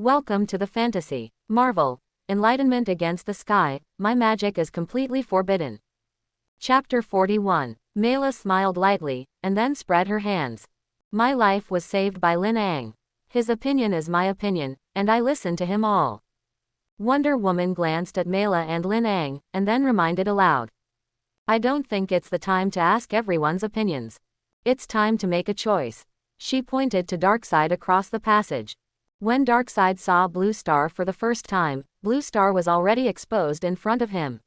Welcome to the fantasy. Marvel. Enlightenment against the sky, my magic is completely forbidden. Chapter 41. Mela smiled lightly, and then spread her hands. My life was saved by Lin Ang. His opinion is my opinion, and I listen to him all. Wonder Woman glanced at Mela and Lin Ang, and then reminded aloud. I don't think it's the time to ask everyone's opinions. It's time to make a choice. She pointed to Darkseid across the passage. When Darkseid saw Blue Star for the first time, Blue Star was already exposed in front of him.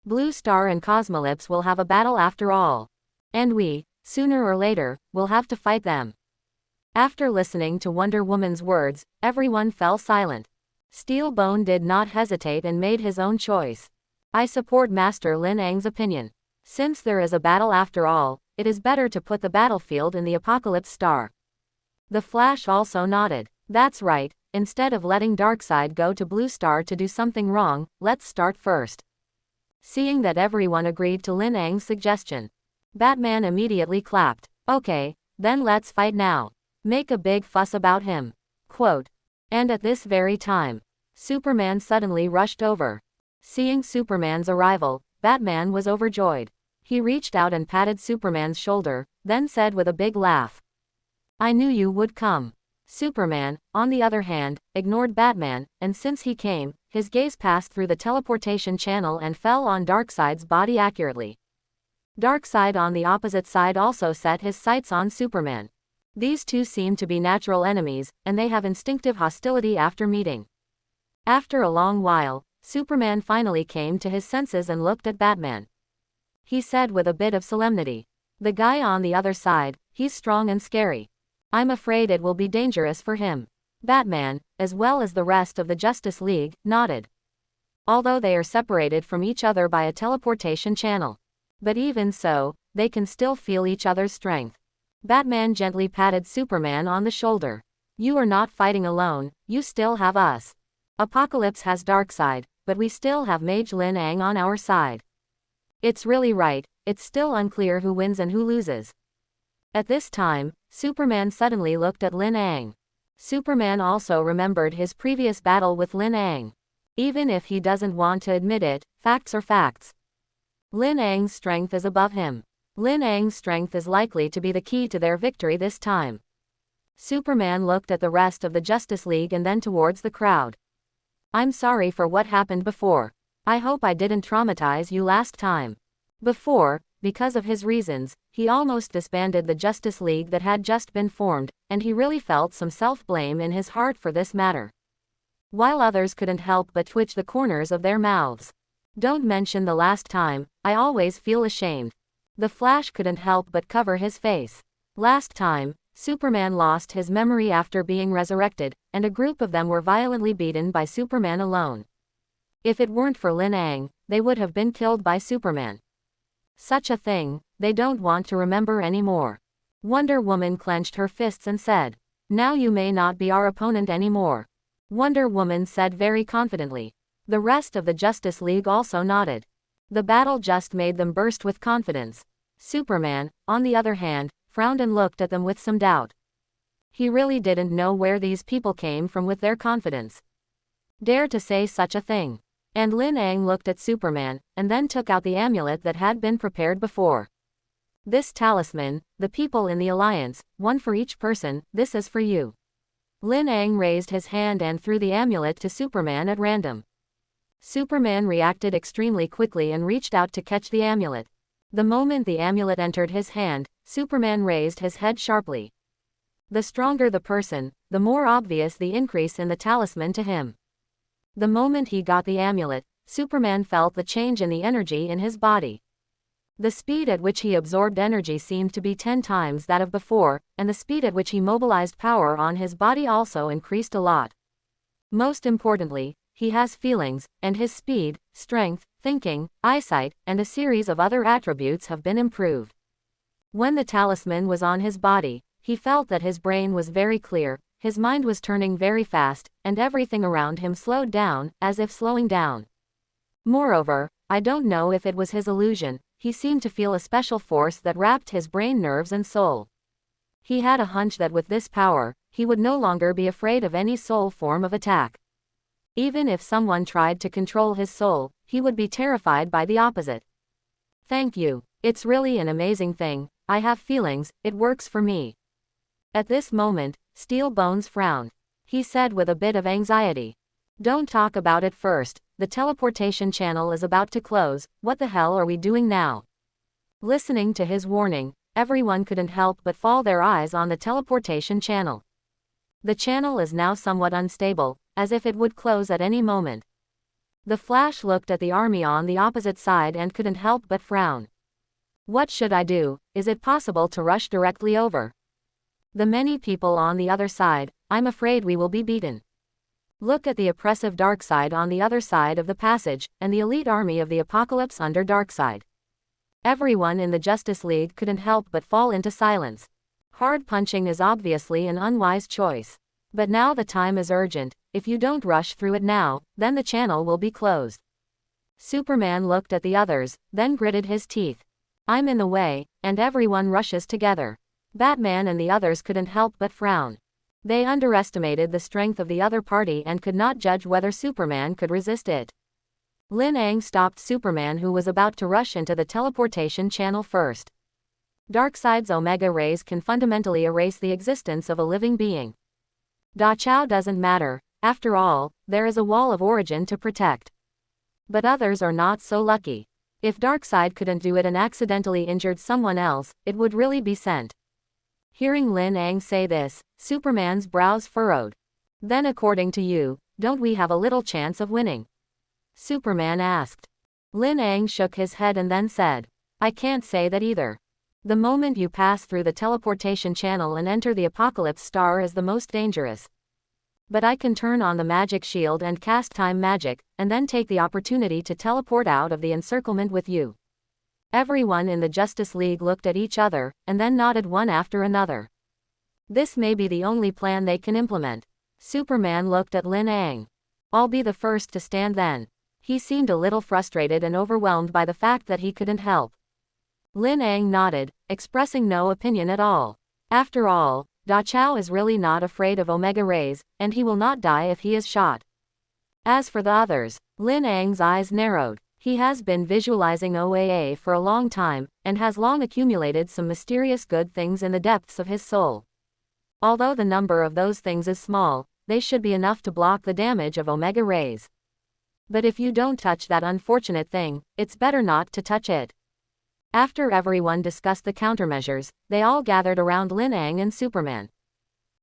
Blue Star and Cosmolypse will have a battle after all. And we, sooner or later, will have to fight them. After listening to Wonder Woman's words, everyone fell silent. Steelbone did not hesitate and made his own choice. I support Master Lin Ang's opinion. Since there is a battle after all, it is better to put the battlefield in the Apocalypse Star. The Flash also nodded. That's right, instead of letting Darkseid go to Blue Star to do something wrong, let's start first. Seeing that everyone agreed to Lin Ang's suggestion, Batman immediately clapped. Okay, then let's fight now. Make a big fuss about him. Quote. And at this very time, Superman suddenly rushed over. Seeing Superman's arrival, Batman was overjoyed. He reached out and patted Superman's shoulder, then said with a big laugh. I knew you would come. Superman, on the other hand, ignored Batman, and since he came, his gaze passed through the teleportation channel and fell on Darkseid's body accurately. Darkseid on the opposite side also set his sights on Superman. These two seem to be natural enemies, and they have instinctive hostility after meeting. After a long while, Superman finally came to his senses and looked at Batman. He said with a bit of solemnity, "The guy on the other side, he's strong and scary. I'm afraid it will be dangerous for him." Batman, as well as the rest of the Justice League, nodded. Although they are separated from each other by a teleportation channel. But even so, they can still feel each other's strength. Batman gently patted Superman on the shoulder. You are not fighting alone, you still have us. Apocalypse has Darkseid, but we still have Mage Lin Ang on our side. It's really right, it's still unclear who wins and who loses. At this time, Superman suddenly looked at Lin Ang. Superman also remembered his previous battle with Lin Ang. Even if he doesn't want to admit it, facts are facts. Lin Ang's strength is above him. Lin Ang's strength is likely to be the key to their victory this time. Superman looked at the rest of the Justice League and then towards the crowd. I'm sorry for what happened before. I hope I didn't traumatize you last time. Before, because of his reasons, he almost disbanded the Justice League that had just been formed, and he really felt some self-blame in his heart for this matter. While others couldn't help but twitch the corners of their mouths. Don't mention the last time, I always feel ashamed. The Flash couldn't help but cover his face. Last time, Superman lost his memory after being resurrected, and a group of them were violently beaten by Superman alone. If it weren't for Lin Ang, they would have been killed by Superman. Such a thing, they don't want to remember anymore. Wonder Woman clenched her fists and said, now you may not be our opponent anymore. Wonder Woman said very confidently. The rest of the Justice League also nodded. The battle just made them burst with confidence. Superman, on the other hand, frowned and looked at them with some doubt. He really didn't know where these people came from with their confidence. Dare to say such a thing. And Lin Ang looked at Superman, and then took out the amulet that had been prepared before. This talisman, the people in the Alliance, one for each person, this is for you. Lin Ang raised his hand and threw the amulet to Superman at random. Superman reacted extremely quickly and reached out to catch the amulet. The moment the amulet entered his hand, Superman raised his head sharply. The stronger the person, the more obvious the increase in the talisman to him. The moment he got the amulet, Superman felt the change in the energy in his body. The speed at which he absorbed energy seemed to be 10 times that of before, and the speed at which he mobilized power on his body also increased a lot. Most importantly, he has feelings, and his speed, strength, thinking, eyesight, and a series of other attributes have been improved. When the talisman was on his body, he felt that his brain was very clear, his mind was turning very fast, and everything around him slowed down, as if slowing down. Moreover, I don't know if it was his illusion, he seemed to feel a special force that wrapped his brain nerves and soul. He had a hunch that with this power, he would no longer be afraid of any soul form of attack. Even if someone tried to control his soul, he would be terrified by the opposite. Thank you. It's really an amazing thing. I have feelings, it works for me. At this moment, Steel Bones frowned. He said with a bit of anxiety. Don't talk about it first, the teleportation channel is about to close, what the hell are we doing now? Listening to his warning, everyone couldn't help but fall their eyes on the teleportation channel. The channel is now somewhat unstable, as if it would close at any moment. The Flash looked at the army on the opposite side and couldn't help but frown. What should I do? Is it possible to rush directly over? The many people on the other side, I'm afraid we will be beaten. Look at the oppressive Darkseid on the other side of the passage, and the elite army of the Apocalypse under Darkseid. Everyone in the Justice League couldn't help but fall into silence. Hard punching is obviously an unwise choice. But now the time is urgent, if you don't rush through it now, then the channel will be closed. Superman looked at the others, then gritted his teeth. I'm in the way, and everyone rushes together. Batman and the others couldn't help but frown. They underestimated the strength of the other party and could not judge whether Superman could resist it. Lin Ang stopped Superman, who was about to rush into the teleportation channel first. Darkseid's Omega rays can fundamentally erase the existence of a living being. Da Chao doesn't matter, after all, there is a wall of origin to protect. But others are not so lucky. If Darkseid couldn't do it and accidentally injured someone else, it would really be sent. Hearing Lin Ang say this, Superman's brows furrowed. Then according to you, don't we have a little chance of winning? Superman asked. Lin Ang shook his head and then said, I can't say that either. The moment you pass through the teleportation channel and enter the Apocalypse Star is the most dangerous. But I can turn on the magic shield and cast time magic, and then take the opportunity to teleport out of the encirclement with you. Everyone in the Justice League looked at each other, and then nodded one after another. This may be the only plan they can implement. Superman looked at Lin Ang. I'll be the first to stand then. He seemed a little frustrated and overwhelmed by the fact that he couldn't help. Lin Ang nodded, expressing no opinion at all. After all, Da Chao is really not afraid of Omega rays, and he will not die if he is shot. As for the others, Lin Ang's eyes narrowed. He has been visualizing OAA for a long time, and has long accumulated some mysterious good things in the depths of his soul. Although the number of those things is small, they should be enough to block the damage of Omega rays. But if you don't touch that unfortunate thing, it's better not to touch it. After everyone discussed the countermeasures, they all gathered around Lin Ang and Superman.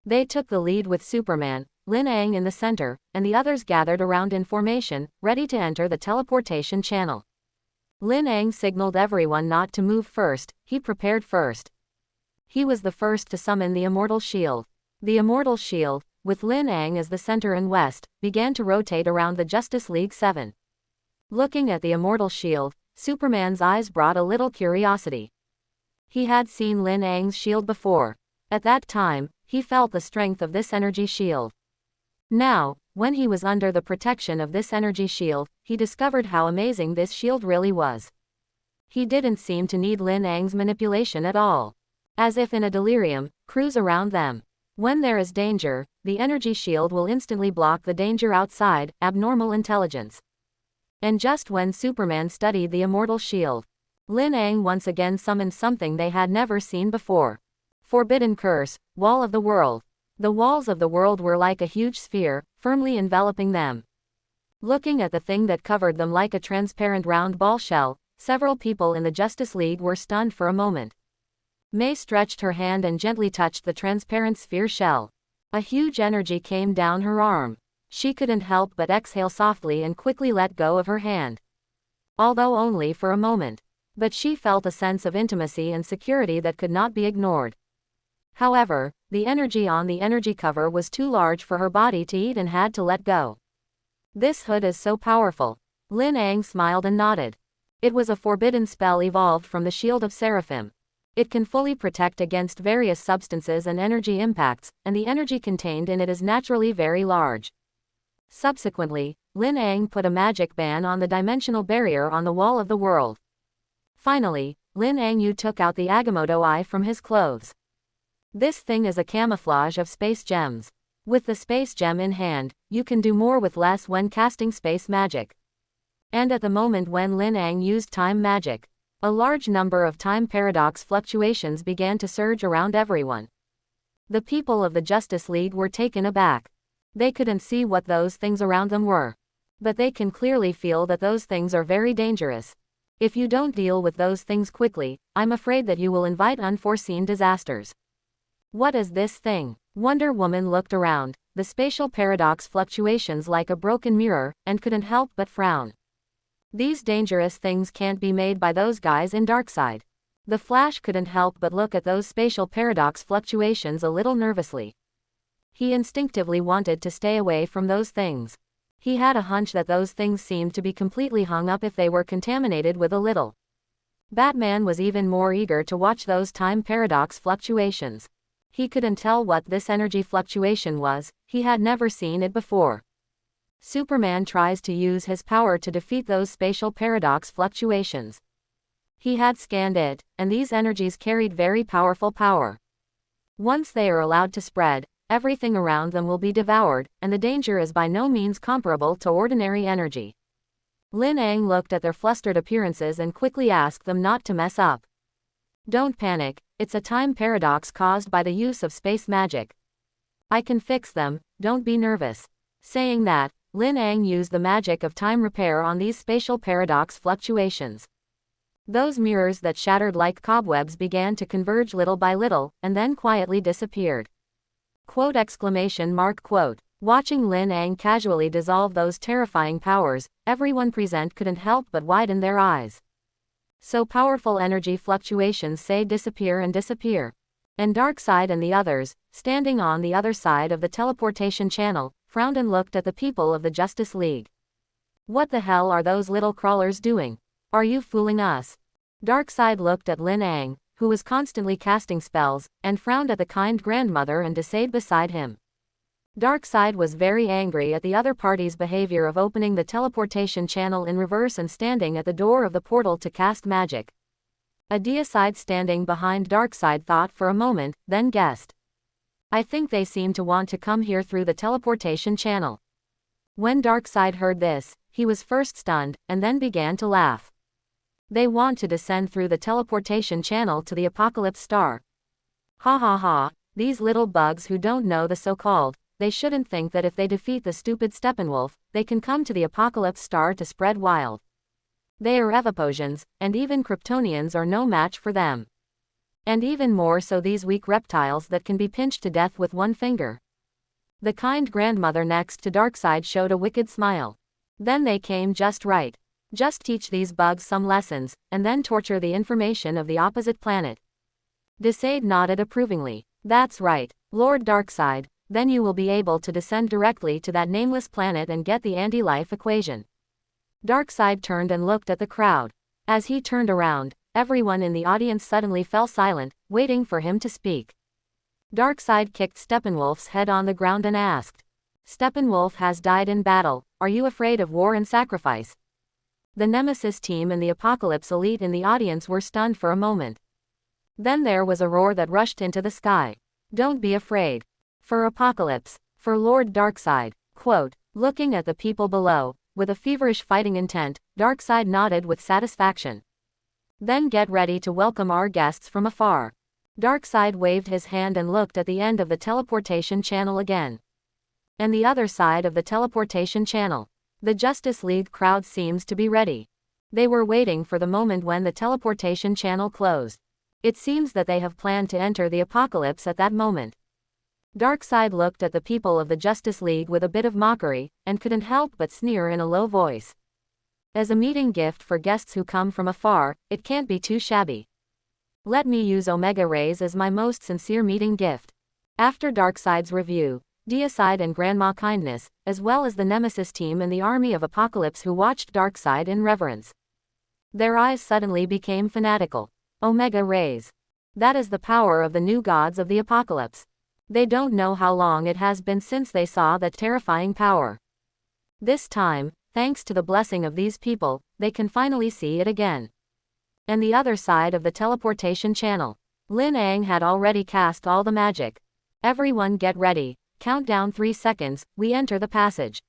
They took the lead with Superman, Lin Ang in the center, and the others gathered around in formation, ready to enter the teleportation channel. Lin Ang signaled everyone not to move first, he prepared first. He was the first to summon the Immortal Shield. The Immortal Shield, with Lin Ang as the center and west, began to rotate around the Justice League 7. Looking at the Immortal Shield, Superman's eyes brought a little curiosity. He had seen Lin Ang's shield before. At that time, he felt the strength of this energy shield. Now, when he was under the protection of this energy shield, he discovered how amazing this shield really was. He didn't seem to need Lin Ang's manipulation at all. As if in a delirium, cruise around them. When there is danger, the energy shield will instantly block the danger outside, abnormal intelligence. And just when Superman studied the Immortal Shield, Lin Ang once again summoned something they had never seen before. Forbidden Curse, Wall of the World. The walls of the world were like a huge sphere, firmly enveloping them. Looking at the thing that covered them like a transparent round ball shell, several people in the Justice League were stunned for a moment. May stretched her hand and gently touched the transparent sphere shell. A huge energy came down her arm. She couldn't help but exhale softly and quickly let go of her hand. Although only for a moment. But she felt a sense of intimacy and security that could not be ignored. However, the energy on the energy cover was too large for her body to eat and had to let go. This hood is so powerful. Lin Ang smiled and nodded. It was a forbidden spell evolved from the Shield of Seraphim. It can fully protect against various substances and energy impacts, and the energy contained in it is naturally very large. Subsequently, Lin Ang put a magic ban on the dimensional barrier on the wall of the world. Finally, Lin Ang took out the Agamotto eye from his clothes. This thing is a camouflage of space gems. With the space gem in hand, you can do more with less when casting space magic. And at the moment when Lin Ang used time magic, a large number of time paradox fluctuations began to surge around everyone. The people of the Justice League were taken aback. They couldn't see what those things around them were. But they can clearly feel that those things are very dangerous. If you don't deal with those things quickly, I'm afraid that you will invite unforeseen disasters. What is this thing? Wonder Woman looked around, the spatial paradox fluctuations like a broken mirror, and couldn't help but frown. These dangerous things can't be made by those guys in Darkseid. The Flash couldn't help but look at those spatial paradox fluctuations a little nervously. He instinctively wanted to stay away from those things. He had a hunch that those things seemed to be completely hung up if they were contaminated with a little. Batman was even more eager to watch those time paradox fluctuations. He couldn't tell what this energy fluctuation was, he had never seen it before. Superman tries to use his power to defeat those spatial paradox fluctuations. He had scanned it, and these energies carried very powerful power. Once they are allowed to spread, everything around them will be devoured, and the danger is by no means comparable to ordinary energy. Lin Ang looked at their flustered appearances and quickly asked them not to mess up. Don't panic, it's a time paradox caused by the use of space magic. I can fix them, don't be nervous. Saying that, Lin Ang used the magic of time repair on these spatial paradox fluctuations. Those mirrors that shattered like cobwebs began to converge little by little, and then quietly disappeared. Quote exclamation mark quote. Watching Lin Ang casually dissolve those terrifying powers, everyone present couldn't help but widen their eyes. So powerful energy fluctuations say disappear and disappear. And Darkseid and the others, standing on the other side of the teleportation channel, frowned and looked at the people of the Justice League. What the hell are those little crawlers doing? Are you fooling us? Darkseid looked at Lin Ang, who was constantly casting spells, and frowned at the kind grandmother and Desaid beside him. Darkseid was very angry at the other party's behavior of opening the teleportation channel in reverse and standing at the door of the portal to cast magic. Desaid standing behind Darkseid thought for a moment, then guessed. I think they seem to want to come here through the teleportation channel. When Darkseid heard this, he was first stunned, and then began to laugh. They want to descend through the teleportation channel to the Apocalypse Star. Ha ha ha, these little bugs who don't know the so-called, they shouldn't think that if they defeat the stupid Steppenwolf, they can come to the Apocalypse Star to spread wild. They are Evoposians, and even Kryptonians are no match for them. And even more so these weak reptiles that can be pinched to death with one finger. The kind grandmother next to Darkseid showed a wicked smile. Then they came just right. Just teach these bugs some lessons, and then torture the information of the opposite planet. Desaid nodded approvingly. That's right, Lord Darkseid, then you will be able to descend directly to that nameless planet and get the anti-life equation. Darkseid turned and looked at the crowd. As he turned around, everyone in the audience suddenly fell silent, waiting for him to speak. Darkseid kicked Steppenwolf's head on the ground and asked. Steppenwolf has died in battle, are you afraid of war and sacrifice? The Nemesis team and the Apocalypse elite in the audience were stunned for a moment. Then there was a roar that rushed into the sky. Don't be afraid. For Apocalypse. For Lord Darkseid. Quote, looking at the people below, with a feverish fighting intent, Darkseid nodded with satisfaction. Then get ready to welcome our guests from afar. Darkseid waved his hand and looked at the end of the teleportation channel again. And the other side of the teleportation channel. The Justice League crowd seems to be ready. They were waiting for the moment when the teleportation channel closed. It seems that they have planned to enter the apocalypse at that moment. Darkseid looked at the people of the Justice League with a bit of mockery, and couldn't help but sneer in a low voice. As a meeting gift for guests who come from afar, it can't be too shabby. Let me use Omega Rays as my most sincere meeting gift. After Darkseid's review, Deicide and Grandma Kindness, as well as the Nemesis team and the army of Apocalypse who watched Darkseid in reverence. Their eyes suddenly became fanatical. Omega Rays. That is the power of the new gods of the Apocalypse. They don't know how long it has been since they saw that terrifying power. This time, thanks to the blessing of these people, they can finally see it again. And the other side of the teleportation channel. Lin Ang had already cast all the magic. Everyone get ready. Count down 3 seconds, we enter the passage.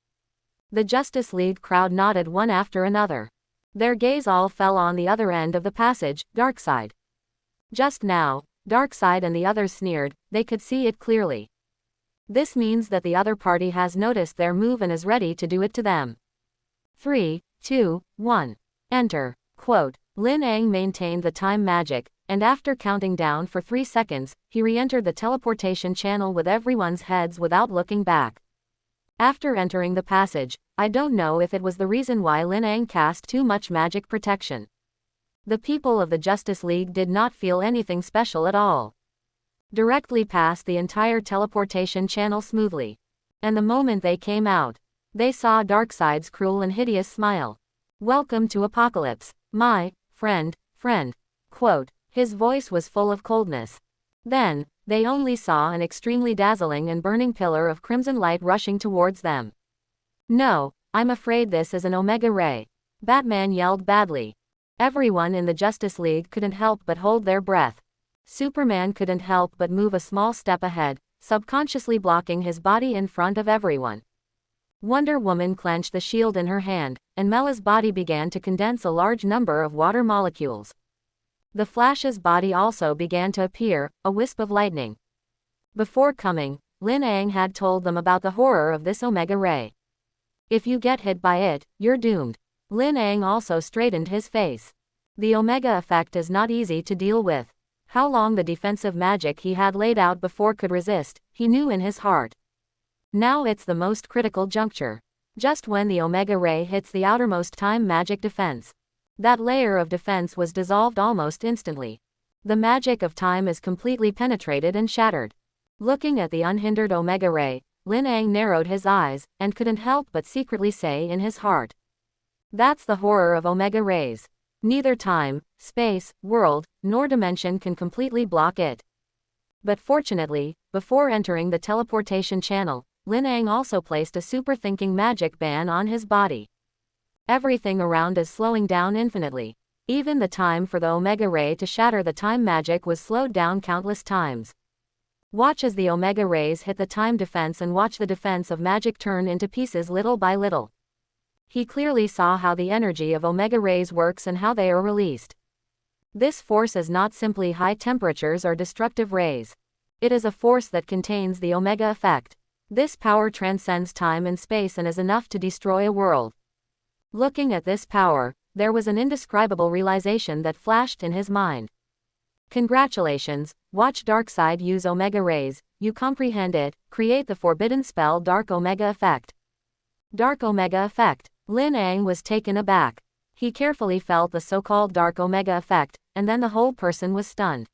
The Justice League crowd nodded one after another. Their gaze all fell on the other end of the passage, Darkseid. Just now, Darkseid and the others sneered, they could see it clearly. This means that the other party has noticed their move and is ready to do it to them. 3, 2, 1. Enter. Quote, Lin Ang maintained the time magic, and after counting down for 3 seconds, he re-entered the teleportation channel with everyone's heads without looking back. After entering the passage, I don't know if it was the reason why Lin Ang cast too much magic protection. The people of the Justice League did not feel anything special at all. Directly passed the entire teleportation channel smoothly. And the moment they came out, they saw Darkseid's cruel and hideous smile. Welcome to Apocalypse, my friend. Quote, his voice was full of coldness. Then, they only saw an extremely dazzling and burning pillar of crimson light rushing towards them. No, I'm afraid this is an Omega Ray. Batman yelled badly. Everyone in the Justice League couldn't help but hold their breath. Superman couldn't help but move a small step ahead, subconsciously blocking his body in front of everyone. Wonder Woman clenched the shield in her hand, and Mela's body began to condense a large number of water molecules. The Flash's body also began to appear, a wisp of lightning. Before coming, Lin Ang had told them about the horror of this Omega Ray. If you get hit by it, you're doomed. Lin Ang also straightened his face. The Omega effect is not easy to deal with. How long the defensive magic he had laid out before could resist, he knew in his heart. Now it's the most critical juncture. Just when the Omega Ray hits the outermost time magic defense. That layer of defense was dissolved almost instantly. The magic of time is completely penetrated and shattered. Looking at the unhindered Omega Ray, Lin Ang narrowed his eyes, and couldn't help but secretly say in his heart. That's the horror of Omega Rays. Neither time, space, world, nor dimension can completely block it. But fortunately, before entering the teleportation channel, Lin Ang also placed a super thinking magic ban on his body. Everything around is slowing down infinitely. Even the time for the Omega Ray to shatter the time magic was slowed down countless times. Watch as the Omega Rays hit the time defense and watch the defense of magic turn into pieces little by little. He clearly saw how the energy of Omega Rays works and how they are released. This force is not simply high temperatures or destructive rays. It is a force that contains the Omega effect. This power transcends time and space and is enough to destroy a world. Looking at this power, there was an indescribable realization that flashed in his mind. Congratulations, watch Darkseid use Omega Rays, you comprehend it, create the forbidden spell Dark Omega Effect. Dark Omega Effect. Lin Ang was taken aback. He carefully felt the so-called Dark Omega Effect, and then the whole person was stunned.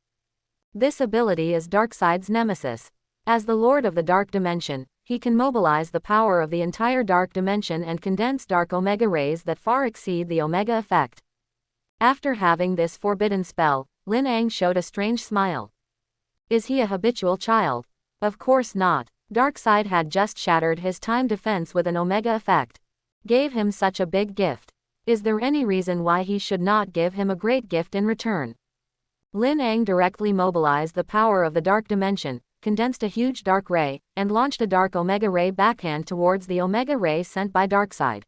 This ability is Darkseid's nemesis. As the Lord of the Dark Dimension, he can mobilize the power of the entire Dark Dimension and condense Dark Omega Rays that far exceed the Omega Effect. After having this forbidden spell, Lin Ang showed a strange smile. Is he a habitual child? Of course not. Darkseid had just shattered his time defense with an Omega Effect. Gave him such a big gift. Is there any reason why he should not give him a great gift in return? Lin Ang directly mobilized the power of the Dark Dimension, condensed a huge Dark Ray, and launched a Dark Omega Ray backhand towards the Omega Ray sent by Darkseid.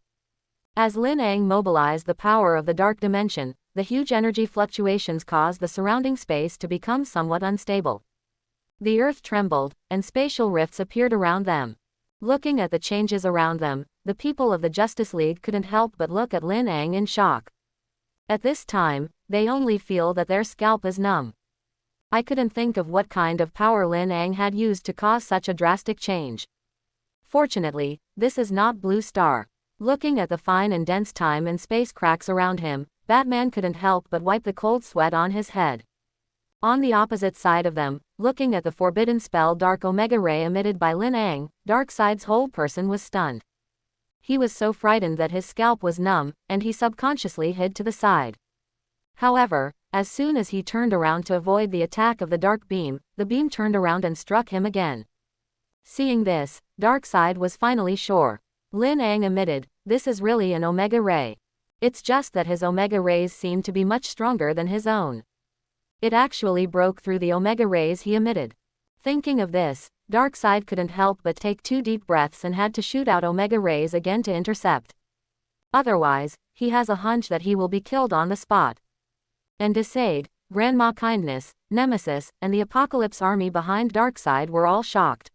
As Lin Ang mobilized the power of the Dark Dimension, the huge energy fluctuations caused the surrounding space to become somewhat unstable. The earth trembled, and spatial rifts appeared around them. Looking at the changes around them, the people of the Justice League couldn't help but look at Lin Ang in shock. At this time, they only feel that their scalp is numb. I couldn't think of what kind of power Lin Ang had used to cause such a drastic change. Fortunately, this is not Blue Star. Looking at the fine and dense time and space cracks around him, Batman couldn't help but wipe the cold sweat on his head. On the opposite side of them, looking at the forbidden spell Dark Omega Ray emitted by Lin Ang, Darkseid's whole person was stunned. He was so frightened that his scalp was numb, and he subconsciously hid to the side. However, as soon as he turned around to avoid the attack of the dark beam, the beam turned around and struck him again. Seeing this, Darkseid was finally sure. Lin Ang admitted, this is really an Omega Ray. It's just that his Omega Rays seem to be much stronger than his own. It actually broke through the omega rays he emitted. Thinking of this, Darkseid couldn't help but take 2 deep breaths and had to shoot out omega rays again to intercept. Otherwise, he has a hunch that he will be killed on the spot. And Desaid, Grandma Kindness, Nemesis, and the Apocalypse army behind Darkseid were all shocked.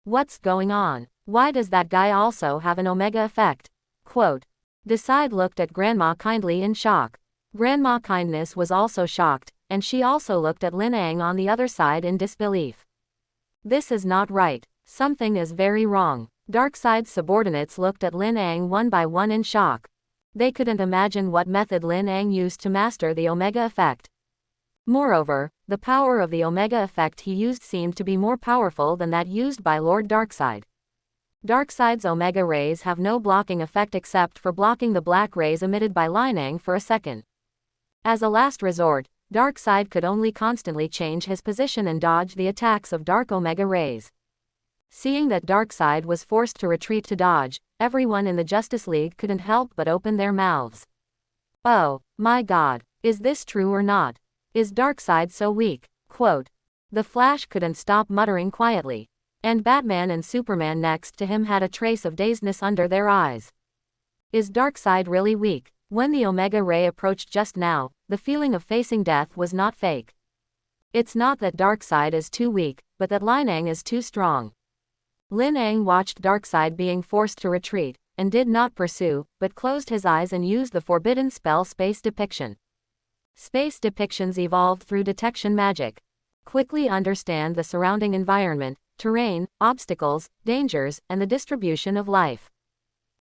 What's going on? Why does that guy also have an omega effect? Quote. Desaid looked at Grandma Kindly in shock. Grandma Kindness was also shocked, and she also looked at Lin Ang on the other side in disbelief. This is not right. Something is very wrong. Darkseid's subordinates looked at Lin Ang one by one in shock. They couldn't imagine what method Lin Ang used to master the omega effect. Moreover, the power of the omega effect he used seemed to be more powerful than that used by Lord Darkseid. Darkseid's omega rays have no blocking effect except for blocking the black rays emitted by Lin Ang for a second. As a last resort, Darkseid could only constantly change his position and dodge the attacks of dark omega rays. Seeing that Darkseid was forced to retreat to dodge, everyone in the Justice League couldn't help but open their mouths. Oh, my God, is this true or not? Is Darkseid so weak? Quote. The Flash couldn't stop muttering quietly. And Batman and Superman next to him had a trace of dazedness under their eyes. Is Darkseid really weak? When the Omega Ray approached just now, the feeling of facing death was not fake. It's not that Darkseid is too weak, but that Lin Ang is too strong. Lin Ang watched Darkseid being forced to retreat, and did not pursue, but closed his eyes and used the forbidden spell Space Depiction. Space depictions evolved through detection magic. Quickly understand the surrounding environment, terrain, obstacles, dangers, and the distribution of life.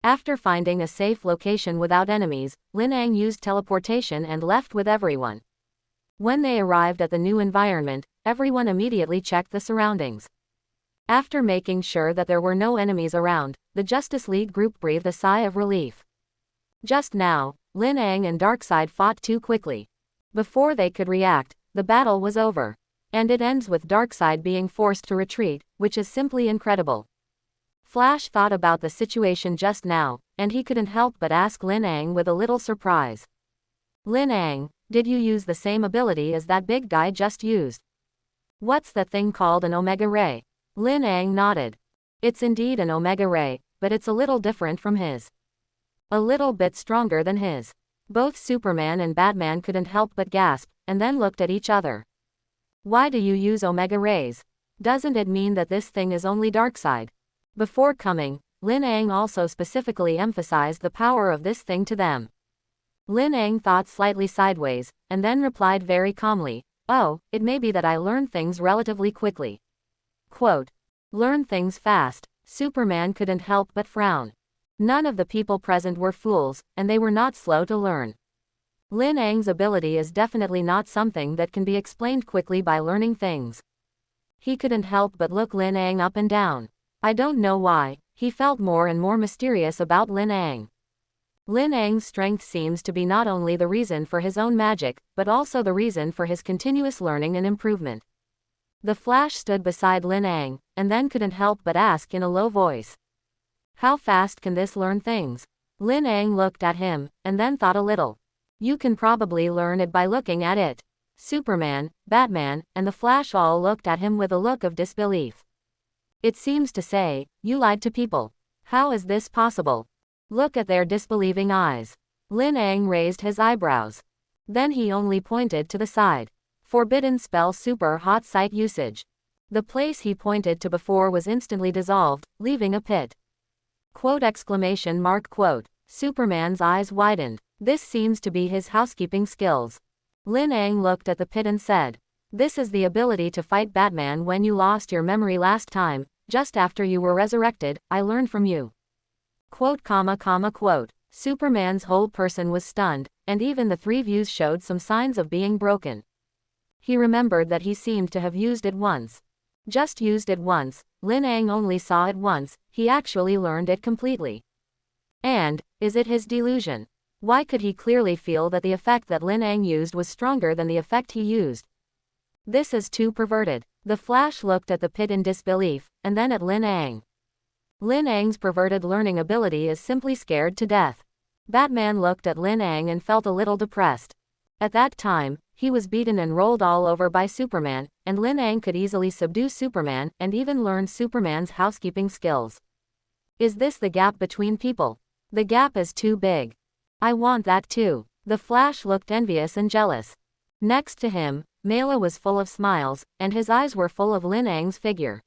After finding a safe location without enemies, Lin Ang used teleportation and left with everyone. When they arrived at the new environment, everyone immediately checked the surroundings. After making sure that there were no enemies around, the Justice League group breathed a sigh of relief. Just now, Lin Ang and Darkseid fought too quickly. Before they could react, the battle was over. And it ends with Darkseid being forced to retreat, which is simply incredible. Flash thought about the situation just now, and he couldn't help but ask Lin Ang with a little surprise. Lin Ang, did you use the same ability as that big guy just used? What's the thing called an Omega Ray? Lin Ang nodded. It's indeed an Omega Ray, but it's a little different from his. A little bit stronger than his. Both Superman and Batman couldn't help but gasp, and then looked at each other. Why do you use Omega Rays? Doesn't it mean that this thing is only Darkseid? Before coming, Lin Ang also specifically emphasized the power of this thing to them. Lin Ang thought slightly sideways, and then replied very calmly, oh, it may be that I learn things relatively quickly. Quote. Learn things fast. Superman couldn't help but frown. None of the people present were fools, and they were not slow to learn. Lin Ang's ability is definitely not something that can be explained quickly by learning things. He couldn't help but look Lin Ang up and down. I don't know why, he felt more and more mysterious about Lin Ang. Lin Ang's strength seems to be not only the reason for his own magic, but also the reason for his continuous learning and improvement. The Flash stood beside Lin Ang, and then couldn't help but ask in a low voice. How fast can this learn things? Lin Ang looked at him, and then thought a little. You can probably learn it by looking at it. Superman, Batman, and the Flash all looked at him with a look of disbelief. It seems to say, you lied to people. How is this possible? Look at their disbelieving eyes. Lin Ang raised his eyebrows. Then he only pointed to the side. Forbidden spell super hot site usage. The place he pointed to before was instantly dissolved, leaving a pit. Quote exclamation mark quote. Superman's eyes widened. This seems to be his housekeeping skills. Lin Ang looked at the pit and said, this is the ability to fight Batman when you lost your memory last time, just after you were resurrected, I learned from you. Quote comma comma quote. Superman's whole person was stunned, and even the 3 views showed some signs of being broken. He remembered that he seemed to have used it once. Just used it once, Lin Ang only saw it once, he actually learned it completely. And, is it his delusion? Why could he clearly feel that the effect that Lin Ang used was stronger than the effect he used? This is too perverted. The Flash looked at the pit in disbelief, and then at Lin Ang. Lin Ang's perverted learning ability is simply scared to death. Batman looked at Lin Ang and felt a little depressed. At that time, He was beaten and rolled all over by Superman, and Lin Ang could easily subdue Superman and even learn Superman's housekeeping skills. Is this the gap between people? The gap is too big. I want that too. The Flash looked envious and jealous. Next to him, Mela was full of smiles, and his eyes were full of Lin Ang's figure.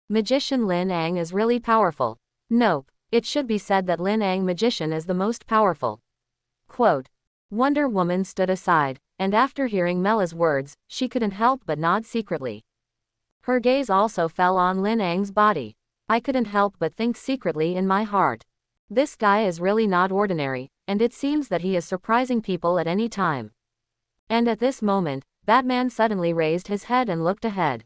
Magician Lin Ang is really powerful. Nope, it should be said that Lin Ang magician is the most powerful. Quote. Wonder Woman stood aside, and after hearing Mela's words, she couldn't help but nod secretly. Her gaze also fell on Lin Ang's body. I couldn't help but think secretly in my heart. This guy is really not ordinary, and it seems that he is surprising people at any time. And at this moment, Batman suddenly raised his head and looked ahead.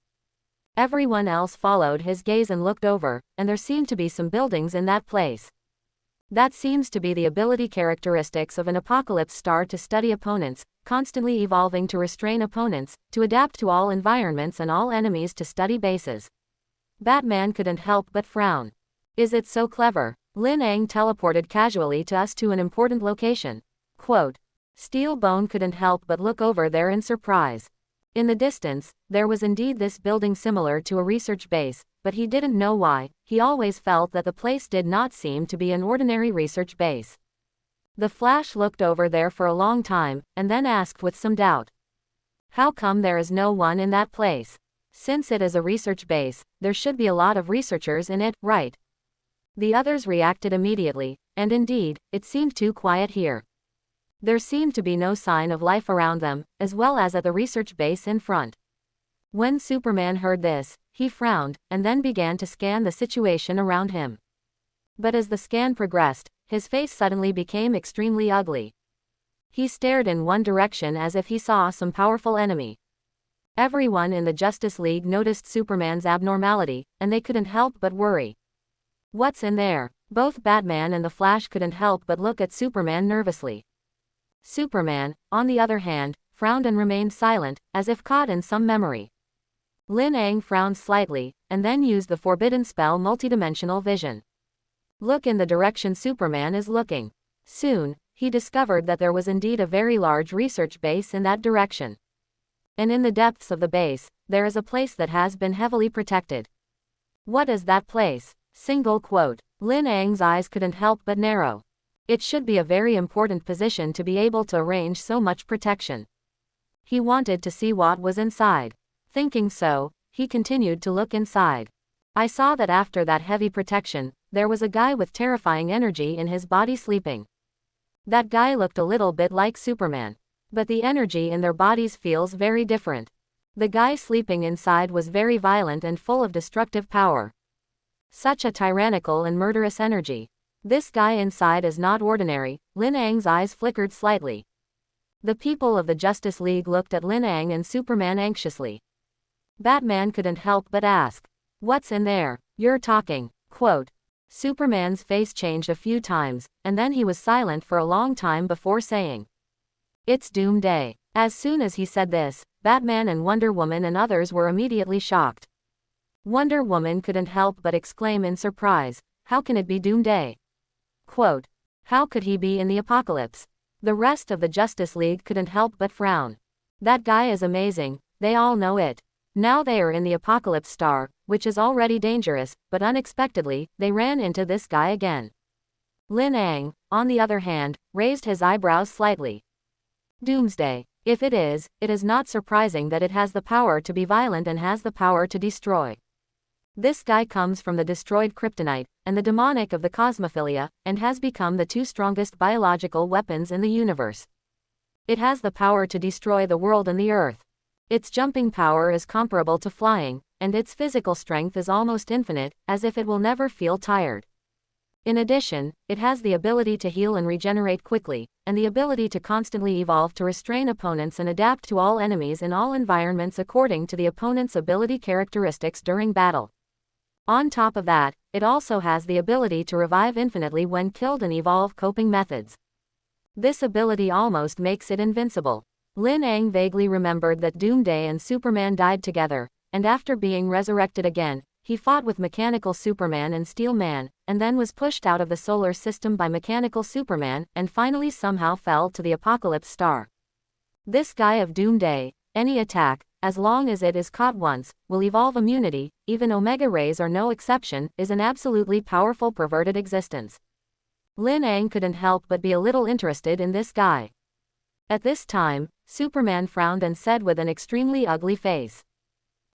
Everyone else followed his gaze and looked over, and there seemed to be some buildings in that place. That seems to be the ability characteristics of an apocalypse star to study opponents, constantly evolving to restrain opponents, to adapt to all environments and all enemies, to study bases. Batman couldn't help but frown. Is it so clever? Lin Ang teleported casually to us to an important location. Quote. Steel Bone couldn't help but look over there in surprise. In the distance, there was indeed this building similar to a research base, but he didn't know why. He always felt that the place did not seem to be an ordinary research base. The Flash looked over there for a long time, and then asked with some doubt. How come there is no one in that place? Since it is a research base, there should be a lot of researchers in it, right? The others reacted immediately, and indeed, it seemed too quiet here. There seemed to be no sign of life around them, as well as at the research base in front. When Superman heard this, he frowned, and then began to scan the situation around him. But as the scan progressed, his face suddenly became extremely ugly. He stared in one direction as if he saw some powerful enemy. Everyone in the Justice League noticed Superman's abnormality, and they couldn't help but worry. What's in there? Both Batman and the Flash couldn't help but look at Superman nervously. Superman, on the other hand, frowned and remained silent, as if caught in some memory. Lin Ang frowned slightly, and then used the forbidden spell multidimensional vision. Look in the direction Superman is looking. Soon, he discovered that there was indeed a very large research base in that direction. And in the depths of the base, there is a place that has been heavily protected. What is that place? Single quote. Lin Ang's eyes couldn't help but narrow. It should be a very important position to be able to arrange so much protection. He wanted to see what was inside. Thinking so, he continued to look inside. I saw that after that heavy protection, there was a guy with terrifying energy in his body sleeping. That guy looked a little bit like Superman. But the energy in their bodies feels very different. The guy sleeping inside was very violent and full of destructive power. Such a tyrannical and murderous energy. This guy inside is not ordinary. Lin Ang's eyes flickered slightly. The people of the Justice League looked at Lin Ang and Superman anxiously. Batman couldn't help but ask. What's in there? You're talking. Quote. Superman's face changed a few times, and then he was silent for a long time before saying. It's Doomsday. As soon as he said this, Batman and Wonder Woman and others were immediately shocked. Wonder Woman couldn't help but exclaim in surprise, how can it be Doomsday? Quote. How could he be in the apocalypse? The rest of the Justice League couldn't help but frown. That guy is amazing, they all know it. Now they are in the apocalypse star, which is already dangerous, but unexpectedly, they ran into this guy again. Lin Ang, on the other hand, raised his eyebrows slightly. Doomsday. If it is not surprising that it has the power to be violent and has the power to destroy. This guy comes from the destroyed kryptonite, and the demonic of the cosmophilia, and has become the two strongest biological weapons in the universe. It has the power to destroy the world and the earth. Its jumping power is comparable to flying, and its physical strength is almost infinite, as if it will never feel tired. In addition, it has the ability to heal and regenerate quickly, and the ability to constantly evolve to restrain opponents and adapt to all enemies in all environments according to the opponent's ability characteristics during battle. On top of that, it also has the ability to revive infinitely when killed and evolve coping methods. This ability almost makes it invincible. Lin Ang vaguely remembered that Doomsday and Superman died together, and after being resurrected again, he fought with Mechanical Superman and Steel Man, and then was pushed out of the solar system by Mechanical Superman, and finally somehow fell to the Apocalypse Star. This guy of doomsday, any attack, as long as it is caught once, will evolve immunity, even Omega rays are no exception, is an absolutely powerful perverted existence. Lin Ang couldn't help but be a little interested in this guy. At this time, Superman frowned and said with an extremely ugly face.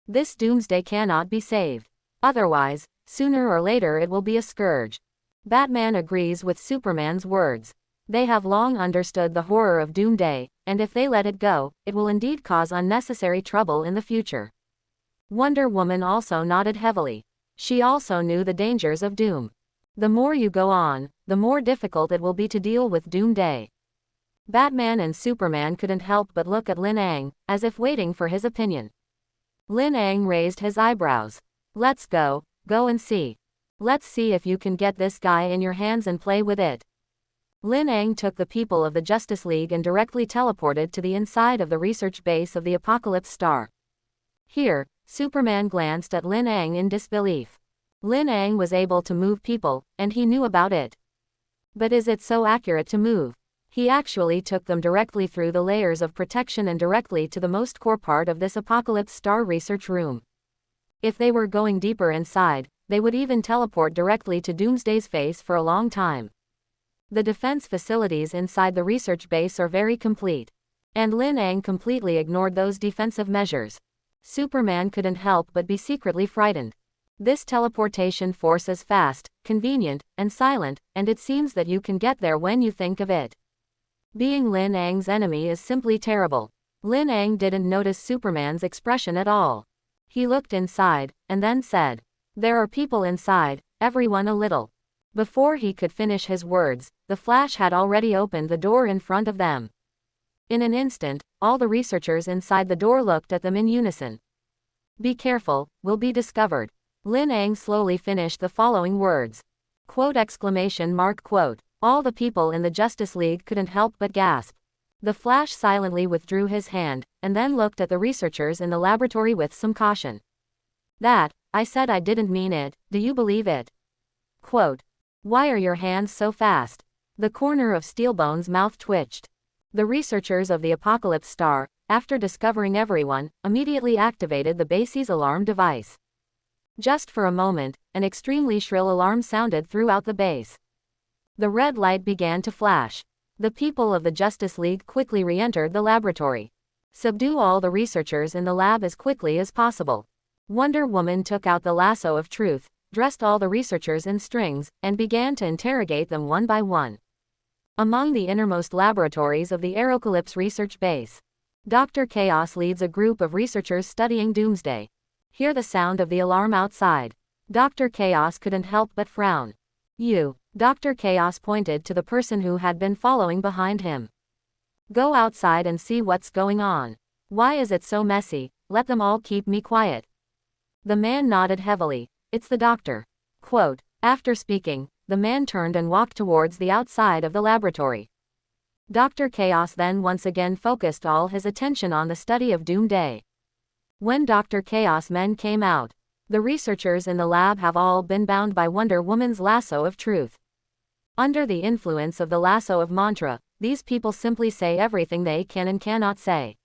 This doomsday cannot be saved. Otherwise, sooner or later it will be a scourge. Batman agrees with Superman's words. They have long understood the horror of doomsday, and if they let it go, it will indeed cause unnecessary trouble in the future. Wonder Woman also nodded heavily. She also knew the dangers of doom. The more you go on, the more difficult it will be to deal with doomsday. Batman and Superman couldn't help but look at Lin Ang, as if waiting for his opinion. Lin Ang raised his eyebrows. Let's go and see. Let's see if you can get this guy in your hands and play with it. Lin Ang took the people of the Justice League and directly teleported to the inside of the research base of the Apocalypse Star. Here, Superman glanced at Lin Ang in disbelief. Lin Ang was able to move people, and he knew about it. But is it so accurate to move? He actually took them directly through the layers of protection and directly to the most core part of this Apocalypse Star research room. If they were going deeper inside, they would even teleport directly to Doomsday's face for a long time. The defense facilities inside the research base are very complete. And Lin Ang completely ignored those defensive measures. Superman couldn't help but be secretly frightened. This teleportation force is fast, convenient, and silent, and it seems that you can get there when you think of it. Being Lin Ang's enemy is simply terrible. Lin Ang didn't notice Superman's expression at all. He looked inside, and then said, "There are people inside, everyone a little." Before he could finish his words, the Flash had already opened the door in front of them. In an instant, all the researchers inside the door looked at them in unison. "Be careful, we'll be discovered." Lin Ang slowly finished the following words. Quote! Quote. All the people in the Justice League couldn't help but gasp. The Flash silently withdrew his hand, and then looked at the researchers in the laboratory with some caution. "That, I said I didn't mean it, do you believe it?" Quote. "Why are your hands so fast?" The corner of Steelbone's mouth twitched. The researchers of the Apocalypse Star, after discovering everyone, immediately activated the base's alarm device. Just for a moment, an extremely shrill alarm sounded throughout the base. The red light began to flash. The people of the Justice League quickly re-entered the laboratory. Subdue all the researchers in the lab as quickly as possible. Wonder Woman took out the lasso of truth, dressed all the researchers in strings, and began to interrogate them one by one. Among the innermost laboratories of the Aerocalypse research base, Dr. Chaos leads a group of researchers studying Doomsday. Hear the sound of the alarm outside. Dr. Chaos couldn't help but frown. "You." Dr. Chaos pointed to the person who had been following behind him. "Go outside and see what's going on. Why is it so messy? Let them all keep me quiet." The man nodded heavily. "It's the doctor." Quote. After speaking, the man turned and walked towards the outside of the laboratory. Dr. Chaos then once again focused all his attention on the study of Doomsday. When Dr. Chaos men came out, the researchers in the lab have all been bound by Wonder Woman's lasso of truth. Under the influence of the lasso of mantra, these people simply say everything they can and cannot say.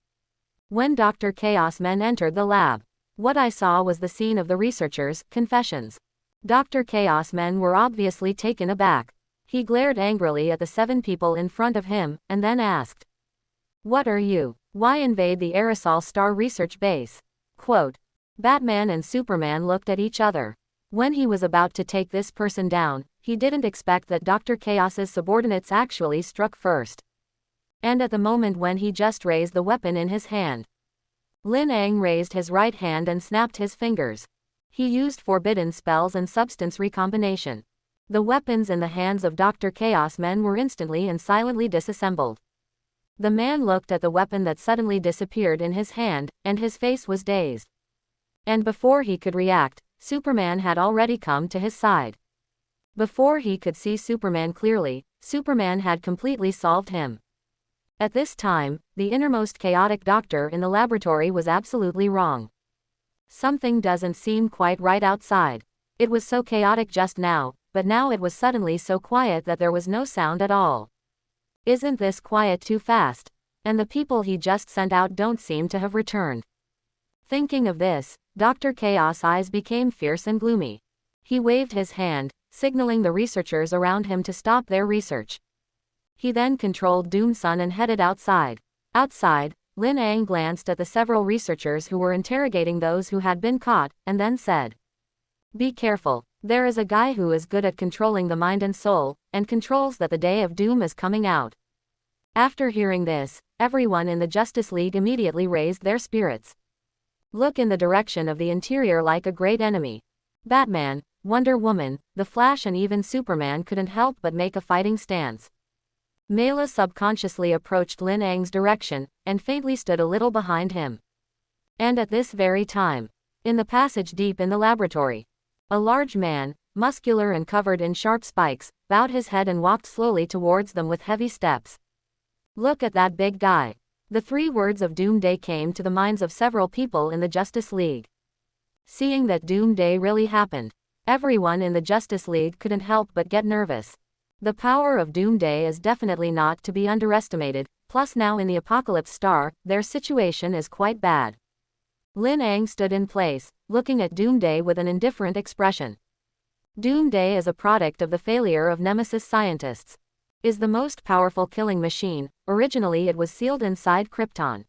When Dr. Chaos men entered the lab, what I saw was the scene of the researchers' confessions. Dr. Chaos men were obviously taken aback. He glared angrily at the 7 people in front of him, and then asked, "What are you? Why invade the Aerosol Star research base?" Quote. Batman and Superman looked at each other. When he was about to take this person down, he didn't expect that Dr. Chaos's subordinates actually struck first. And at the moment when he just raised the weapon in his hand, Lin Ang raised his right hand and snapped his fingers. He used forbidden spells and substance recombination. The weapons in the hands of Dr. Chaos men were instantly and silently disassembled. The man looked at the weapon that suddenly disappeared in his hand, and his face was dazed. And before he could react, Superman had already come to his side. Before he could see Superman clearly, Superman had completely solved him. At this time, the innermost chaotic doctor in the laboratory was absolutely wrong. Something doesn't seem quite right outside. It was so chaotic just now, but now it was suddenly so quiet that there was no sound at all. Isn't this quiet too fast? and the people he just sent out don't seem to have returned. Thinking of this, Dr. Chaos' eyes became fierce and gloomy. He waved his hand, signaling the researchers around him to stop their research. He then controlled Doom Sun and headed outside. Outside, Lin Ang glanced at the several researchers who were interrogating those who had been caught, and then said, "Be careful, there is a guy who is good at controlling the mind and soul, and controls that the day of doom is coming out." After hearing this, everyone in the Justice League immediately raised their spirits. Look in the direction of the interior like a great enemy. Batman, Wonder Woman, The Flash and even Superman couldn't help but make a fighting stance. Mela subconsciously approached Lin Ang's direction, and faintly stood a little behind him. And at this very time, in the passage deep in the laboratory, a large man, muscular and covered in sharp spikes, bowed his head and walked slowly towards them with heavy steps. "Look at that big guy." The 3 words of Doomsday came to the minds of several people in the Justice League. Seeing that Doomsday really happened, everyone in the Justice League couldn't help but get nervous. The power of Doomsday is definitely not to be underestimated, plus now in the Apocalypse Star, their situation is quite bad. Lin Ang stood in place, looking at Doomsday with an indifferent expression. Doomsday is a product of the failure of Nemesis scientists. Is the most powerful killing machine. Originally it was sealed inside Krypton.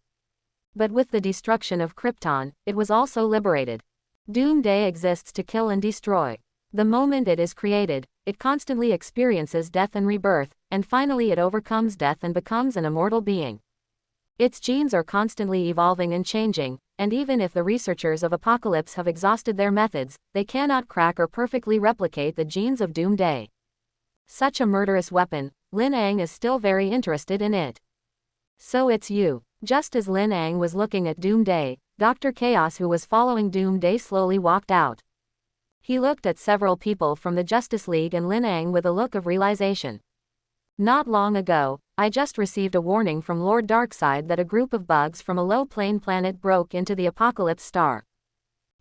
But with the destruction of Krypton, it was also liberated. Doomsday exists to kill and destroy. The moment it is created, it constantly experiences death and rebirth, and finally it overcomes death and becomes an immortal being. Its genes are constantly evolving and changing, and even if the researchers of Apocalypse have exhausted their methods, they cannot crack or perfectly replicate the genes of Doomsday. Such a murderous weapon, Lin Ang is still very interested in it. "So it's you." Just as Lin Ang was looking at Doomsday, Dr. Chaos, who was following Doomsday, slowly walked out. He looked at several people from the Justice League and Lin Ang with a look of realization. "Not long ago, I just received a warning from Lord Darkseid that a group of bugs from a low-plane planet broke into the Apocalypse Star.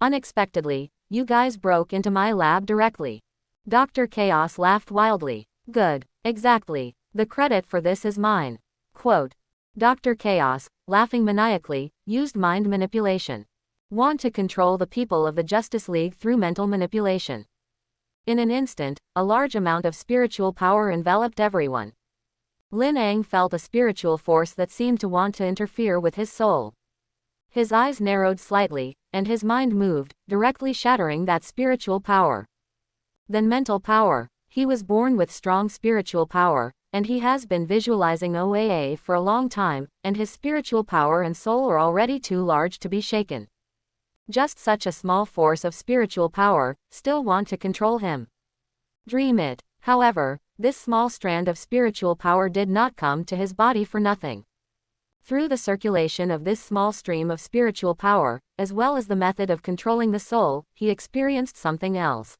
Unexpectedly, you guys broke into my lab directly." Dr. Chaos laughed wildly. "Good. Exactly. The credit for this is mine." Quote. Dr. Chaos, laughing maniacally, used mind manipulation. Want to control the people of the Justice League through mental manipulation. In an instant, a large amount of spiritual power enveloped everyone. Lin Ang felt a spiritual force that seemed to want to interfere with his soul. His eyes narrowed slightly, and his mind moved, directly shattering that spiritual power. Then mental power. He was born with strong spiritual power, and he has been visualizing OAA for a long time, and his spiritual power and soul are already too large to be shaken. Just such a small force of spiritual power, still want to control him. Dream it. However, this small strand of spiritual power did not come to his body for nothing. Through the circulation of this small stream of spiritual power, as well as the method of controlling the soul, he experienced something else.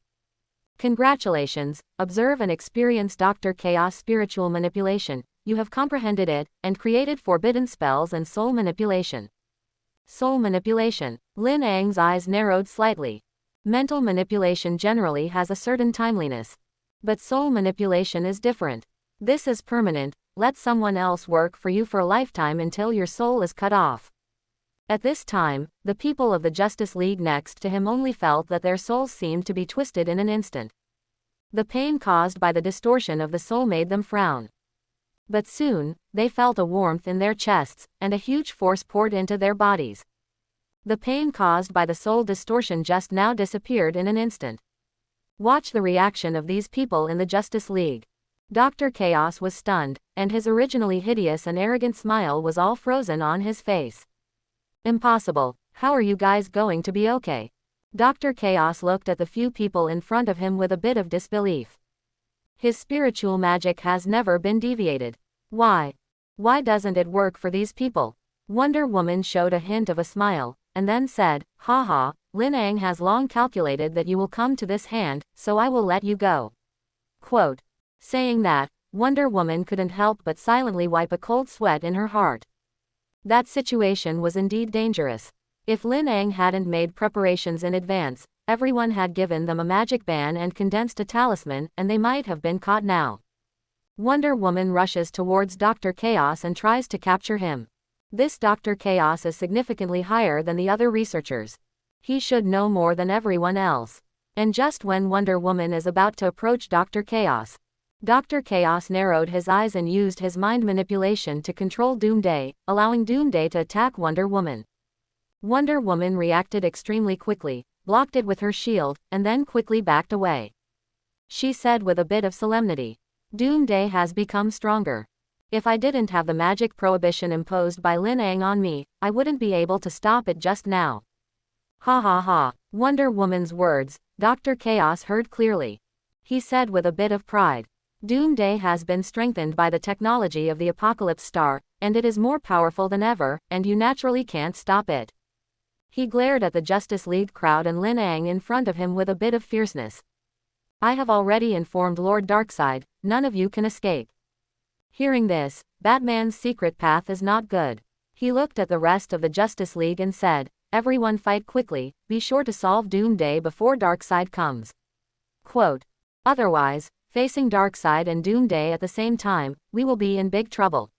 Congratulations, observe and experience Dr. Chaos spiritual manipulation. You have comprehended it, and created forbidden spells and soul manipulation. Soul manipulation. Lin Ang's eyes narrowed slightly. Mental manipulation generally has a certain timeliness. But soul manipulation is different. This is permanent. Let someone else work for you for a lifetime until your soul is cut off. At this time, the people of the Justice League next to him only felt that their souls seemed to be twisted in an instant. The pain caused by the distortion of the soul made them frown. But soon, they felt a warmth in their chests, and a huge force poured into their bodies. The pain caused by the soul distortion just now disappeared in an instant. Watch the reaction of these people in the Justice League. Dr. Chaos was stunned, and his originally hideous and arrogant smile was all frozen on his face. Impossible. How are you guys going to be okay? Dr. Chaos looked at the few people in front of him with a bit of disbelief. His spiritual magic has never been deviated. Why? Why doesn't it work for these people? Wonder Woman showed a hint of a smile, and then said, "Haha, Lin Ang has long calculated that you will come to this hand, so I will let you go." Quote. Saying that, Wonder Woman couldn't help but silently wipe a cold sweat in her heart. That situation was indeed dangerous. If Lin Ang hadn't made preparations in advance, everyone had given them a magic ban and condensed a talisman, and they might have been caught now. Wonder Woman rushes towards Dr. Chaos and tries to capture him. This Dr. Chaos is significantly higher than the other researchers. He should know more than everyone else. And just when Wonder Woman is about to approach Dr. Chaos, Dr. Chaos narrowed his eyes and used his mind manipulation to control Doomsday, allowing Doomsday to attack Wonder Woman. Wonder Woman reacted extremely quickly, blocked it with her shield, and then quickly backed away. She said with a bit of solemnity, "Doomsday has become stronger. If I didn't have the magic prohibition imposed by Lin Ang on me, I wouldn't be able to stop it just now." Ha ha ha. Wonder Woman's words, Dr. Chaos heard clearly. He said with a bit of pride, "Doomsday has been strengthened by the technology of the Apocalypse Star, and it is more powerful than ever, and you naturally can't stop it." He glared at the Justice League crowd and Lin Ang in front of him with a bit of fierceness. "I have already informed Lord Darkseid, none of you can escape." Hearing this, Batman's secret path is not good. He looked at the rest of the Justice League and said, "Everyone fight quickly, be sure to solve Doomsday before Darkseid comes." Quote, "Otherwise, facing Darkseid and Doomsday at the same time, we will be in big trouble."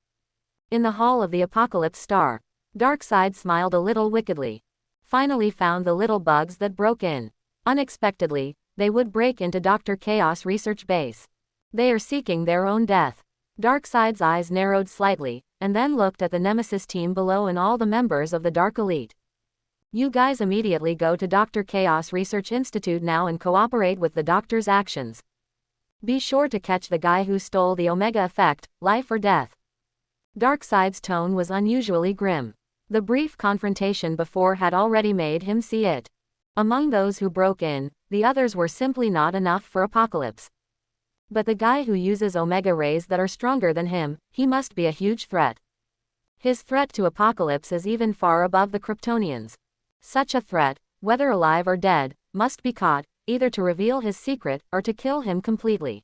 In the hall of the Apocalypse Star, Darkseid smiled a little wickedly. Finally found the little bugs that broke in. Unexpectedly, they would break into Dr. Chaos research base. They are seeking their own death. Darkseid's eyes narrowed slightly, and then looked at the Nemesis team below and all the members of the Dark Elite. "You guys immediately go to Dr. Chaos Research Institute now and cooperate with the doctor's actions. Be sure to catch the guy who stole the Omega effect, life or death." Darkseid's tone was unusually grim. The brief confrontation before had already made him see it. Among those who broke in, the others were simply not enough for Apocalypse. But the guy who uses Omega rays that are stronger than him, he must be a huge threat. His threat to Apocalypse is even far above the Kryptonians. Such a threat, whether alive or dead, must be caught, either to reveal his secret or to kill him completely.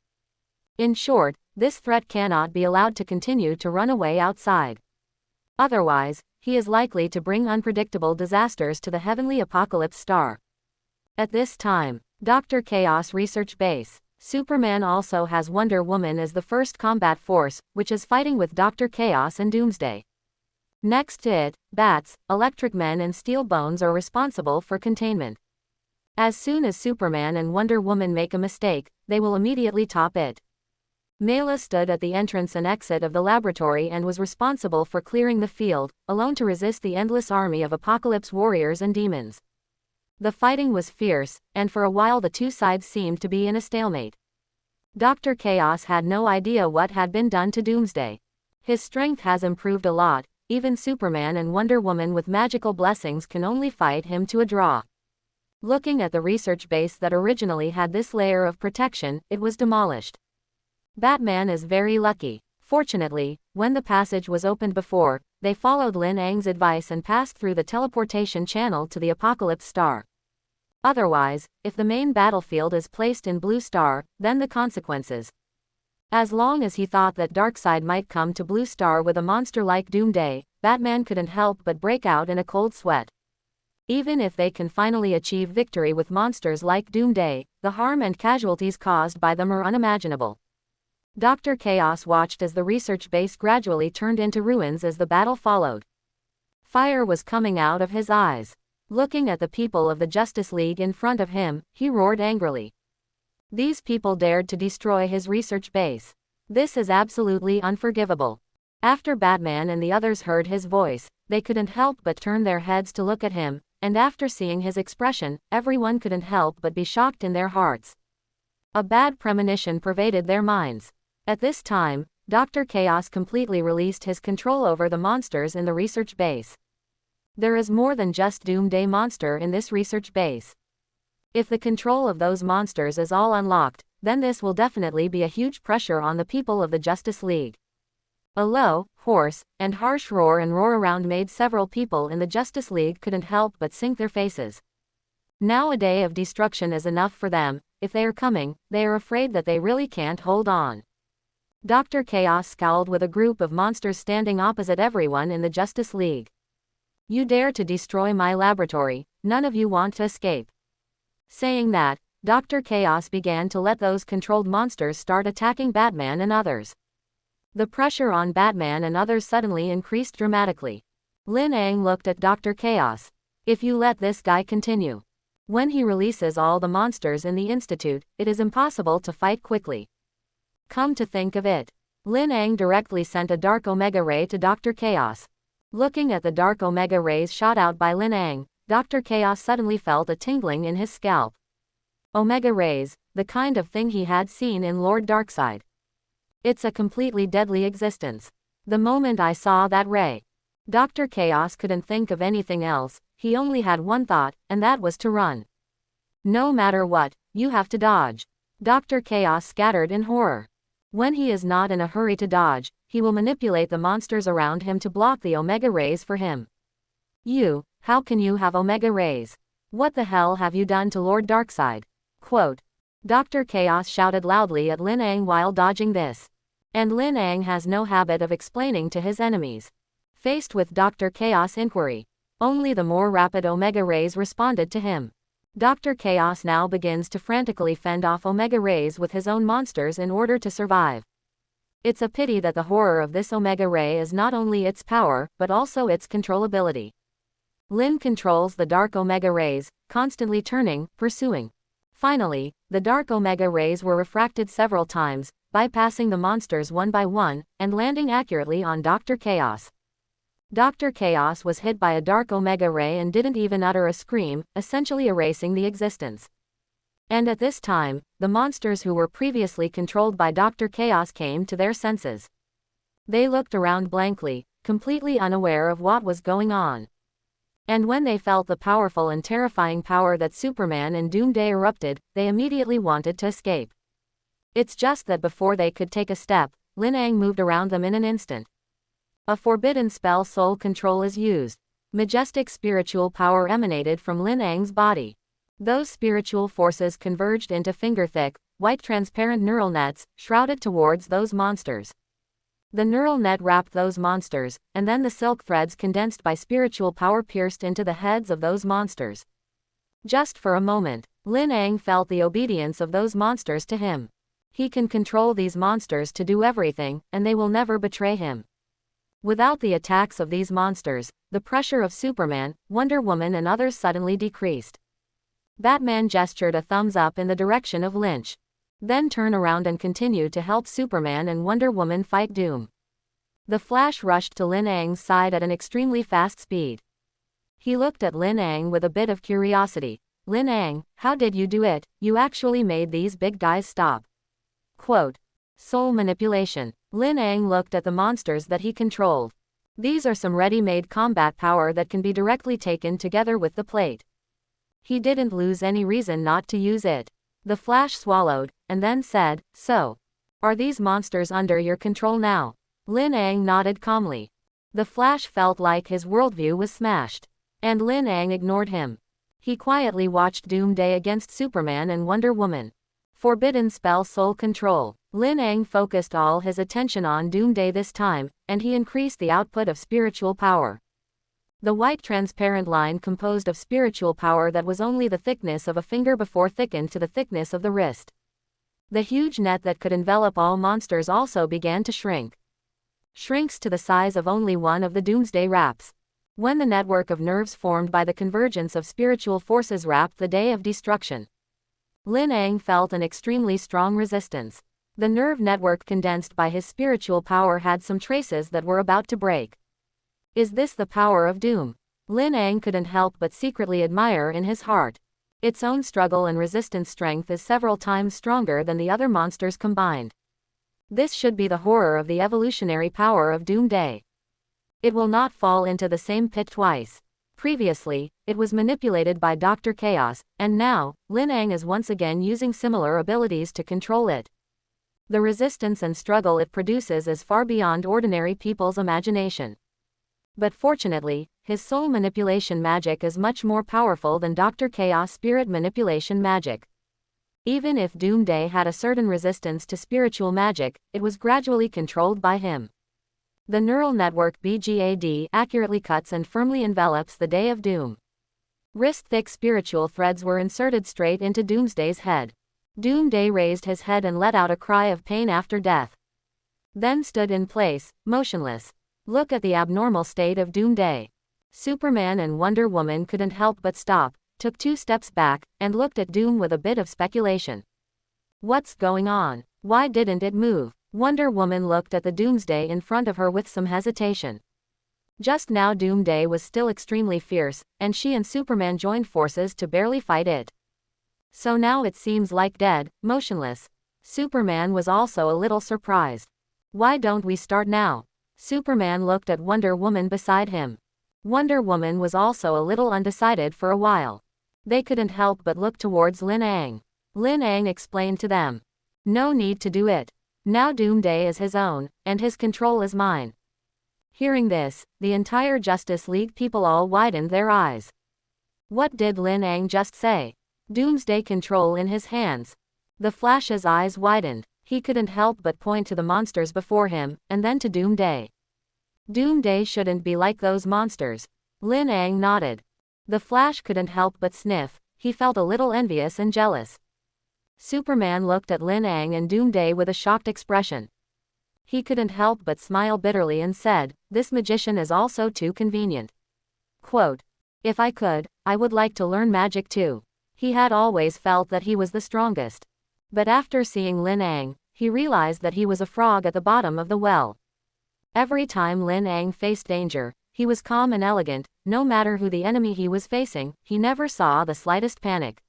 In short, this threat cannot be allowed to continue to run away outside. Otherwise, he is likely to bring unpredictable disasters to the heavenly Apocalypse Star. At this time, Dr. Chaos Research Base, Superman also has Wonder Woman as the first combat force, which is fighting with Dr. Chaos and Doomsday. Next to it, Bats, Electric Men and Steel Bones are responsible for containment. As soon as Superman and Wonder Woman make a mistake, they will immediately top it. Mela stood at the entrance and exit of the laboratory and was responsible for clearing the field, alone to resist the endless army of Apocalypse warriors and demons. The fighting was fierce, and for a while the two sides seemed to be in a stalemate. Dr. Chaos had no idea what had been done to Doomsday. His strength has improved a lot, even Superman and Wonder Woman with magical blessings can only fight him to a draw. Looking at the research base that originally had this layer of protection, it was demolished. Batman is very lucky. Fortunately, when the passage was opened before, they followed Lin Ang's advice and passed through the teleportation channel to the Apocalypse Star. Otherwise, if the main battlefield is placed in Blue Star, then the consequences. As long as he thought that Darkseid might come to Blue Star with a monster like Doomsday, Batman couldn't help but break out in a cold sweat. Even if they can finally achieve victory with monsters like Doomsday, the harm and casualties caused by them are unimaginable. Dr. Chaos watched as the research base gradually turned into ruins as the battle followed. Fire was coming out of his eyes. Looking at the people of the Justice League in front of him, he roared angrily. These people dared to destroy his research base. This is absolutely unforgivable. After Batman and the others heard his voice, they couldn't help but turn their heads to look at him, and after seeing his expression, everyone couldn't help but be shocked in their hearts. A bad premonition pervaded their minds. At this time, Dr. Chaos completely released his control over the monsters in the research base. There is more than just Doomsday monster in this research base. If the control of those monsters is all unlocked, then this will definitely be a huge pressure on the people of the Justice League. A low, hoarse, and harsh roar around made several people in the Justice League couldn't help but sink their faces. Now a day of destruction is enough for them. If they are coming, they are afraid that they really can't hold on. Dr. Chaos scowled with a group of monsters standing opposite everyone in the Justice League. "You dare to destroy my laboratory, none of you want to escape." Saying that, Dr. Chaos began to let those controlled monsters start attacking Batman and others. The pressure on Batman and others suddenly increased dramatically. Lin Ang looked at Dr. Chaos. If you let this guy continue, when he releases all the monsters in the Institute, it is impossible to fight quickly. Come to think of it, Lin Ang directly sent a dark Omega Ray to Dr. Chaos. Looking at the dark Omega Rays shot out by Lin Ang, Dr. Chaos suddenly felt a tingling in his scalp. Omega Rays, the kind of thing he had seen in Lord Darkseid. It's a completely deadly existence. The moment I saw that ray, Dr. Chaos couldn't think of anything else, he only had one thought, and that was to run. No matter what, you have to dodge. Dr. Chaos scattered in horror. When he is not in a hurry to dodge, he will manipulate the monsters around him to block the Omega Rays for him. How can you have Omega Rays? What the hell have you done to Lord Darkseid? Quote. Dr. Chaos shouted loudly at Lin Ang while dodging this. And Lin Ang has no habit of explaining to his enemies. Faced with Dr. Chaos' inquiry, only the more rapid Omega Rays responded to him. Dr. Chaos now begins to frantically fend off Omega Rays with his own monsters in order to survive. It's a pity that the horror of this Omega Ray is not only its power, but also its controllability. Lin controls the dark Omega Rays, constantly turning, pursuing. Finally, the dark Omega Rays were refracted several times, bypassing the monsters one by one, and landing accurately on Dr. Chaos. Dr. Chaos was hit by a dark Omega Ray and didn't even utter a scream, essentially erasing the existence. And at this time, the monsters who were previously controlled by Dr. Chaos came to their senses. They looked around blankly, completely unaware of what was going on. And when they felt the powerful and terrifying power that Superman and Doomsday erupted, they immediately wanted to escape. It's just that before they could take a step, Lin Ang moved around them in an instant. A forbidden spell soul control is used. Majestic spiritual power emanated from Lin Ang's body. Those spiritual forces converged into finger-thick, white transparent neural nets, shrouded towards those monsters. The neural net wrapped those monsters, and then the silk threads condensed by spiritual power pierced into the heads of those monsters. Just for a moment, Lin Ang felt the obedience of those monsters to him. He can control these monsters to do everything, and they will never betray him. Without the attacks of these monsters, the pressure of Superman, Wonder Woman and others suddenly decreased. Batman gestured a thumbs up in the direction of Lynch. Then turned around and continued to help Superman and Wonder Woman fight Doom. The Flash rushed to Lin Ang's side at an extremely fast speed. He looked at Lin Ang with a bit of curiosity. Lin Ang, how did you do it? You actually made these big guys stop. Quote. Soul manipulation. Lin Ang looked at the monsters that he controlled. These are some ready-made combat power that can be directly taken together with the plate. He didn't lose any reason not to use it. The Flash swallowed, and then said, So, are these monsters under your control now? Lin Ang nodded calmly. The Flash felt like his worldview was smashed. And Lin Ang ignored him. He quietly watched Doomsday against Superman and Wonder Woman. Forbidden spell soul control. Lin Ang focused all his attention on Doomsday this time, and he increased the output of spiritual power. The white transparent line composed of spiritual power that was only the thickness of a finger before thickened to the thickness of the wrist. The huge net that could envelop all monsters also began to shrink. Shrinks to the size of only one of the Doomsday wraps. When the network of nerves formed by the convergence of spiritual forces wrapped the day of destruction, Lin Ang felt an extremely strong resistance. The nerve network condensed by his spiritual power had some traces that were about to break. Is this the power of Doom? Lin Ang couldn't help but secretly admire in his heart. Its own struggle and resistance strength is several times stronger than the other monsters combined. This should be the horror of the evolutionary power of Doomsday. It will not fall into the same pit twice. Previously, it was manipulated by Dr. Chaos, and now, Lin Ang is once again using similar abilities to control it. The resistance and struggle it produces is far beyond ordinary people's imagination. But fortunately, his soul manipulation magic is much more powerful than Dr. Chaos' spirit manipulation magic. Even if Doomsday had a certain resistance to spiritual magic, it was gradually controlled by him. The neural network BGAD accurately cuts and firmly envelops the Day of Doom. Wrist-thick spiritual threads were inserted straight into Doomsday's head. Doomsday raised his head and let out a cry of pain after death. then stood in place, motionless. Look at the abnormal state of Doomsday. Superman and Wonder Woman couldn't help but stop, took 2 steps back, and looked at Doom with a bit of speculation. What's going on? Why didn't it move? Wonder Woman looked at the Doomsday in front of her with some hesitation. Just now Doomsday was still extremely fierce, and she and Superman joined forces to barely fight it. So now it seems like dead, motionless. Superman was also a little surprised. Why don't we start now? Superman looked at Wonder Woman beside him. Wonder Woman was also a little undecided for a while. They couldn't help but look towards Lin Ang. Lin Ang explained to them. No need to do it. Now Doomsday is his own, and his control is mine. Hearing this, the entire Justice League people all widened their eyes. What did Lin Ang just say? Doomsday control in his hands. The Flash's eyes widened. He couldn't help but point to the monsters before him, and then to Doomsday. Doomsday shouldn't be like those monsters. Lin Ang nodded. The Flash couldn't help but sniff. He felt a little envious and jealous. Superman looked at Lin Ang and Doomsday with a shocked expression. He couldn't help but smile bitterly and said, "This magician is also too convenient." Quote, "If I could, I would like to learn magic too." He had always felt that he was the strongest. But after seeing Lin Ang, he realized that he was a frog at the bottom of the well. Every time Lin Ang faced danger, he was calm and elegant. No matter who the enemy he was facing, he never saw the slightest panic.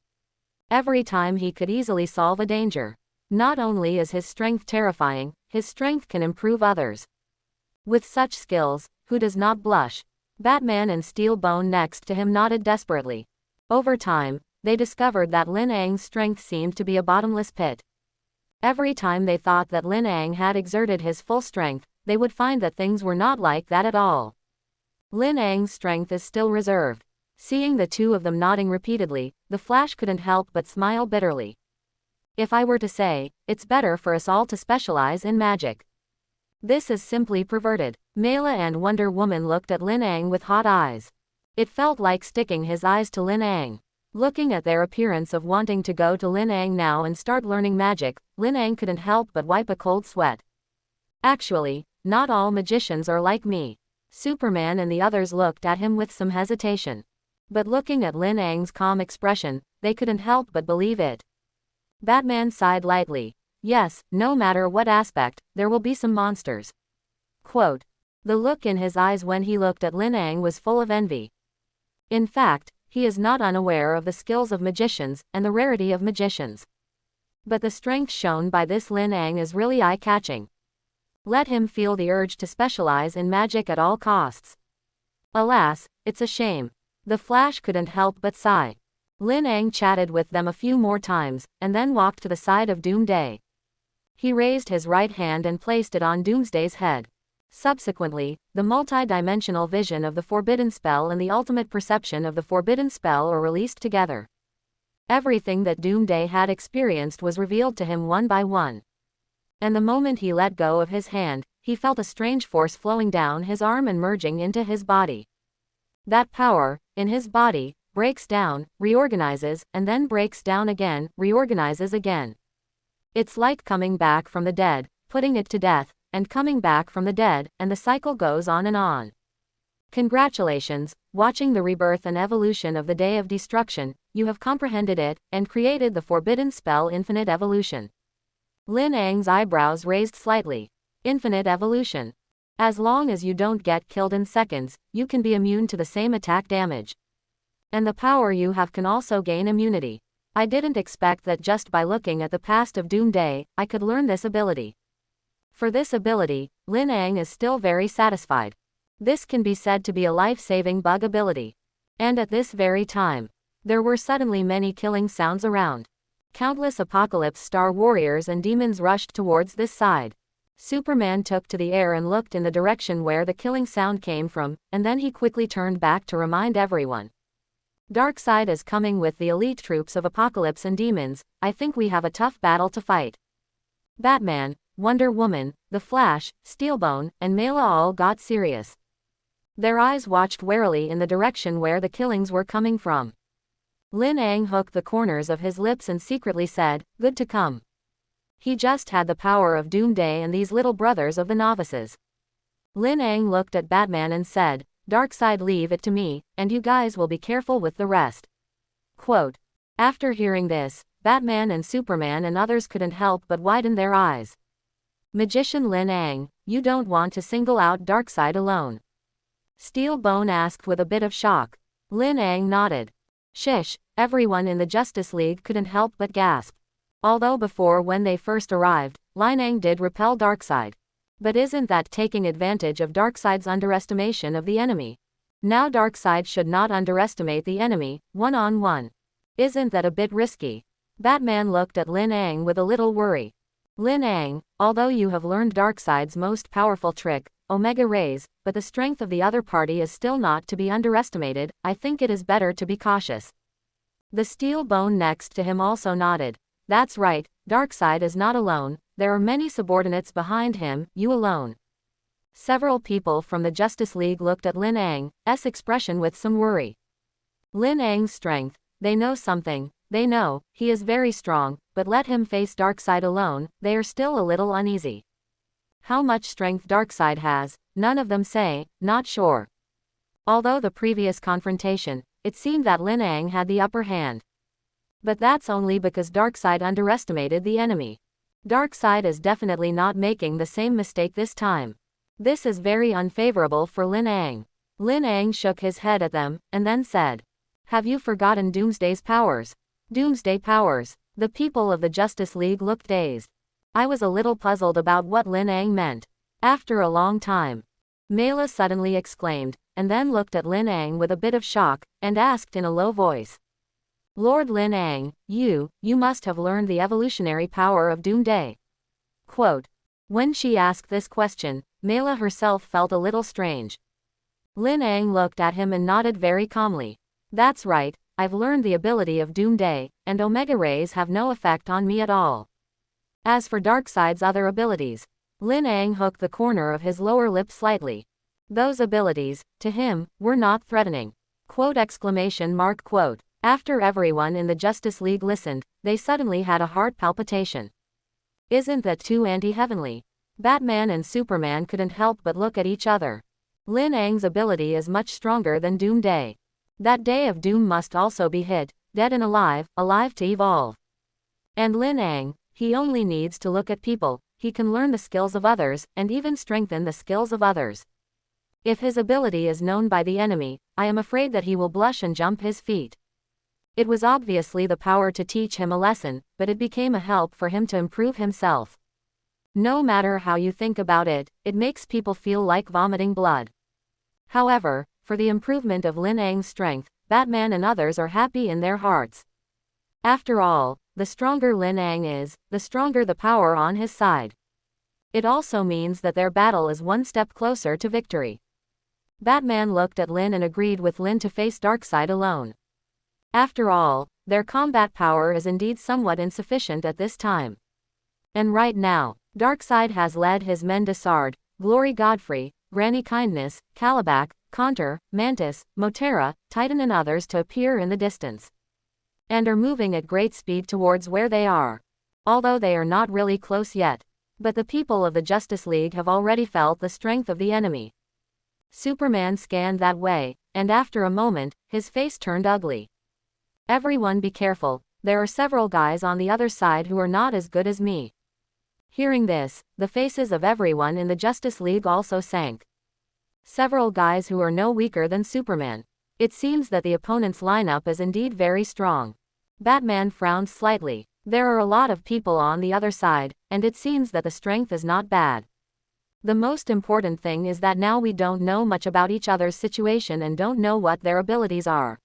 Every time he could easily solve a danger. Not only is his strength terrifying, his strength can improve others. With such skills, who does not blush? Batman and Steelbone next to him nodded desperately. Over time, they discovered that Lin Ang's strength seemed to be a bottomless pit. Every time they thought that Lin Ang had exerted his full strength, they would find that things were not like that at all. Lin Ang's strength is still reserved. Seeing the two of them nodding repeatedly, the Flash couldn't help but smile bitterly. If I were to say, it's better for us all to specialize in magic. This is simply perverted. Mela and Wonder Woman looked at Lin Ang with hot eyes. It felt like sticking his eyes to Lin Ang. Looking at their appearance of wanting to go to Lin Ang now and start learning magic, Lin Ang couldn't help but wipe a cold sweat. Actually, not all magicians are like me. Superman and the others looked at him with some hesitation. But looking at Lin Ang's calm expression, they couldn't help but believe it. Batman sighed lightly. Yes, no matter what aspect, there will be some monsters. Quote, the look in his eyes when he looked at Lin Ang was full of envy. In fact, he is not unaware of the skills of magicians and the rarity of magicians. But the strength shown by this Lin Ang is really eye-catching. Let him feel the urge to specialize in magic at all costs. Alas, it's a shame. The Flash couldn't help but sigh. Lin Ang chatted with them a few more times, and then walked to the side of Doomsday. He raised his right hand and placed it on Doomsday's head. Subsequently, the multi-dimensional vision of the Forbidden Spell and the ultimate perception of the Forbidden Spell are released together. Everything that Doomsday had experienced was revealed to him one by one. And the moment he let go of his hand, he felt a strange force flowing down his arm and merging into his body. That power, in his body, breaks down, reorganizes, and then breaks down again, reorganizes again. It's like coming back from the dead, putting it to death, and coming back from the dead, and the cycle goes on and on. Congratulations, watching the rebirth and evolution of the Day of Destruction, you have comprehended it, and created the Forbidden Spell Infinite Evolution. Lin Ang's eyebrows raised slightly. Infinite Evolution. As long as you don't get killed in seconds, you can be immune to the same attack damage. And the power you have can also gain immunity. I didn't expect that just by looking at the past of Doomsday, I could learn this ability. For this ability, Lin Ang is still very satisfied. This can be said to be a life-saving bug ability. And at this very time, there were suddenly many killing sounds around. Countless Apocalypse Star warriors and demons rushed towards this side. Superman took to the air and looked in the direction where the killing sound came from, and then he quickly turned back to remind everyone. Darkseid is coming with the elite troops of Apocalypse and demons. I think we have a tough battle to fight. Batman, Wonder Woman, the Flash, Steelbone, and Mela all got serious. Their eyes watched warily in the direction where the killings were coming from. Lin Ang hooked the corners of his lips and secretly said, "Good to come." He just had the power of Doomsday and these little brothers of the novices. Lin Ang looked at Batman and said, "Darkseid, leave it to me, and you guys will be careful with the rest." Quote. After hearing this, Batman and Superman and others couldn't help but widen their eyes. Magician Lin Ang, you don't want to single out Darkseid alone? Steel Bone asked with a bit of shock. Lin Ang nodded. Shish, everyone in the Justice League couldn't help but gasp. Although before, when they first arrived, Lin Ang did repel Darkseid. But isn't that taking advantage of Darkseid's underestimation of the enemy? Now Darkseid should not underestimate the enemy, one-on-one. Isn't that a bit risky? Batman looked at Lin Ang with a little worry. Lin Ang, although you have learned Darkseid's most powerful trick, Omega Rays, but the strength of the other party is still not to be underestimated, I think it is better to be cautious. The Steel Bone next to him also nodded. That's right, Darkseid is not alone, there are many subordinates behind him, you alone. Several people from the Justice League looked at Lin Ang's expression with some worry. Lin Ang's strength, they know something, they know, he is very strong, but let him face Darkseid alone, they are still a little uneasy. How much strength Darkseid has, none of them say, not sure. Although the previous confrontation, it seemed that Lin Ang had the upper hand. But that's only because Darkseid underestimated the enemy. Darkseid is definitely not making the same mistake this time. This is very unfavorable for Lin Ang. Lin Ang shook his head at them, and then said, "Have you forgotten Doomsday's powers?" Doomsday powers. The people of the Justice League looked dazed. I was a little puzzled about what Lin Ang meant. After a long time, Mela suddenly exclaimed, and then looked at Lin Ang with a bit of shock, and asked in a low voice. Lord Lin Ang, you must have learned the evolutionary power of Doomsday. Quote. When she asked this question, Mela herself felt a little strange. Lin Ang looked at him and nodded very calmly. That's right, I've learned the ability of Doomsday, and Omega Rays have no effect on me at all. As for Darkseid's other abilities, Lin Ang hooked the corner of his lower lip slightly. Those abilities, to him, were not threatening. Quote exclamation mark quote. After everyone in the Justice League listened, they suddenly had a heart palpitation. Isn't that too anti-heavenly? Batman and Superman couldn't help but look at each other. Lin Ang's ability is much stronger than Doomsday. That day of doom must also be hit, dead and alive, alive to evolve. And Lin Ang, he only needs to look at people, he can learn the skills of others, and even strengthen the skills of others. If his ability is known by the enemy, I am afraid that he will blush and jump his feet. It was obviously the power to teach him a lesson, but it became a help for him to improve himself. No matter how you think about it, it makes people feel like vomiting blood. However, for the improvement of Lin Ang's strength, Batman and others are happy in their hearts. After all, the stronger Lin Ang is, the stronger the power on his side. It also means that their battle is one step closer to victory. Batman looked at Lin and agreed with Lin to face Darkseid alone. After all, their combat power is indeed somewhat insufficient at this time. And right now, Darkseid has led his men Desard, Glory Godfrey, Granny Kindness, Calabac, Conter, Mantis, Motera, Titan and others to appear in the distance. And are moving at great speed towards where they are. Although they are not really close yet. But the people of the Justice League have already felt the strength of the enemy. Superman scanned that way, and after a moment, his face turned ugly. Everyone be careful, there are several guys on the other side who are not as good as me. Hearing this, the faces of everyone in the Justice League also sank. Several guys who are no weaker than Superman. It seems that the opponent's lineup is indeed very strong. Batman frowned slightly. There are a lot of people on the other side, and it seems that the strength is not bad. The most important thing is that now we don't know much about each other's situation and don't know what their abilities are.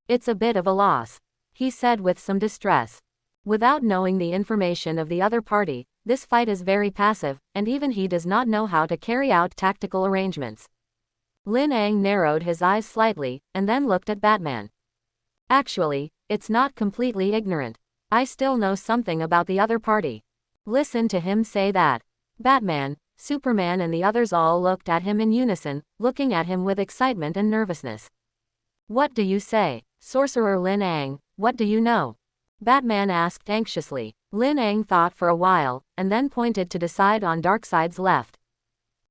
It's a bit of a loss, he said with some distress. Without knowing the information of the other party, this fight is very passive, and even he does not know how to carry out tactical arrangements. Lin Ang narrowed his eyes slightly, and then looked at Batman. Actually, it's not completely ignorant. I still know something about the other party. Listen to him say that. Batman, Superman and the others all looked at him in unison, looking at him with excitement and nervousness. What do you say, Sorcerer Lin Ang, what do you know? Batman asked anxiously. Lin Ang thought for a while, and then pointed to decide on Darkseid's left.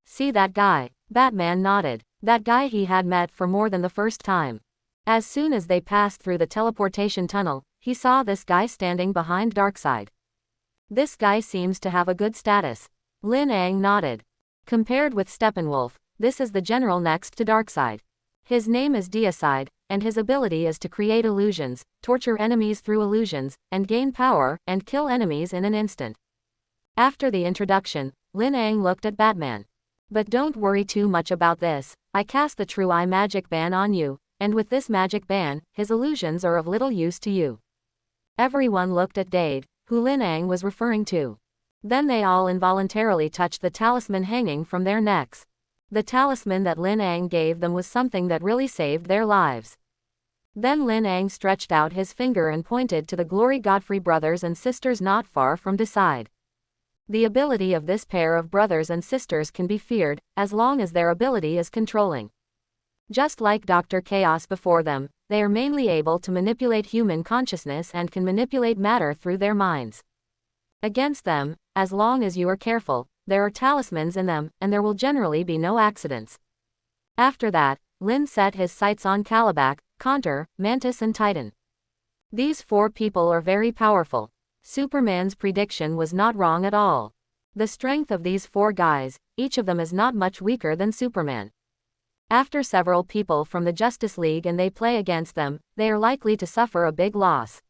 See that guy? Batman nodded. That guy he had met for more than the first time. As soon as they passed through the teleportation tunnel, he saw this guy standing behind Darkseid. This guy seems to have a good status. Lin Ang nodded. Compared with Steppenwolf, this is the general next to Darkseid. His name is Deicide, and his ability is to create illusions, torture enemies through illusions, and gain power, and kill enemies in an instant. After the introduction, Lin Ang looked at Batman. But don't worry too much about this, I cast the True Eye magic ban on you, and with this magic ban, his illusions are of little use to you. Everyone looked at Dade, who Lin Ang was referring to. Then they all involuntarily touched the talisman hanging from their necks. The talisman that Lin Ang gave them was something that really saved their lives. Then Lin Ang stretched out his finger and pointed to the Glory Godfrey brothers and sisters not far from Deicide. The ability of this pair of brothers and sisters can be feared, as long as their ability is controlling. Just like Dr. Chaos before them, they are mainly able to manipulate human consciousness and can manipulate matter through their minds. Against them, as long as you are careful, there are talismans in them, and there will generally be no accidents. After that, Lin set his sights on Calabac, Contour, Mantis and Titan. These 4 people are very powerful. Superman's prediction was not wrong at all. The strength of these 4 guys, each of them is not much weaker than Superman. After several people from the Justice League and they play against them, they are likely to suffer a big loss.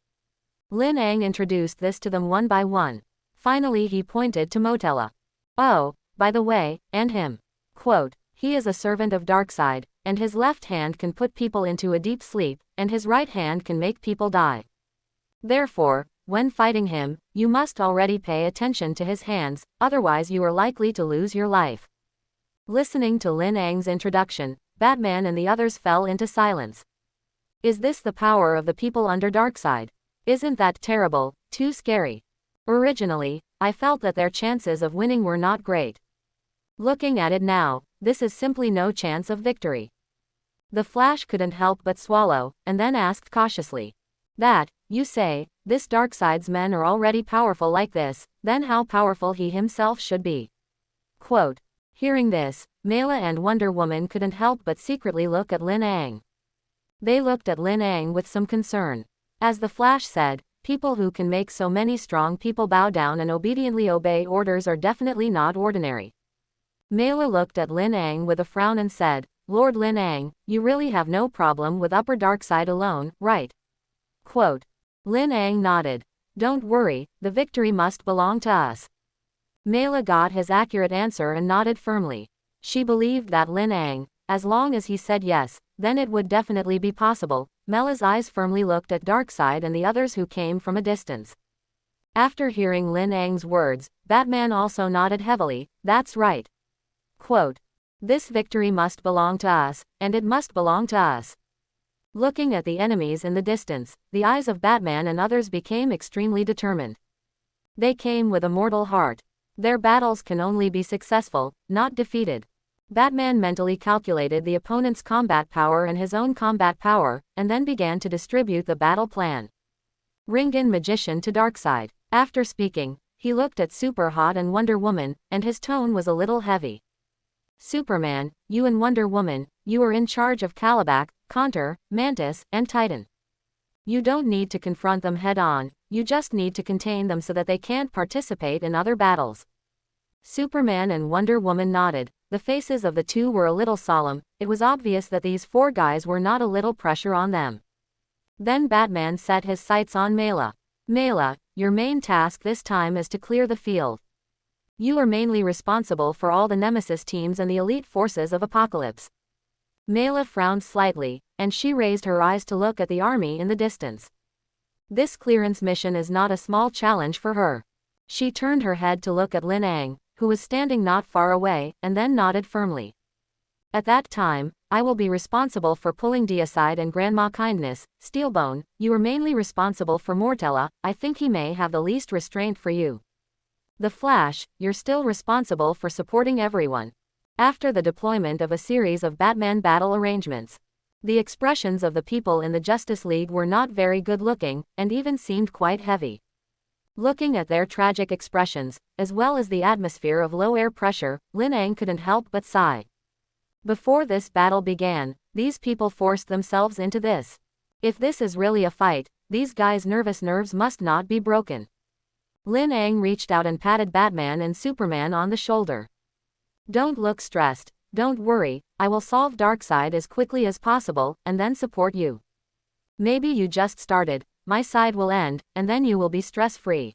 Lin Ang introduced this to them one by one. Finally he pointed to Motella. Oh, by the way, and him. Quote, he is a servant of Darkseid, and his left hand can put people into a deep sleep, and his right hand can make people die. Therefore, when fighting him, you must already pay attention to his hands, otherwise you are likely to lose your life. Listening to Lin Ang's introduction, Batman and the others fell into silence. Is this the power of the people under Darkseid? Isn't that terrible, too scary? Originally, I felt that their chances of winning were not great. Looking at it now, this is simply no chance of victory. The Flash couldn't help but swallow, and then asked cautiously. That, you say, this Darkseid's men are already powerful like this, then how powerful he himself should be. Quote, hearing this, Mela and Wonder Woman couldn't help but secretly look at Lin Ang. They looked at Lin Ang with some concern. As the Flash said, people who can make so many strong people bow down and obediently obey orders are definitely not ordinary. Mela looked at Lin Ang with a frown and said, Lord Lin Ang, you really have no problem with Upper Darkseid alone, right? Quote. Lin Ang nodded. Don't worry, the victory must belong to us. Mela got his accurate answer and nodded firmly. She believed that Lin Ang, as long as he said yes, then it would definitely be possible. Mela's eyes firmly looked at Darkseid and the others who came from a distance. After hearing Lin Ang's words, Batman also nodded heavily, that's right. Quote, this victory must belong to us, and it must belong to us. Looking at the enemies in the distance, the eyes of Batman and others became extremely determined. They came with a mortal heart. Their battles can only be successful, not defeated. Batman mentally calculated the opponent's combat power and his own combat power, and then began to distribute the battle plan. Ringan Magician to Darkseid. After speaking, he looked at Superhot and Wonder Woman, and his tone was a little heavy. Superman, you and Wonder Woman, you are in charge of Calabac, Contour, Mantis, and Titan. You don't need to confront them head-on, you just need to contain them so that they can't participate in other battles. Superman and Wonder Woman nodded. The faces of the two were a little solemn. It was obvious that these 4 guys were not a little pressure on them. Then Batman set his sights on Mela. Mela, your main task this time is to clear the field. You are mainly responsible for all the Nemesis teams and the elite forces of Apocalypse. Mela frowned slightly, and she raised her eyes to look at the army in the distance. This clearance mission is not a small challenge for her. She turned her head to look at Lin Ang, who was standing not far away, and then nodded firmly. At that time, I will be responsible for pulling Deicide and Grandma Kindness. Steelbone, you are mainly responsible for Mortella. I think he may have the least restraint for you. The Flash, you're still responsible for supporting everyone. After the deployment of a series of Batman battle arrangements, The expressions of the people in the Justice League were not very good-looking, and even seemed quite heavy. Looking at their tragic expressions, as well as the atmosphere of low air pressure, Lin Ang couldn't help but sigh. Before this battle began, these people forced themselves into this. If this is really a fight, these guys' nervous nerves must not be broken. Lin Ang reached out and patted Batman and Superman on the shoulder. Don't look stressed, don't worry, I will solve Darkseid as quickly as possible, and then support you. Maybe you just started, my side will end, and then you will be stress-free.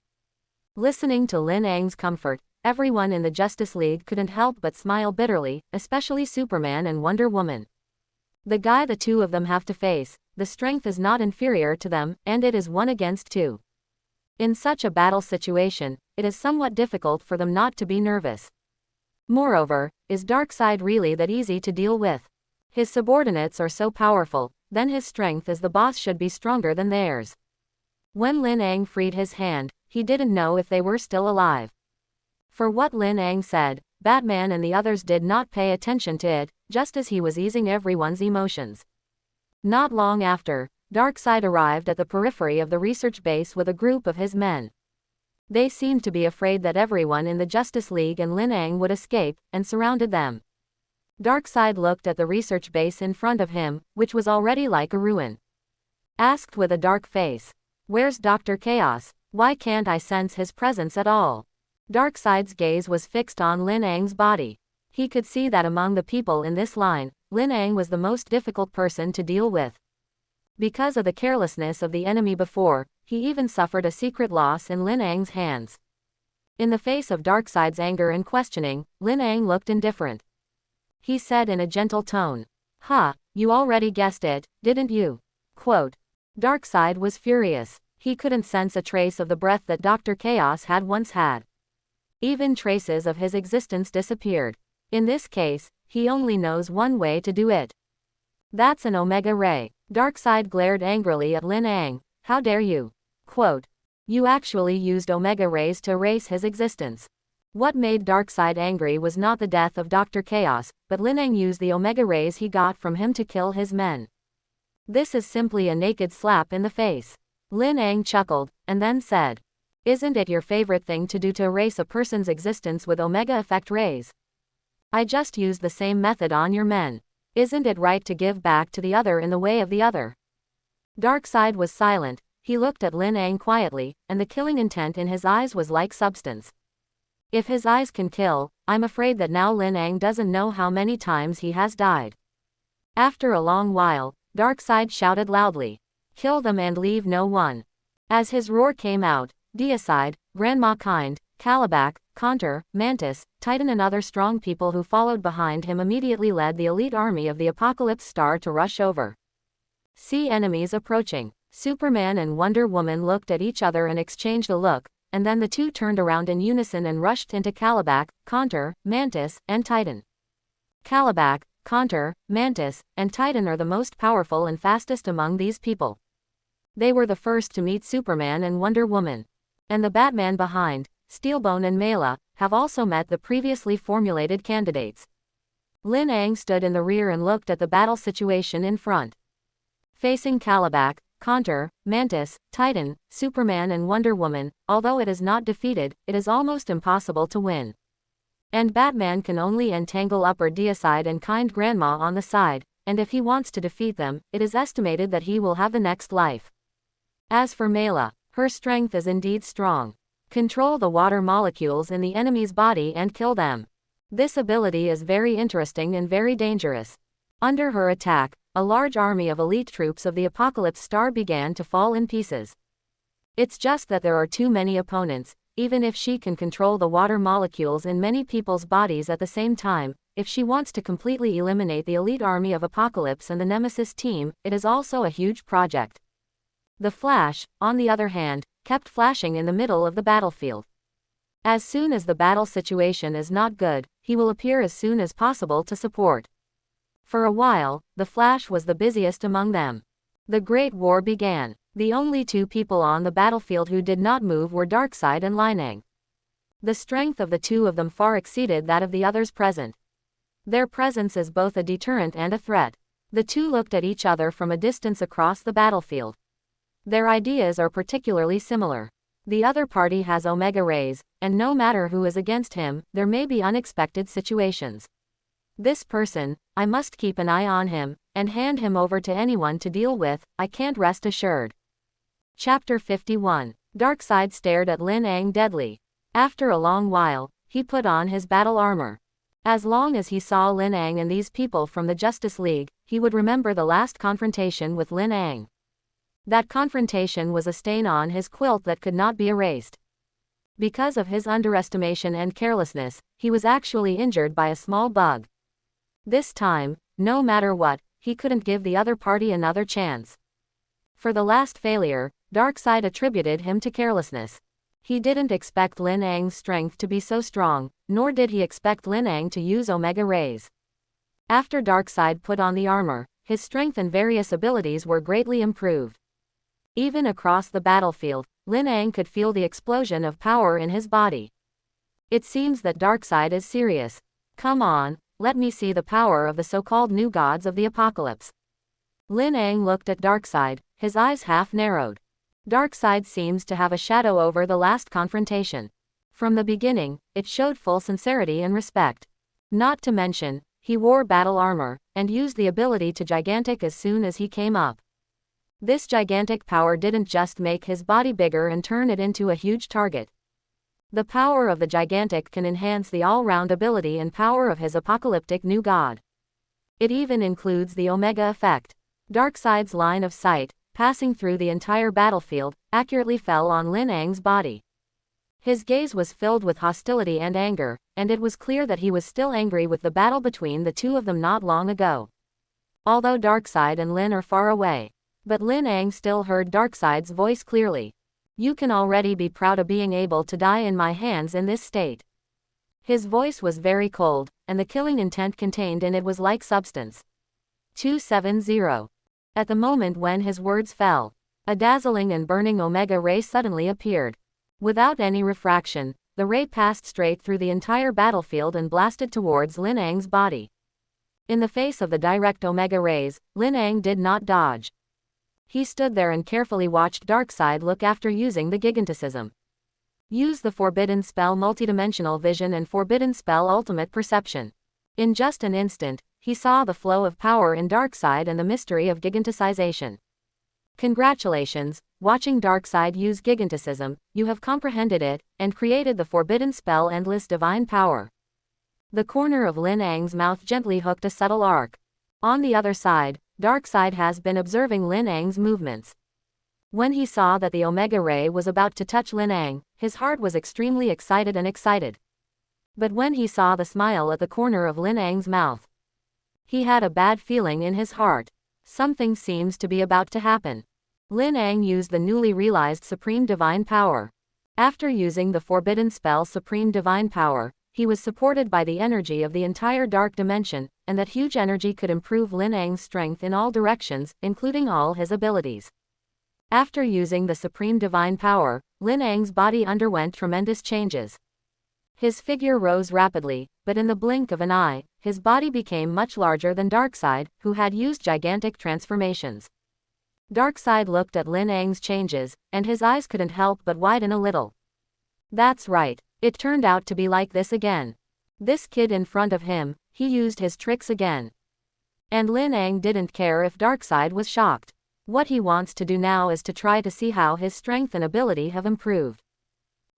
Listening to Lin Ang's comfort, everyone in the Justice League couldn't help but smile bitterly, especially Superman and Wonder Woman. The guy the two of them have to face, the strength is not inferior to them, and it is 1 against 2. In such a battle situation, it is somewhat difficult for them not to be nervous. Moreover, is Darkseid really that easy to deal with? His subordinates are so powerful, then his strength as the boss should be stronger than theirs. When Lin Ang freed his hand, he didn't know if they were still alive. For what Lin Ang said, Batman and the others did not pay attention to it, just as he was easing everyone's emotions. Not long after, Darkseid arrived at the periphery of the research base with a group of his men. They seemed to be afraid that everyone in the Justice League and Lin Ang would escape, and surrounded them. Darkseid looked at the research base in front of him, which was already like a ruin. Asked with a dark face, "Where's Dr. Chaos? Why can't I sense his presence at all?" Darkseid's gaze was fixed on Lin Ang's body. He could see that among the people in this line, Lin Ang was the most difficult person to deal with. Because of the carelessness of the enemy before, he even suffered a secret loss in Lin Ang's hands. In the face of Darkseid's anger and questioning, Lin Ang looked indifferent. He said in a gentle tone, You already guessed it, didn't you?" Quote. Darkseid was furious. He couldn't sense a trace of the breath that Dr. Chaos had once had. Even traces of his existence disappeared. In this case, he only knows one way to do it. That's an Omega Ray. Darkseid glared angrily at Lin Ang. "How dare you?" Quote. You actually used Omega Rays to erase his existence. What made Darkseid angry was not the death of Dr. Chaos, but Lin Ang used the Omega Rays he got from him to kill his men. This is simply a naked slap in the face. Lin Ang chuckled, and then said, "Isn't it your favorite thing to do to erase a person's existence with Omega Effect Rays? I just used the same method on your men. Isn't it right to give back to the other in the way of the other?" Darkseid was silent. He looked at Lin Ang quietly, and the killing intent in his eyes was like substance. If his eyes can kill, I'm afraid that now Lin Ang doesn't know how many times he has died. After a long while, Darkseid shouted loudly, "Kill them and leave no one." As his roar came out, Deicide, Grandma Kind, Calabac, Conter, Mantis, Titan and other strong people who followed behind him immediately led the elite army of the Apocalypse Star to rush over. See enemies approaching. Superman and Wonder Woman looked at each other and exchanged a look, and then the two turned around in unison and rushed into Calabac, Conter, Mantis, and Titan. Calabac, Conter, Mantis, and Titan are the most powerful and fastest among these people. They were the first to meet Superman and Wonder Woman. And the Batman behind, Steelbone and Mela, have also met the previously formulated candidates. Lin Ang stood in the rear and looked at the battle situation in front. Facing Calabac, Conter, Mantis, Titan, Superman and Wonder Woman, although it is not defeated, it is almost impossible to win. And Batman can only entangle Upper Deicide and Kind Grandma on the side, and if he wants to defeat them, it is estimated that he will have the next life. As for Mela, her strength is indeed strong. Control the water molecules in the enemy's body and kill them. This ability is very interesting and very dangerous. Under her attack, a large army of elite troops of the Apocalypse Star began to fall in pieces. It's just that there are too many opponents. Even if she can control the water molecules in many people's bodies at the same time, if she wants to completely eliminate the elite army of Apocalypse and the Nemesis team, it is also a huge project. The Flash, on the other hand, kept flashing in the middle of the battlefield. As soon as the battle situation is not good, he will appear as soon as possible to support. For a while, the Flash was the busiest among them. The Great War began. The only two people on the battlefield who did not move were Darkseid and Lin Ang. The strength of the two of them far exceeded that of the others present. Their presence is both a deterrent and a threat. The two looked at each other from a distance across the battlefield. Their ideas are particularly similar. The other party has omega rays, and no matter who is against him, there may be unexpected situations. This person, I must keep an eye on him, and hand him over to anyone to deal with, I can't rest assured. Chapter 51. Darkseid stared at Lin Ang deadly. After a long while, he put on his battle armor. As long as he saw Lin Ang and these people from the Justice League, he would remember the last confrontation with Lin Ang. That confrontation was a stain on his quilt that could not be erased. Because of his underestimation and carelessness, he was actually injured by a small bug. This time, no matter what, he couldn't give the other party another chance. For the last failure, Darkseid attributed him to carelessness. He didn't expect Lin Ang's strength to be so strong, nor did he expect Lin Ang to use Omega Rays. After Darkseid put on the armor, his strength and various abilities were greatly improved. Even across the battlefield, Lin Ang could feel the explosion of power in his body. It seems that Darkseid is serious. Come on, let me see the power of the so-called new gods of the apocalypse. Lin Ang looked at Darkseid, his eyes half narrowed. Darkseid seems to have a shadow over the last confrontation. From the beginning, it showed full sincerity and respect. Not to mention, he wore battle armor, and used the ability to gigantic as soon as he came up. This gigantic power didn't just make his body bigger and turn it into a huge target. The power of the gigantic can enhance the all-round ability and power of his apocalyptic new god. It even includes the Omega effect. Darkseid's line of sight, passing through the entire battlefield, accurately fell on Lin Ang's body. His gaze was filled with hostility and anger, and it was clear that he was still angry with the battle between the two of them not long ago. Although Darkseid and Lin are far away, but Lin Ang still heard Darkseid's voice clearly. You can already be proud of being able to die in my hands in this state. His voice was very cold, and the killing intent contained in it was like substance. 270. At the moment when his words fell, a dazzling and burning Omega Ray suddenly appeared. Without any refraction, the ray passed straight through the entire battlefield and blasted towards Lin Ang's body. In the face of the direct Omega Rays, Lin Ang did not dodge. He stood there and carefully watched Darkseid look after using the Giganticism. Use the Forbidden Spell Multidimensional Vision and Forbidden Spell Ultimate Perception. In just an instant, he saw the flow of power in Darkseid and the mystery of giganticization. Congratulations, watching Darkseid use Giganticism, you have comprehended it, and created the forbidden spell Endless Divine Power. The corner of Lin Ang's mouth gently hooked a subtle arc. On the other side, Darkseid has been observing Lin Ang's movements. When he saw that the Omega Ray was about to touch Lin Ang, his heart was extremely excited. But when he saw the smile at the corner of Lin Ang's mouth, he had a bad feeling in his heart. Something seems to be about to happen. Lin Ang used the newly realized Supreme Divine Power. After using the forbidden spell Supreme Divine Power, he was supported by the energy of the entire Dark Dimension, and that huge energy could improve Lin Ang's strength in all directions, including all his abilities. After using the Supreme Divine Power, Lin Ang's body underwent tremendous changes. His figure rose rapidly, but in the blink of an eye, his body became much larger than Darkseid, who had used gigantic transformations. Darkseid looked at Lin Ang's changes, and his eyes couldn't help but widen a little. That's right, it turned out to be like this again. This kid in front of him, he used his tricks again. And Lin Ang didn't care if Darkseid was shocked. What he wants to do now is to try to see how his strength and ability have improved.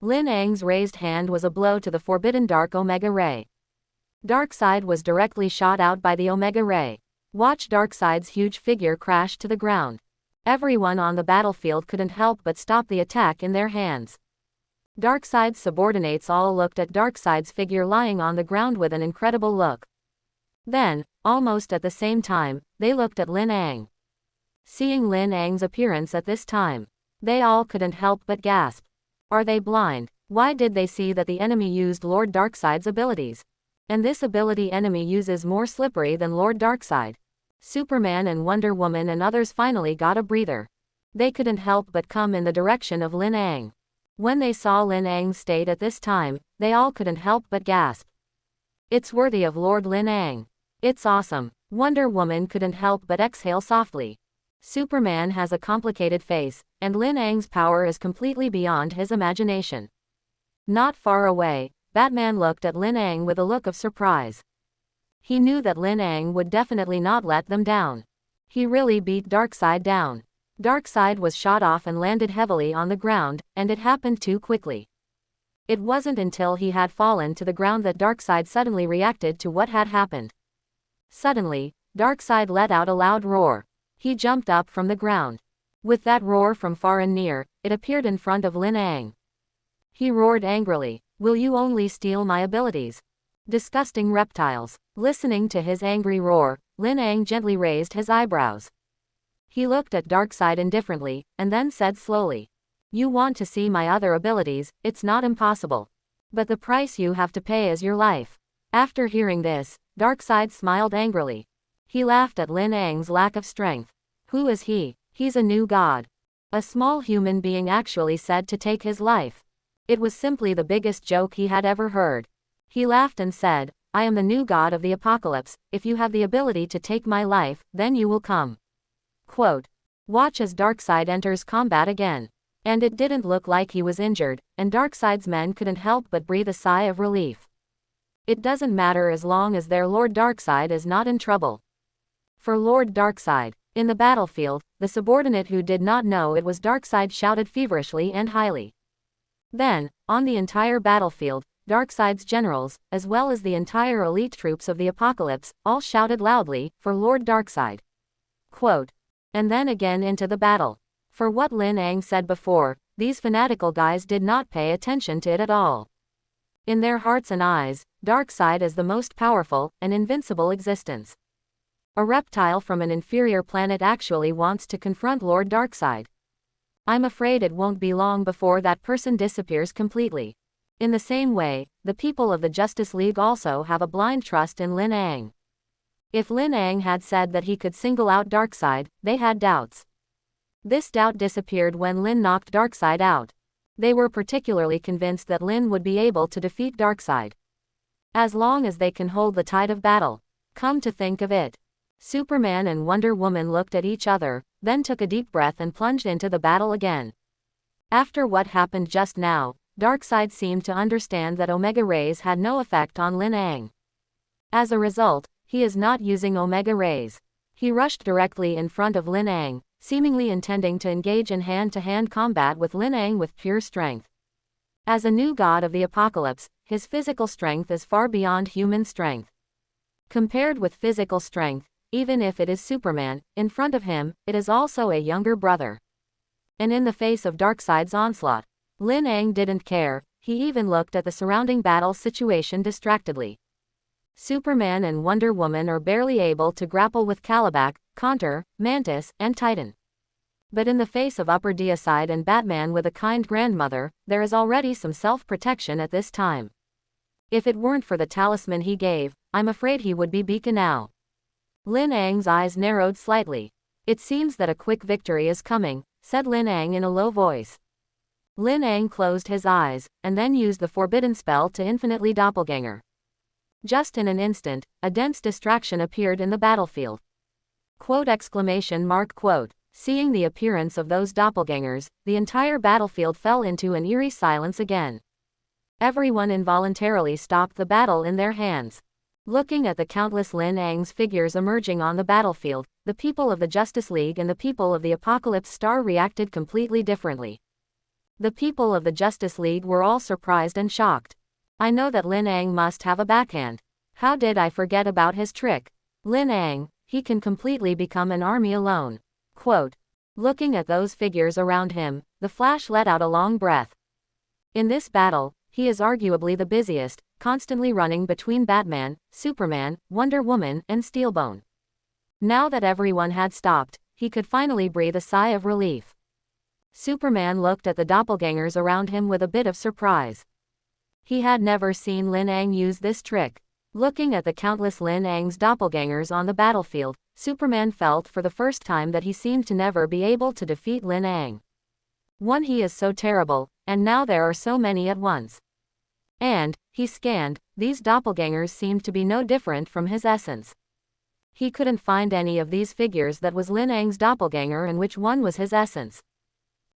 Lin Ang's raised hand was a blow to the forbidden Dark Omega Ray. Darkseid was directly shot out by the Omega Ray. Watch Darkseid's huge figure crash to the ground. Everyone on the battlefield couldn't help but stop the attack in their hands. Darkseid's subordinates all looked at Darkseid's figure lying on the ground with an incredible look. Then, almost at the same time, they looked at Lin Ang. Seeing Lin Ang's appearance at this time, they all couldn't help but gasp. Are they blind? Why did they see that the enemy used Lord Darkseid's abilities? And this ability enemy uses more slippery than Lord Darkseid. Superman and Wonder Woman and others finally got a breather. They couldn't help but come in the direction of Lin Ang. When they saw Lin Ang's state at this time, they all couldn't help but gasp. It's worthy of Lord Lin Ang. It's awesome. Wonder Woman couldn't help but exhale softly. Superman has a complicated face, and Lin Ang's power is completely beyond his imagination. Not far away, Batman looked at Lin Ang with a look of surprise. He knew that Lin Ang would definitely not let them down. He really beat Darkseid down. Darkseid was shot off and landed heavily on the ground, and it happened too quickly. It wasn't until he had fallen to the ground that Darkseid suddenly reacted to what had happened. Suddenly, Darkseid let out a loud roar. He jumped up from the ground. With that roar from far and near, it appeared in front of Lin Ang. He roared angrily, "Will you only steal my abilities? Disgusting reptiles." Listening to his angry roar, Lin Ang gently raised his eyebrows. He looked at Darkseid indifferently, and then said slowly, "You want to see my other abilities, it's not impossible. But the price you have to pay is your life." After hearing this, Darkseid smiled angrily. He laughed at Lin Ang's lack of strength. Who is he? He's a new god. A small human being actually said to take his life. It was simply the biggest joke he had ever heard. He laughed and said, "I am the new god of the apocalypse. If you have the ability to take my life, then you will come." Quote. Watch as Darkseid enters combat again. And it didn't look like he was injured, and Darkseid's men couldn't help but breathe a sigh of relief. It doesn't matter as long as their Lord Darkseid is not in trouble. For Lord Darkseid. In the battlefield, the subordinate who did not know it was Darkseid shouted feverishly and highly. Then, on the entire battlefield, Darkseid's generals, as well as the entire elite troops of the apocalypse, all shouted loudly, for Lord Darkseid. Quote. And then again into the battle. For what Lin Ang said before, these fanatical guys did not pay attention to it at all. In their hearts and eyes, Darkseid is the most powerful and invincible existence. A reptile from an inferior planet actually wants to confront Lord Darkseid. I'm afraid it won't be long before that person disappears completely. In the same way, the people of the Justice League also have a blind trust in Lin Ang. If Lin Ang had said that he could single out Darkseid, they had doubts. This doubt disappeared when Lin knocked Darkseid out. They were particularly convinced that Lin would be able to defeat Darkseid. As long as they can hold the tide of battle. Come to think of it. Superman and Wonder Woman looked at each other, then took a deep breath and plunged into the battle again. After what happened just now, Darkseid seemed to understand that Omega Rays had no effect on Lin Ang. As a result, he is not using Omega Rays. He rushed directly in front of Lin Ang, seemingly intending to engage in hand-to-hand combat with Lin Ang with pure strength. As a new god of the apocalypse, his physical strength is far beyond human strength. Compared with physical strength, even if it is Superman, in front of him, it is also a younger brother. And in the face of Darkseid's onslaught, Lin Ang didn't care. He even looked at the surrounding battle situation distractedly. Superman and Wonder Woman are barely able to grapple with Caliban, Contour, Mantis, and Titan. But in the face of Upper Deicide and Batman with a kind grandmother, there is already some self-protection at this time. If it weren't for the talisman he gave, I'm afraid he would be beaten now. Lin Ang's eyes narrowed slightly. It seems that a quick victory is coming, said Lin Ang in a low voice. Lin Ang closed his eyes, and then used the forbidden spell to infinitely doppelganger. Just in an instant, a dense distraction appeared in the battlefield. Quote exclamation mark quote. Seeing the appearance of those doppelgangers, the entire battlefield fell into an eerie silence again. Everyone involuntarily stopped the battle in their hands. Looking at the countless Lin Ang's figures emerging on the battlefield, the people of the Justice League and the people of the Apocalypse Star reacted completely differently. The people of the Justice League were all surprised and shocked. I know that Lin Ang must have a backhand. How did I forget about his trick? Lin Ang, he can completely become an army alone. Quote. Looking at those figures around him, the Flash let out a long breath. In this battle, he is arguably the busiest, constantly running between Batman, Superman, Wonder Woman, and Steelbone. Now that everyone had stopped, he could finally breathe a sigh of relief. Superman looked at the doppelgangers around him with a bit of surprise. He had never seen Lin Ang use this trick. Looking at the countless Lin Ang's doppelgangers on the battlefield, Superman felt for the first time that he seemed to never be able to defeat Lin Ang. One, he is so terrible, and now there are so many at once. And, he scanned, these doppelgangers seemed to be no different from his essence. He couldn't find any of these figures that was Lin Ang's doppelganger and which one was his essence.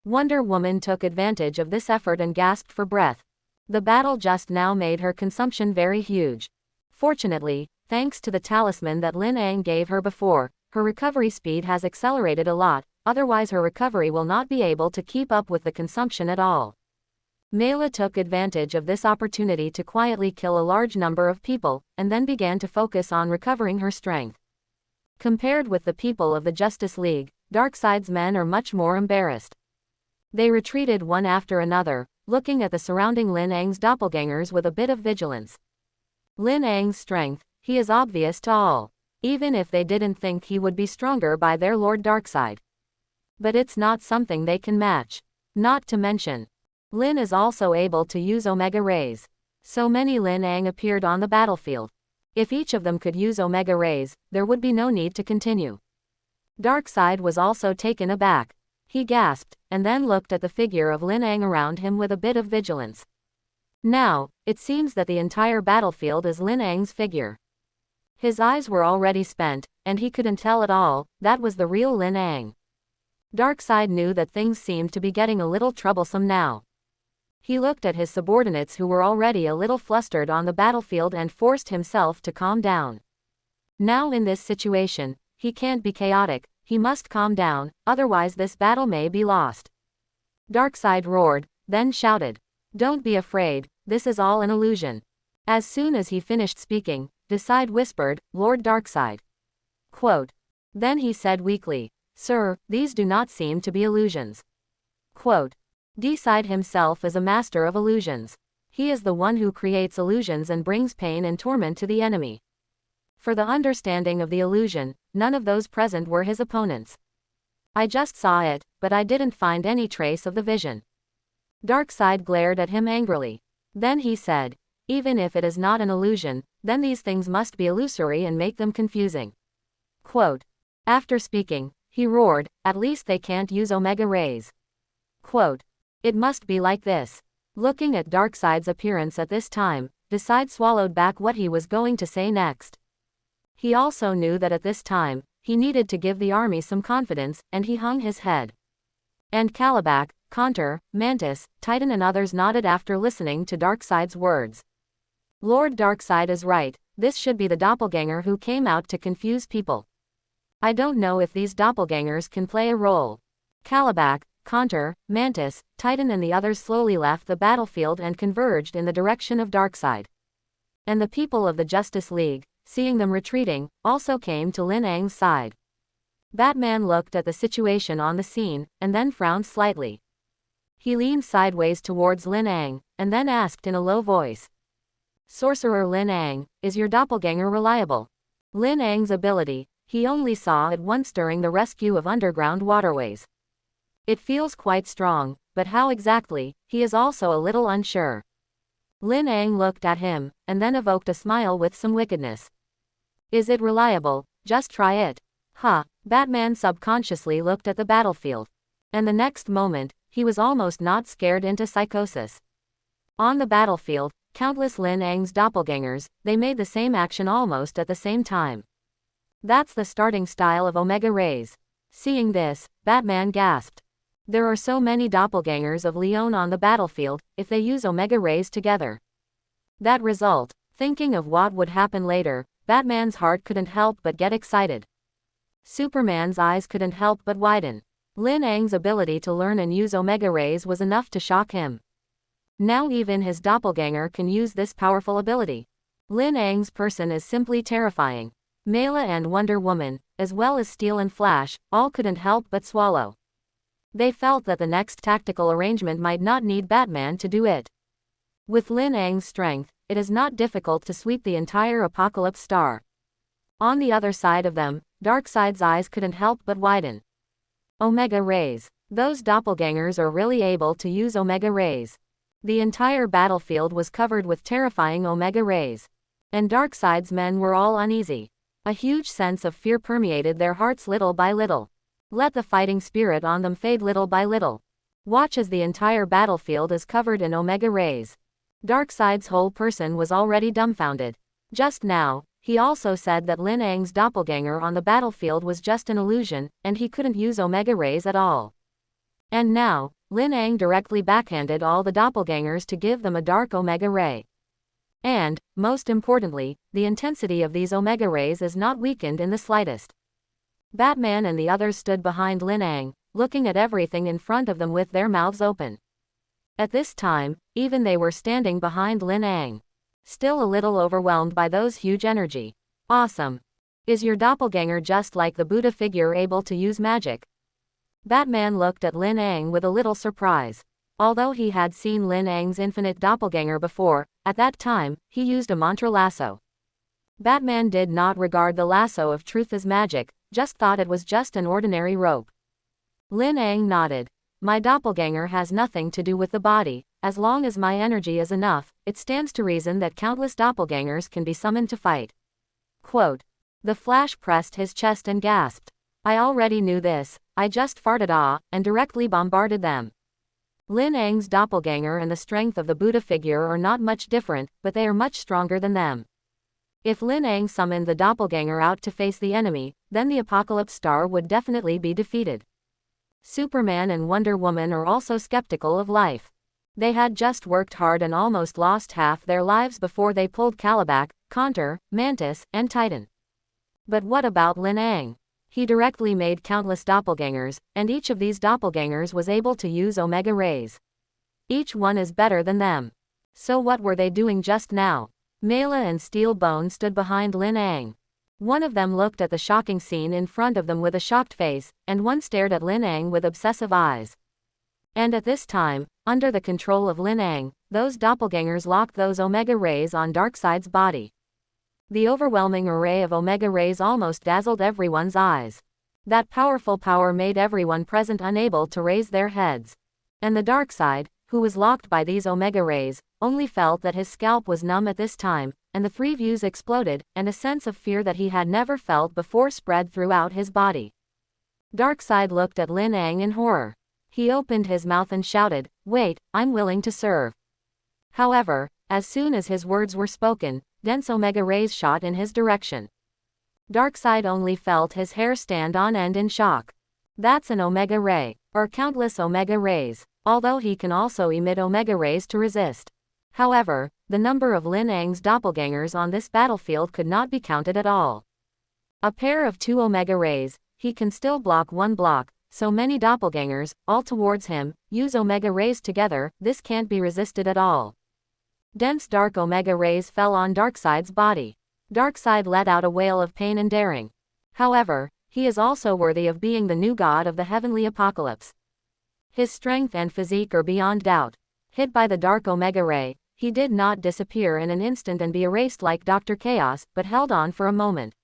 Wonder Woman took advantage of this effort and gasped for breath. The battle just now made her consumption very huge. Fortunately, thanks to the talisman that Lin Ang gave her before, her recovery speed has accelerated a lot, otherwise her recovery will not be able to keep up with the consumption at all. Mela took advantage of this opportunity to quietly kill a large number of people, and then began to focus on recovering her strength. Compared with the people of the Justice League, Darkseid's men are much more embarrassed. They retreated one after another, looking at the surrounding Lin Ang's doppelgangers with a bit of vigilance. Lin Ang's strength, he is obvious to all, even if they didn't think he would be stronger by their Lord Darkseid. But it's not something they can match. Not to mention, Lin is also able to use Omega Rays. So many Lin Ang appeared on the battlefield. If each of them could use Omega Rays, there would be no need to continue. Darkseid was also taken aback. He gasped, and then looked at the figure of Lin Ang around him with a bit of vigilance. Now, it seems that the entire battlefield is Lin Ang's figure. His eyes were already spent, and he couldn't tell at all, that was the real Lin Ang. Darkseid knew that things seemed to be getting a little troublesome now. He looked at his subordinates who were already a little flustered on the battlefield and forced himself to calm down. Now in this situation, he can't be chaotic, he must calm down, otherwise this battle may be lost. Darkseid roared, then shouted, "Don't be afraid, this is all an illusion." As soon as he finished speaking, Darkseid whispered, "Lord Darkseid." Quote. Then he said weakly, "Sir, these do not seem to be illusions." Quote. Darkseid himself is a master of illusions. He is the one who creates illusions and brings pain and torment to the enemy. For the understanding of the illusion, none of those present were his opponents. I just saw it, but I didn't find any trace of the vision. Darkseid glared at him angrily. Then he said, "Even if it is not an illusion, then these things must be illusory and make them confusing." Quote. After speaking, he roared, "At least they can't use Omega Rays." Quote. It must be like this. Looking at Darkseid's appearance at this time, Darkseid swallowed back what he was going to say next. He also knew that at this time, he needed to give the army some confidence, and he hung his head. And Kalibak, Conter, Mantis, Titan and others nodded after listening to Darkseid's words. Lord Darkseid is right, this should be the doppelganger who came out to confuse people. I don't know if these doppelgangers can play a role. Kalibak, Conter, Mantis, Titan and the others slowly left the battlefield and converged in the direction of Darkseid. And the people of the Justice League, seeing them retreating, also came to Lin Ang's side. Batman looked at the situation on the scene, and then frowned slightly. He leaned sideways towards Lin Ang, and then asked in a low voice. Sorcerer Lin Ang, is your doppelganger reliable? Lin Ang's ability, he only saw it once during the rescue of underground waterways. It feels quite strong, but how exactly, he is also a little unsure. Lin Ang looked at him, and then evoked a smile with some wickedness. Is it reliable? Just try it. Ha, Batman subconsciously looked at the battlefield. And the next moment, he was almost not scared into psychosis. On the battlefield, countless Lin Ang's doppelgangers, they made the same action almost at the same time. That's the starting style of Omega Rays. Seeing this, Batman gasped. There are so many doppelgangers of Leon on the battlefield, if they use Omega Rays together. That result, thinking of what would happen later, Batman's heart couldn't help but get excited. Superman's eyes couldn't help but widen. Lin Ang's ability to learn and use Omega Rays was enough to shock him. Now even his doppelganger can use this powerful ability. Lin Ang's person is simply terrifying. Mela and Wonder Woman, as well as Steel and Flash, all couldn't help but swallow. They felt that the next tactical arrangement might not need Batman to do it. With Lin Ang's strength, it is not difficult to sweep the entire Apocalypse Star. On the other side of them, Darkseid's eyes couldn't help but widen. Omega Rays. Those doppelgangers are really able to use Omega Rays. The entire battlefield was covered with terrifying Omega Rays. And Darkseid's men were all uneasy. A huge sense of fear permeated their hearts little by little. Let the fighting spirit on them fade little by little. Watch as the entire battlefield is covered in Omega Rays. Darkseid's whole person was already dumbfounded. Just now, He also said that Lin Ang's doppelganger on the battlefield was just an illusion, and he couldn't use Omega Rays at all. And now, Lin Ang directly backhanded all the doppelgangers to give them a dark Omega Ray. And, most importantly, the intensity of these Omega Rays is not weakened in the slightest. Batman and the others stood behind Lin Ang, looking at everything in front of them with their mouths open. At this time, even they were standing behind Lin Ang, still a little overwhelmed by those huge energy. Awesome. Is your doppelganger just like the Buddha figure, able to use magic? Batman looked at Lin Ang with a little surprise. Although he had seen Lin Ang's infinite doppelganger before, at that time, he used a mantra lasso. Batman did not regard the lasso of truth as magic, just thought it was just an ordinary rope. Lin Ang nodded. My doppelganger has nothing to do with the body. As long as my energy is enough, it stands to reason that countless doppelgangers can be summoned to fight. Quote. The Flash pressed his chest and gasped. I already knew this, I just farted and directly bombarded them. Lin Ang's doppelganger and the strength of the Buddha figure are not much different, but they are much stronger than them. If Lin Ang summoned the doppelganger out to face the enemy, then the Apocalypse Star would definitely be defeated. Superman and Wonder Woman are also skeptical of life. They had just worked hard and almost lost half their lives before they pulled Caliban, Contour, Mantis, and Titan. But what about Lin Ang? He directly made countless doppelgangers, and each of these doppelgangers was able to use Omega Rays. Each one is better than them. So what were they doing just now? Mela and Steel Bone stood behind Lin Ang. One of them looked at the shocking scene in front of them with a shocked face, and one stared at Lin Ang with obsessive eyes. And at this time, under the control of Lin Ang, those doppelgangers locked those Omega Rays on Darkseid's body. The overwhelming array of Omega Rays almost dazzled everyone's eyes. That powerful power made everyone present unable to raise their heads. And the Darkseid, who was locked by these Omega Rays, only felt that his scalp was numb at this time, and the three views exploded, and a sense of fear that he had never felt before spread throughout his body. Darkseid looked at Lin Ang in horror. He opened his mouth and shouted, "Wait, I'm willing to serve." However, as soon as his words were spoken, dense Omega Rays shot in his direction. Darkseid only felt his hair stand on end in shock. That's an Omega Ray, or countless Omega Rays, although he can also emit Omega Rays to resist. However, the number of Lin Ang's doppelgangers on this battlefield could not be counted at all. A pair of 2 Omega Rays, he can still block 1 block, so many doppelgangers, all towards him, use Omega Rays together, this can't be resisted at all. Dense dark Omega Rays fell on Darkseid's body. Darkseid let out a wail of pain and daring. However, he is also worthy of being the new god of the heavenly apocalypse. His strength and physique are beyond doubt. Hit by the dark Omega Ray, he did not disappear in an instant and be erased like Dr. Chaos, but held on for a moment.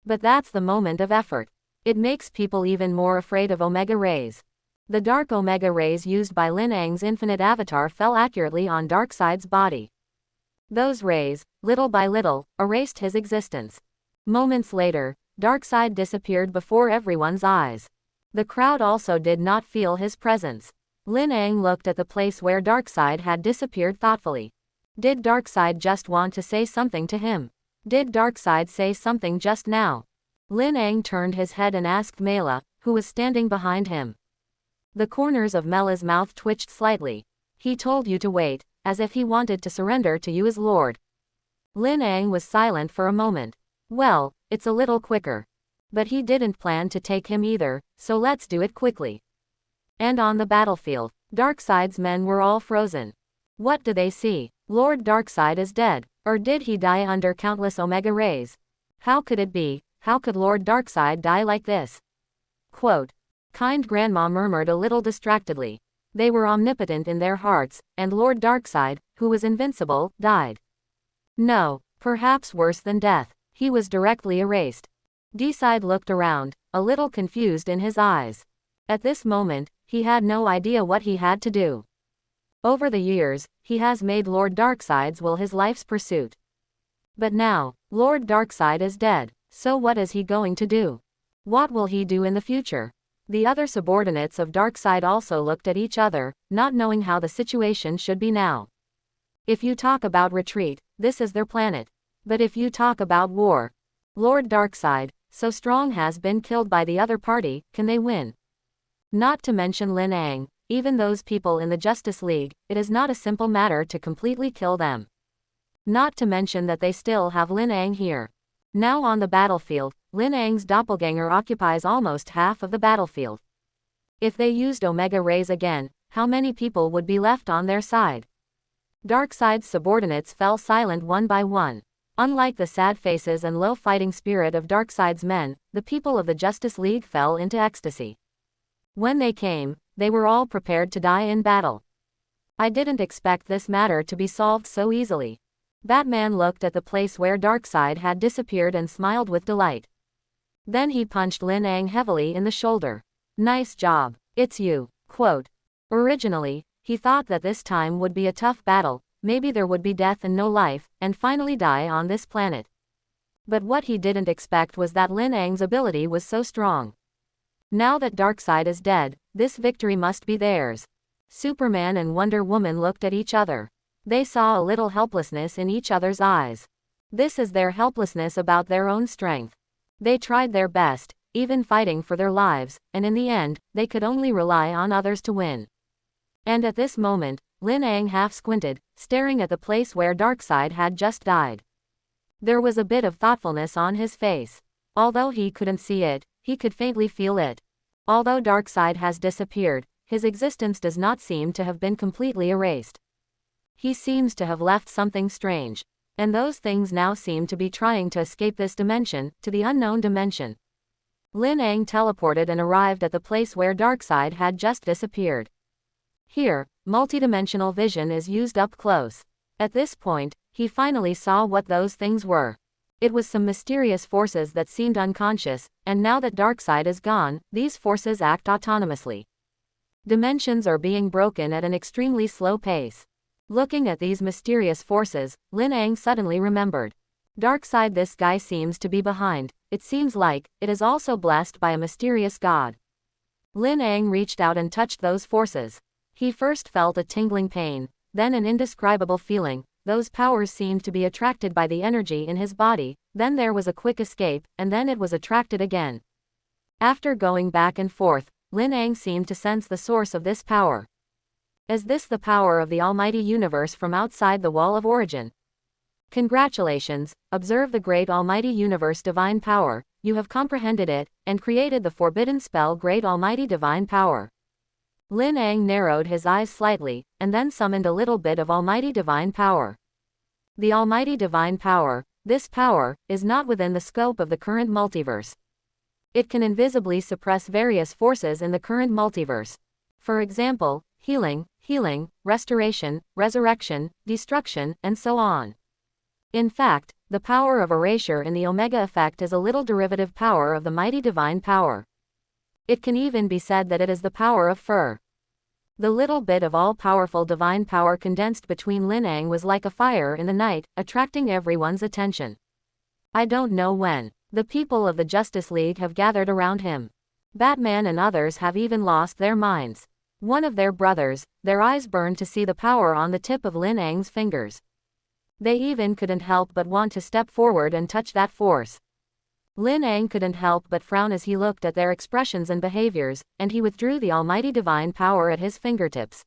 But that's the moment of effort. It makes people even more afraid of Omega Rays. The dark Omega Rays used by Lin Ang's infinite avatar fell accurately on Darkseid's body. Those rays, little by little, erased his existence. Moments later, Darkseid disappeared before everyone's eyes. The crowd also did not feel his presence. Lin Ang looked at the place where Darkseid had disappeared thoughtfully. Did Darkseid just want to say something to him? Did Darkseid say something just now? Lin Ang turned his head and asked Mela, who was standing behind him. The corners of Mela's mouth twitched slightly. He told you to wait, as if he wanted to surrender to you as Lord. Lin Ang was silent for a moment. Well, it's a little quicker. But he didn't plan to take him either, so let's do it quickly. And on the battlefield, Darkseid's men were all frozen. What do they see? Lord Darkseid is dead, or did he die under countless Omega Rays? How could it be? How could Lord Darkseid die like this? Quote. Kind Grandma murmured a little distractedly. They were omnipotent in their hearts, and Lord Darkseid, who was invincible, died. No, perhaps worse than death. He was directly erased. Darkseid looked around, a little confused in his eyes. At this moment, he had no idea what he had to do. Over the years, he has made Lord Darkseid's will his life's pursuit. But now, Lord Darkseid is dead, so what is he going to do? What will he do in the future? The other subordinates of Darkseid also looked at each other, not knowing how the situation should be now. If you talk about retreat, this is their planet. But if you talk about war, Lord Darkseid, so strong, has been killed by the other party, can they win? Not to mention Lin Ang, even those people in the Justice League, it is not a simple matter to completely kill them. Not to mention that they still have Lin Ang here. Now on the battlefield, Lin Ang's doppelganger occupies almost half of the battlefield. If they used Omega Rays again, how many people would be left on their side? Darkseid's subordinates fell silent one by one. Unlike the sad faces and low fighting spirit of Darkseid's men, the people of the Justice League fell into ecstasy. When they came, they were all prepared to die in battle. I didn't expect this matter to be solved so easily. Batman looked at the place where Darkseid had disappeared and smiled with delight. Then he punched Lin Ang heavily in the shoulder. Nice job. It's you. Quote. Originally, he thought that this time would be a tough battle, maybe there would be death and no life, and finally die on this planet. But what he didn't expect was that Lin Ang's ability was so strong. Now that Darkseid is dead, this victory must be theirs. Superman and Wonder Woman looked at each other. They saw a little helplessness in each other's eyes. This is their helplessness about their own strength. They tried their best, even fighting for their lives, and in the end, they could only rely on others to win. And at this moment, Lin Ang half squinted, staring at the place where Darkseid had just died. There was a bit of thoughtfulness on his face. Although he couldn't see it, he could faintly feel it. Although Darkseid has disappeared, his existence does not seem to have been completely erased. He seems to have left something strange. And those things now seem to be trying to escape this dimension, to the unknown dimension. Lin Ang teleported and arrived at the place where Darkseid had just disappeared. Here, multidimensional vision is used up close. At this point, he finally saw what those things were. It was some mysterious forces that seemed unconscious, and now that Darkseid is gone, these forces act autonomously. Dimensions are being broken at an extremely slow pace. Looking at these mysterious forces, Lin Ang suddenly remembered. Darkseid, this guy seems to be behind. It seems like it is also blessed by a mysterious god. Lin Ang reached out and touched those forces. He first felt a tingling pain, then an indescribable feeling. Those powers seemed to be attracted by the energy in his body, then there was a quick escape, and then it was attracted again. After going back and forth, Lin Ang seemed to sense the source of this power. Is this the power of the almighty universe from outside the wall of origin? Congratulations, observe the great almighty universe divine power, you have comprehended it, and created the forbidden spell great almighty divine power. Lin Ang narrowed his eyes slightly, and then summoned a little bit of almighty divine power. The almighty divine power, this power, is not within the scope of the current multiverse. It can invisibly suppress various forces in the current multiverse. For example, healing, restoration, resurrection, destruction, and so on. In fact, the power of erasure in the Omega effect is a little derivative power of the mighty divine power. It can even be said that it is the power of fur. The little bit of all-powerful divine power condensed between Lin Ang was like a fire in the night, attracting everyone's attention. I don't know when. The people of the Justice League have gathered around him. Batman and others have even lost their minds. One of their brothers, their eyes burned to see the power on the tip of Lin Ang's fingers. They even couldn't help but want to step forward and touch that force. Lin Ang couldn't help but frown as he looked at their expressions and behaviors, and he withdrew the almighty divine power at his fingertips.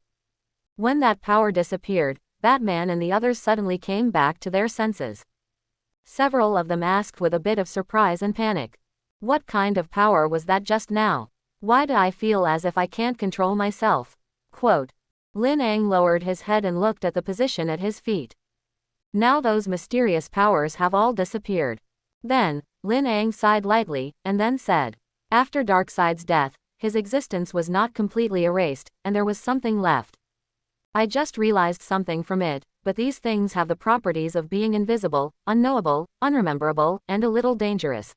When that power disappeared, Batman and the others suddenly came back to their senses. Several of them asked with a bit of surprise and panic. What kind of power was that just now? Why do I feel as if I can't control myself? Quote. Lin Ang lowered his head and looked at the position at his feet. Now those mysterious powers have all disappeared. Then, Lin Ang sighed lightly, and then said, after Darkseid's death, his existence was not completely erased, and there was something left. I just realized something from it, but these things have the properties of being invisible, unknowable, unrememberable, and a little dangerous.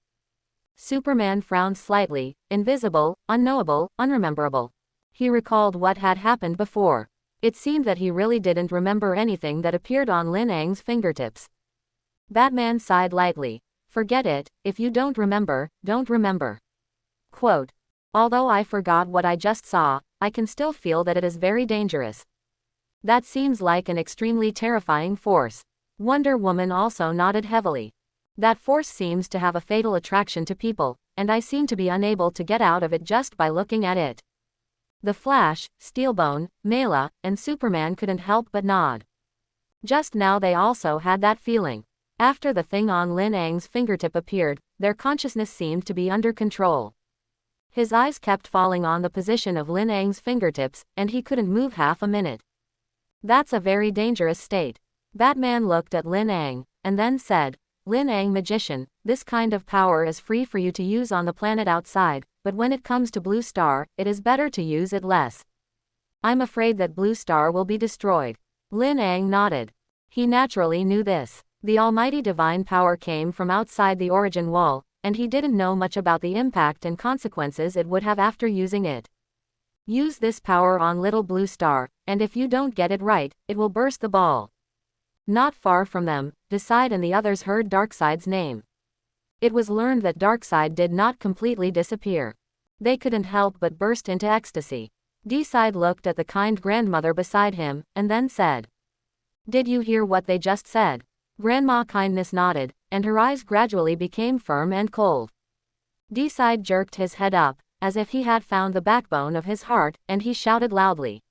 Superman frowned slightly. Invisible, unknowable, unrememberable. He recalled what had happened before. It seemed that he really didn't remember anything that appeared on Lin Ang's fingertips. Batman sighed lightly. Forget it, if you don't remember, don't remember. Quote. Although I forgot what I just saw, I can still feel that it is very dangerous. That seems like an extremely terrifying force. Wonder Woman also nodded heavily. That force seems to have a fatal attraction to people, and I seem to be unable to get out of it just by looking at it. The Flash, Steelbone, Mela, and Superman couldn't help but nod. Just now they also had that feeling. After the thing on Lin Ang's fingertip appeared, their consciousness seemed to be under control. His eyes kept falling on the position of Lin Ang's fingertips, and he couldn't move half a minute. That's a very dangerous state. Batman looked at Lin Ang, and then said, Lin Ang, magician, this kind of power is free for you to use on the planet outside, but when it comes to Blue Star, it is better to use it less. I'm afraid that Blue Star will be destroyed. Lin Ang nodded. He naturally knew this. The almighty divine power came from outside the origin wall, and he didn't know much about the impact and consequences it would have after using it. Use this power on little Blue Star, and if you don't get it right, it will burst the ball. Not far from them, Darkseid and the others heard Darkseid's name. It was learned that Darkseid did not completely disappear. They couldn't help but burst into ecstasy. Darkseid looked at the kind grandmother beside him, and then said, Did you hear what they just said? Grandma Kindness nodded, and her eyes gradually became firm and cold. Darkseid jerked his head up, as if he had found the backbone of his heart, and he shouted loudly.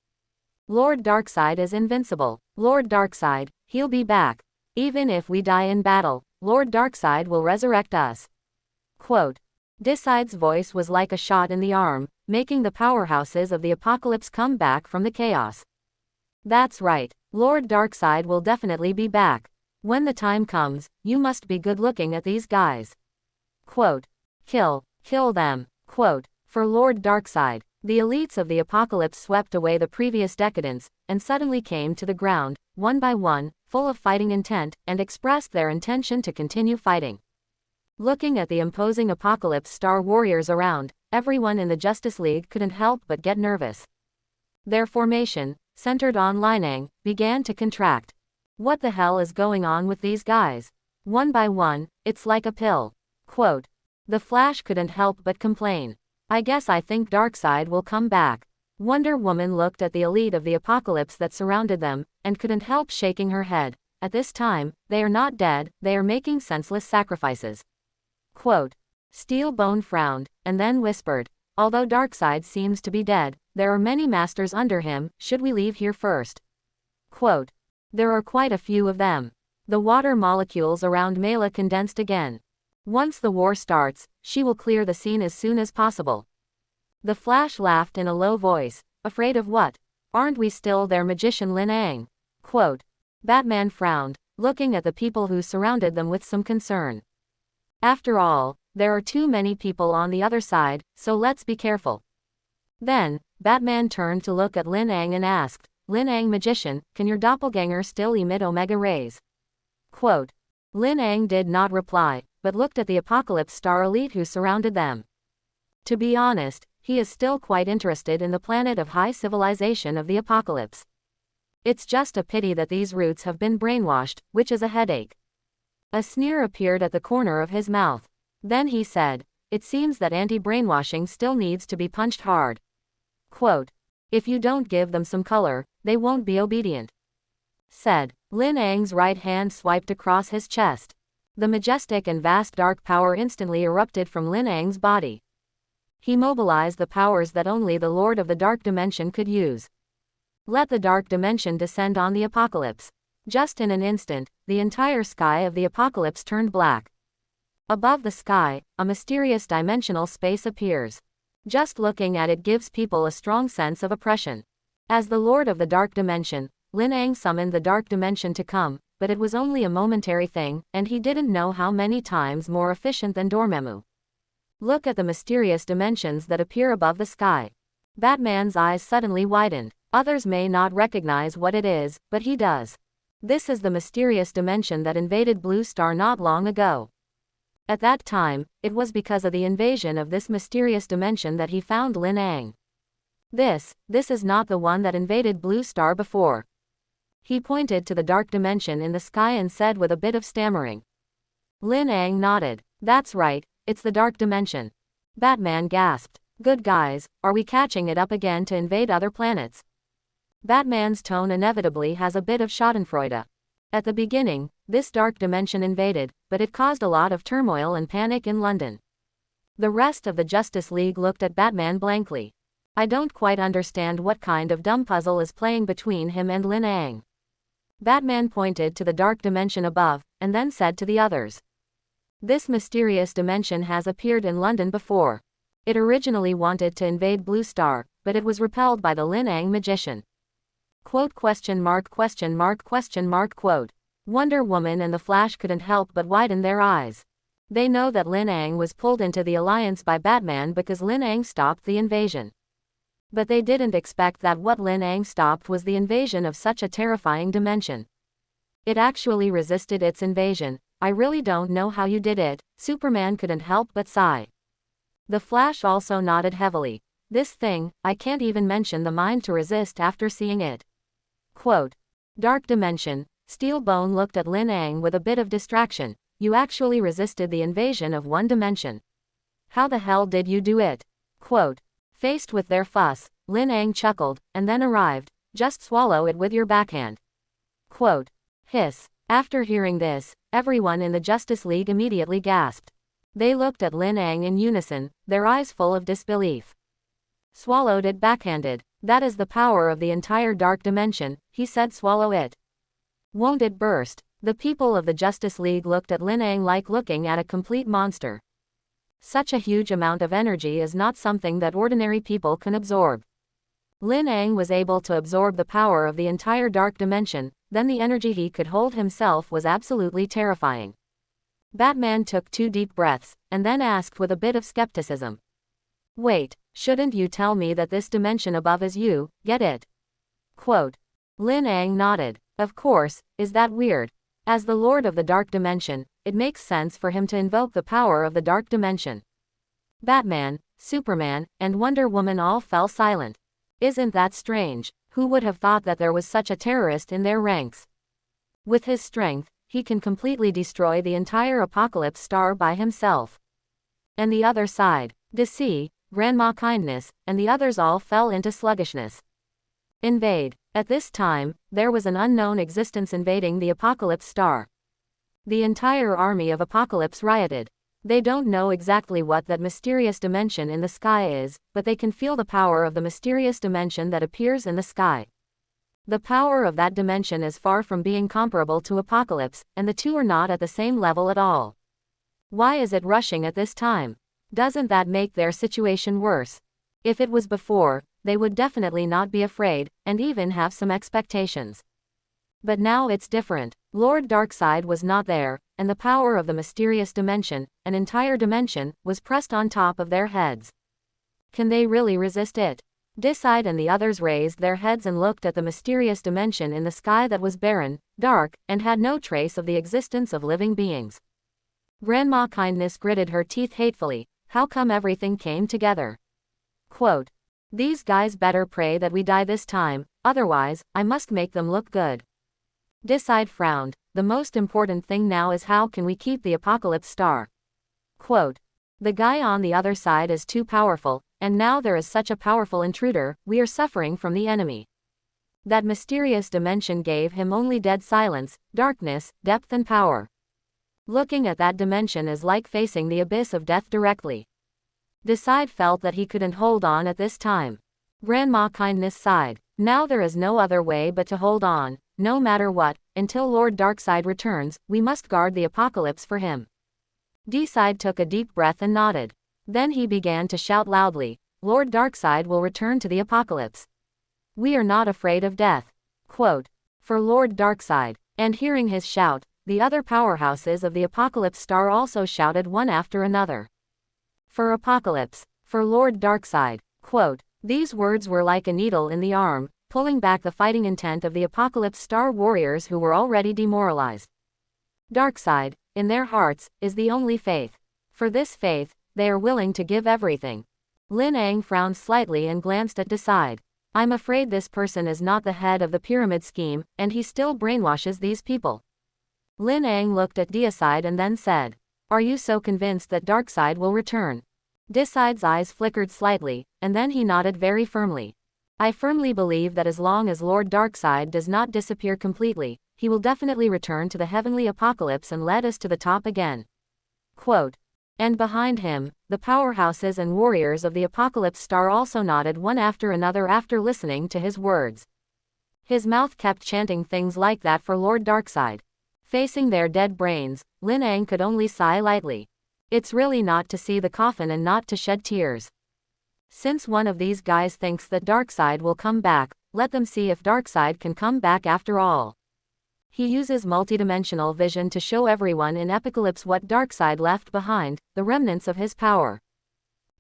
Lord Darkseid is invincible. Lord Darkseid, he'll be back. Even if we die in battle, Lord Darkseid will resurrect us. Quote. Darkseid's voice was like a shot in the arm, making the powerhouses of the apocalypse come back from the chaos. That's right, Lord Darkseid will definitely be back. When the time comes, you must be good looking at these guys. Quote. Kill them. Quote. For Lord Darkseid, the elites of the apocalypse swept away the previous decadence, and suddenly came to the ground, one by one, full of fighting intent, and expressed their intention to continue fighting. Looking at the imposing apocalypse star warriors around, everyone in the Justice League couldn't help but get nervous. Their formation, centered on Lin Ang, began to contract. What the hell is going on with these guys? One by one, it's like a pill. Quote. The Flash couldn't help but complain. I guess I think Darkseid will come back. Wonder Woman looked at the elite of the apocalypse that surrounded them, and couldn't help shaking her head. At this time, they are not dead, they are making senseless sacrifices. Quote. Steelbone frowned, and then whispered, Although Darkseid seems to be dead, there are many masters under him, should we leave here first? Quote. There are quite a few of them. The water molecules around Mela condensed again. Once the war starts, she will clear the scene as soon as possible. The Flash laughed in a low voice. Afraid of what? Aren't we still their magician Lin Ang? Quote. Batman frowned, looking at the people who surrounded them with some concern. After all, there are too many people on the other side, so let's be careful. Then, Batman turned to look at Lin Ang and asked, Lin Ang, magician, can your doppelganger still emit Omega rays? Quote. Lin Ang did not reply, but looked at the apocalypse star elite who surrounded them. To be honest, he is still quite interested in the planet of high civilization of the apocalypse. It's just a pity that these roots have been brainwashed, which is a headache. A sneer appeared at the corner of his mouth. Then he said, It seems that anti-brainwashing still needs to be punched hard. Quote. If you don't give them some color, they won't be obedient. Said. Lin Ang's right hand swiped across his chest. The majestic and vast dark power instantly erupted from Lin Ang's body. He mobilized the powers that only the Lord of the Dark Dimension could use. Let the Dark Dimension descend on the apocalypse. Just in an instant, the entire sky of the apocalypse turned black. Above the sky, a mysterious dimensional space appears. Just looking at it gives people a strong sense of oppression. As the Lord of the Dark Dimension, Lin Ang summoned the Dark Dimension to come, but it was only a momentary thing, and he didn't know how many times more efficient than Dormammu. Look at the mysterious dimensions that appear above the sky. Batman's eyes suddenly widened. Others may not recognize what it is, but he does. This is the mysterious dimension that invaded Blue Star not long ago. At that time, it was because of the invasion of this mysterious dimension that he found Lin Ang. This is not the one that invaded Blue Star before. He pointed to the dark dimension in the sky and said with a bit of stammering. Lin Ang nodded. That's right, it's the dark dimension. Batman gasped. Good guys, are we catching it up again to invade other planets? Batman's tone inevitably has a bit of schadenfreude. At the beginning, this dark dimension invaded, but it caused a lot of turmoil and panic in London. The rest of the Justice League looked at Batman blankly. I don't quite understand what kind of dumb puzzle is playing between him and Lin Ang. Batman pointed to the dark dimension above, and then said to the others. This mysterious dimension has appeared in London before. It originally wanted to invade Blue Star, but it was repelled by the Lin Ang magician. Quote question mark question mark question mark quote. Wonder Woman and the Flash couldn't help but widen their eyes. They know that Lin Ang was pulled into the alliance by Batman because Lin Ang stopped the invasion. But they didn't expect that what Lin Ang stopped was the invasion of such a terrifying dimension. It actually resisted its invasion. I really don't know how you did it, Superman couldn't help but sigh. The Flash also nodded heavily. This thing, I can't even mention the mind to resist after seeing it. Quote. Dark dimension. Steel Bone looked at Lin Ang with a bit of distraction. You actually resisted the invasion of one dimension. How the hell did you do it? Quote. Faced with their fuss, Lin Ang chuckled, and then arrived. Just swallow it with your backhand. Quote. Hiss. After hearing this, everyone in the Justice League immediately gasped. They looked at Lin Ang in unison, their eyes full of disbelief. Swallowed it backhanded. That is the power of the entire dark dimension, he said. Swallow it. Won't it burst? The people of the Justice League looked at Lin Ang like looking at a complete monster. Such a huge amount of energy is not something that ordinary people can absorb. Lin Ang was able to absorb the power of the entire dark dimension, then the energy he could hold himself was absolutely terrifying. Batman took 2 deep breaths, and then asked with a bit of skepticism. Wait, shouldn't you tell me that this dimension above is you, get it? Quote. Lin Ang nodded. Of course, is that weird? As the Lord of the Dark Dimension, it makes sense for him to invoke the power of the Dark Dimension. Batman, Superman, and Wonder Woman all fell silent. Isn't that strange? Who would have thought that there was such a terrorist in their ranks? With his strength, he can completely destroy the entire Apocalypse Star by himself. And the other side, DC, Grandma Kindness, and the others all fell into sluggishness. Invade. At this time, there was an unknown existence invading the Apocalypse Star. The entire army of Apocalypse rioted. They don't know exactly what that mysterious dimension in the sky is, but they can feel the power of the mysterious dimension that appears in the sky. The power of that dimension is far from being comparable to Apocalypse, and the two are not at the same level at all. Why is it rushing at this time? Doesn't that make their situation worse? If it was before, they would definitely not be afraid, and even have some expectations. But now it's different. Lord Darkseid was not there, and the power of the mysterious dimension, an entire dimension, was pressed on top of their heads. Can they really resist it? Darkseid and the others raised their heads and looked at the mysterious dimension in the sky that was barren, dark, and had no trace of the existence of living beings. Grandma Kindness gritted her teeth hatefully. How come everything came together? Quote. These guys better pray that we die this time, otherwise, I must make them look good. Darkseid frowned. The most important thing now is how can we keep the Apocalypse Star? Quote. The guy on the other side is too powerful, and now there is such a powerful intruder, we are suffering from the enemy. That mysterious dimension gave him only dead silence, darkness, depth and power. Looking at that dimension is like facing the abyss of death directly. Darkseid felt that he couldn't hold on at this time. Grandma Kindness sighed. Now there is no other way but to hold on, no matter what, until Lord Darkseid returns, we must guard the apocalypse for him. Darkseid took a deep breath and nodded. Then he began to shout loudly, Lord Darkseid will return to the apocalypse. We are not afraid of death. Quote. For Lord Darkseid. And hearing his shout, the other powerhouses of the Apocalypse Star also shouted one after another. For Apocalypse. For Lord Darkseid. Quote. These words were like a needle in the arm, pulling back the fighting intent of the Apocalypse Star warriors who were already demoralized. Darkseid, in their hearts, is the only faith. For this faith, they are willing to give everything. Lin Ang frowned slightly and glanced at Darkseid. I'm afraid this person is not the head of the pyramid scheme, and he still brainwashes these people. Lin Ang looked at Darkseid and then said, Are you so convinced that Darkseid will return? Darkseid's eyes flickered slightly, and then he nodded very firmly. I firmly believe that as long as Lord Darkseid does not disappear completely, he will definitely return to the heavenly apocalypse and lead us to the top again. Quote. And behind him, the powerhouses and warriors of the apocalypse star also nodded one after another after listening to his words. His mouth kept chanting things like that for Lord Darkseid. Facing their dead brains, Lin Ang could only sigh lightly. It's really not to see the coffin and not to shed tears. Since one of these guys thinks that Darkseid will come back, let them see if Darkseid can come back after all. He uses multidimensional vision to show everyone in Apocalypse what Darkseid left behind, the remnants of his power.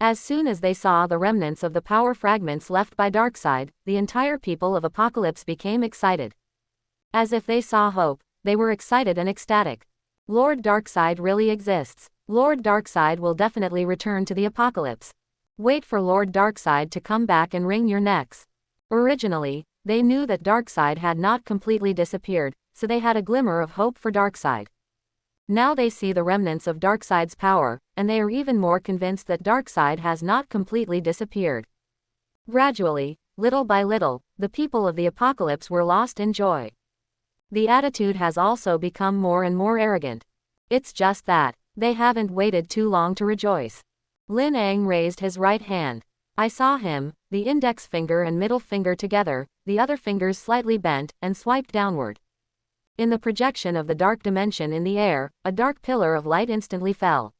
As soon as they saw the remnants of the power fragments left by Darkseid, the entire people of Apocalypse became excited. As if they saw hope, they were excited and ecstatic. Lord Darkseid really exists. Lord Darkseid will definitely return to the Apocalypse. Wait for Lord Darkseid to come back and wring your necks. Originally, they knew that Darkseid had not completely disappeared, so they had a glimmer of hope for Darkseid. Now they see the remnants of Darkseid's power, and they are even more convinced that Darkseid has not completely disappeared. Gradually, little by little, the people of the Apocalypse were lost in joy. The attitude has also become more and more arrogant. It's just that, they haven't waited too long to rejoice. Lin Ang raised his right hand. I saw him, the index finger and middle finger together, the other fingers slightly bent, and swiped downward. In the projection of the dark dimension in the air, a dark pillar of light instantly fell.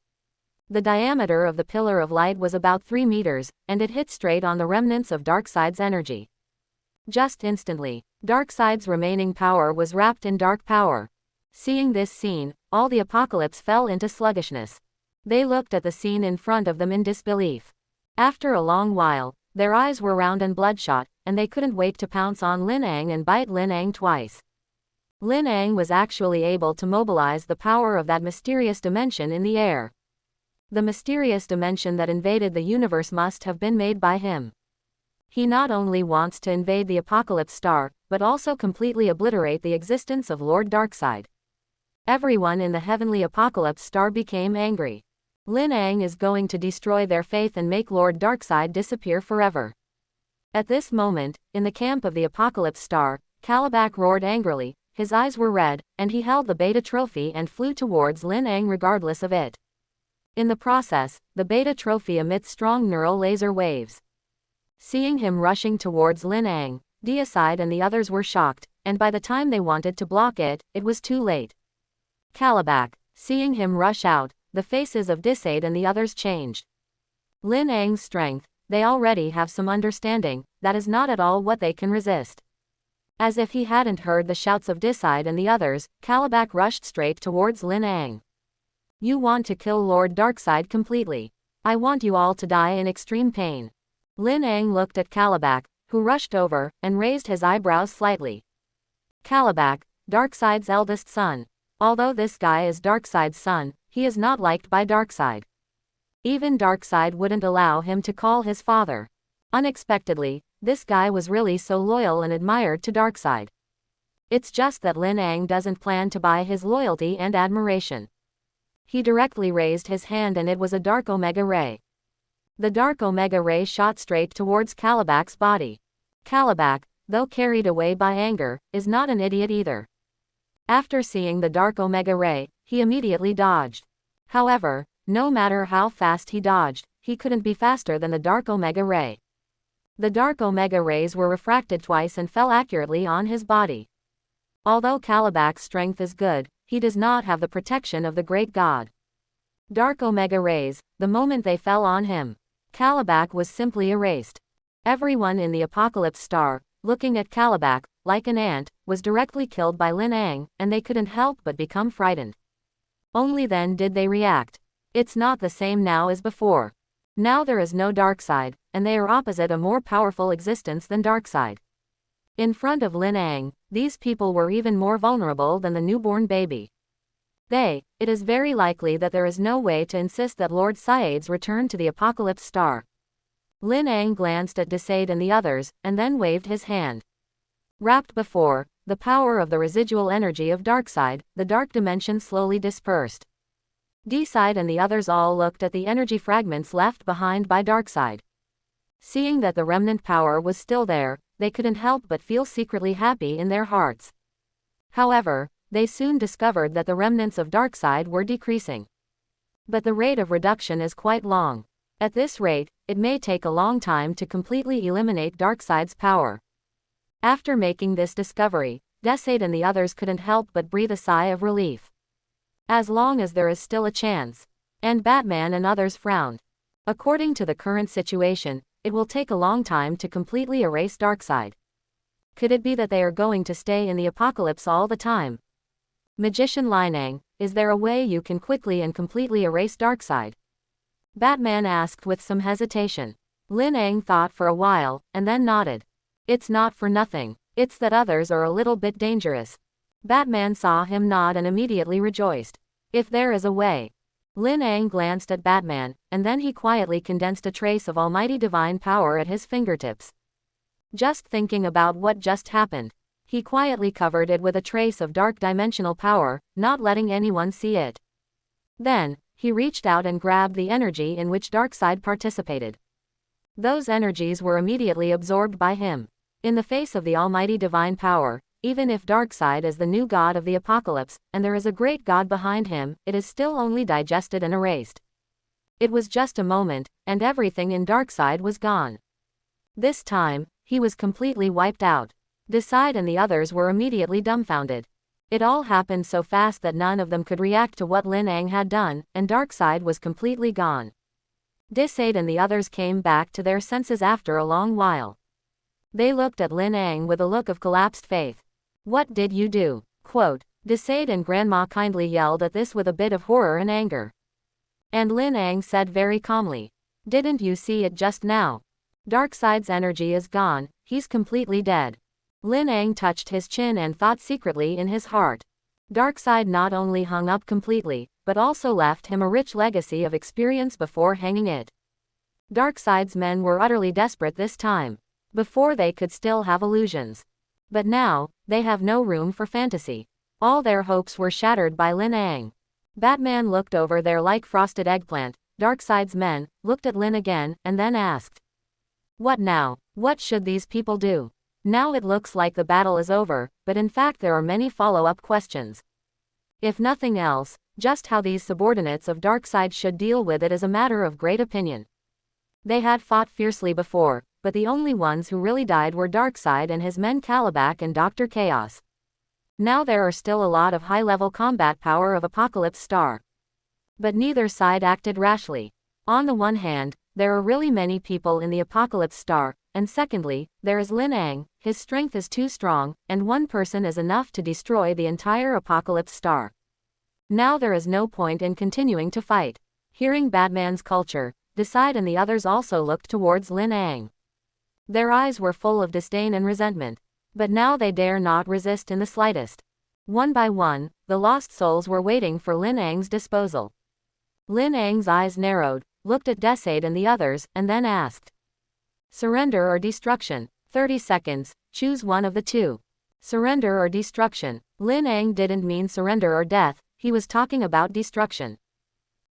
The diameter of the pillar of light was about 3 meters, and it hit straight on the remnants of Darkseid's energy. Just instantly, Darkseid's remaining power was wrapped in dark power. Seeing this scene, all the Apocalypse fell into sluggishness. They looked at the scene in front of them in disbelief. After a long while, their eyes were round and bloodshot, and they couldn't wait to pounce on Lin Ang and bite Lin Ang twice. Lin Ang was actually able to mobilize the power of that mysterious dimension in the air. The mysterious dimension that invaded the universe must have been made by him. He not only wants to invade the Apocalypse star, but also completely obliterate the existence of Lord Darkseid. Everyone in the heavenly Apocalypse star became angry. Lin Ang is going to destroy their faith and make Lord Darkseid disappear forever. At this moment, in the camp of the Apocalypse star, Kalibak roared angrily. His eyes were red, and he held the Beta Trophy and flew towards Lin Ang regardless of it. In the process, the Beta Trophy emits strong neural laser waves. Seeing him rushing towards Lin Ang, Deicide and the others were shocked, and by the time they wanted to block it, it was too late. Kalibak, seeing him rush out, the faces of Deicide and the others changed. Lin Ang's strength, they already have some understanding, that is not at all what they can resist. As if he hadn't heard the shouts of Deicide and the others, Kalibak rushed straight towards Lin Ang. You want to kill Lord Darkseid completely. I want you all to die in extreme pain. Lin Ang looked at Kalibak, who rushed over, and raised his eyebrows slightly. Kalibak, Darkseid's eldest son. Although this guy is Darkseid's son, he is not liked by Darkseid. Even Darkseid wouldn't allow him to call his father. Unexpectedly, this guy was really so loyal and admired to Darkseid. It's just that Lin Ang doesn't plan to buy his loyalty and admiration. He directly raised his hand and it was a dark Omega Ray. The dark Omega Ray shot straight towards Kalibak's body. Kalibak, though carried away by anger, is not an idiot either. After seeing the dark Omega Ray, he immediately dodged. However, no matter how fast he dodged, he couldn't be faster than the dark Omega Ray. The dark Omega Rays were refracted twice and fell accurately on his body. Although Kalibak's strength is good, he does not have the protection of the great god. Dark Omega Rays, the moment they fell on him, Kalibak was simply erased. Everyone in the Apocalypse star, looking at Kalibak, like an ant, was directly killed by Lin Ang, and they couldn't help but become frightened. Only then did they react. It's not the same now as before. Now there is no Darkseid, and they are opposite a more powerful existence than Darkseid. In front of Lin Ang, these people were even more vulnerable than the newborn baby. It is very likely that there is no way to insist that Lord Saeed's return to the Apocalypse star. Lin Ang glanced at Deicide and the others, and then waved his hand. Wrapped before the power of the residual energy of Darkseid, the dark dimension slowly dispersed. Deicide and the others all looked at the energy fragments left behind by Darkseid. Seeing that the remnant power was still there, they couldn't help but feel secretly happy in their hearts. However, they soon discovered that the remnants of Darkseid were decreasing. But the rate of reduction is quite long. At this rate, it may take a long time to completely eliminate Darkseid's power. After making this discovery, Darkseid and the others couldn't help but breathe a sigh of relief. As long as there is still a chance. And Batman and others frowned. According to the current situation, it will take a long time to completely erase Darkseid. Could it be that they are going to stay in the apocalypse all the time? Magician Linang, is there a way you can quickly and completely erase Darkseid? Batman asked with some hesitation. Lin Ang thought for a while, and then nodded. It's not for nothing. It's that others are a little bit dangerous. Batman saw him nod and immediately rejoiced. If there is a way. Lin Ang glanced at Batman, and then he quietly condensed a trace of almighty divine power at his fingertips. Just thinking about what just happened, he quietly covered it with a trace of dark dimensional power, not letting anyone see it. Then, he reached out and grabbed the energy in which Darkseid participated. Those energies were immediately absorbed by him. In the face of the almighty divine power, even if Darkseid is the new god of the apocalypse, and there is a great god behind him, it is still only digested and erased. It was just a moment, and everything in Darkseid was gone. This time, he was completely wiped out. Darkseid and the others were immediately dumbfounded. It all happened so fast that none of them could react to what Lin Ang had done, and Darkseid was completely gone. Darkseid and the others came back to their senses after a long while. They looked at Lin Ang with a look of collapsed faith. What did you do? Quote, Darkseid and Grandma kindly yelled at this with a bit of horror and anger. And Lin Ang said very calmly, didn't you see it just now? Darkseid's energy is gone, he's completely dead. Lin Ang touched his chin and thought secretly in his heart. Darkseid not only hung up completely, but also left him a rich legacy of experience before hanging it. Darkseid's men were utterly desperate this time. Before they could still have illusions. But now, they have no room for fantasy. All their hopes were shattered by Lin Ang. Batman looked over there like frosted eggplant. Darkseid's men looked at Lin again, and then asked. What now? What should these people do? Now it looks like the battle is over, but in fact there are many follow-up questions. If nothing else, just how these subordinates of Darkseid should deal with it is a matter of great opinion. They had fought fiercely before, but the only ones who really died were Darkseid and his men Kalibak and Dr. Chaos. Now there are still a lot of high-level combat power of Apocalypse Star. But neither side acted rashly. On the one hand, there are really many people in the Apocalypse Star, and secondly, there is Lin Ang, his strength is too strong, and one person is enough to destroy the entire Apocalypse Star. Now there is no point in continuing to fight. Hearing Batman's culture, Darkseid and the others also looked towards Lin Ang. Their eyes were full of disdain and resentment. But now they dare not resist in the slightest. One by one, the lost souls were waiting for Lin Ang's disposal. Lin Ang's eyes narrowed, looked at Darkseid and the others, and then asked. Surrender or destruction? 30 seconds, choose one of the two. Surrender or destruction. Lin Ang didn't mean surrender or death, he was talking about destruction.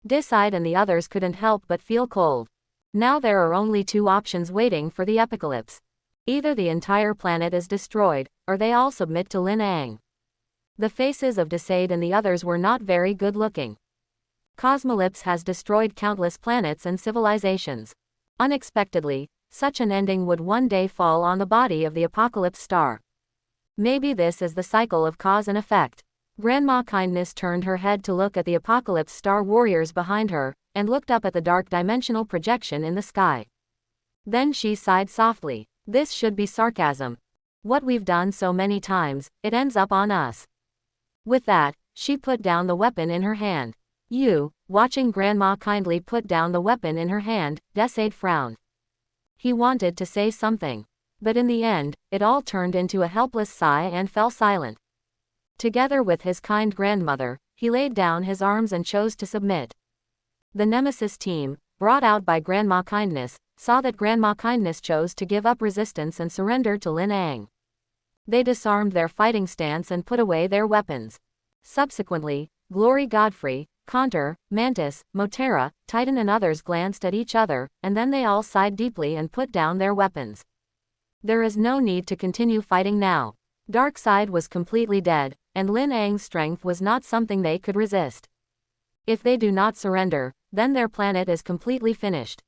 Darkseid and the others couldn't help but feel cold. Now there are only two options waiting for the apocalypse. Either the entire planet is destroyed, or they all submit to Lin Ang. The faces of Darkseid and the others were not very good looking. Cosmolypse has destroyed countless planets and civilizations. Unexpectedly, such an ending would one day fall on the body of the Apocalypse Star. Maybe this is the cycle of cause and effect. Grandma Kindness turned her head to look at the Apocalypse Star warriors behind her, and looked up at the dark dimensional projection in the sky. Then she sighed softly. This should be sarcasm. What we've done so many times, it ends up on us. With that, she put down the weapon in her hand. Watching Grandma kindly put down the weapon in her hand, Darkseid frowned. He wanted to say something. But in the end, it all turned into a helpless sigh and fell silent. Together with his kind grandmother, he laid down his arms and chose to submit. The Nemesis team, brought out by Grandma Kindness, saw that Grandma Kindness chose to give up resistance and surrender to Lin Ang. They disarmed their fighting stance and put away their weapons. Subsequently, Glory Godfrey, Conter, Mantis, Motera, Titan and others glanced at each other, and then they all sighed deeply and put down their weapons. There is no need to continue fighting now. Darkseid was completely dead, and Lin Ang's strength was not something they could resist. If they do not surrender, then their planet is completely finished.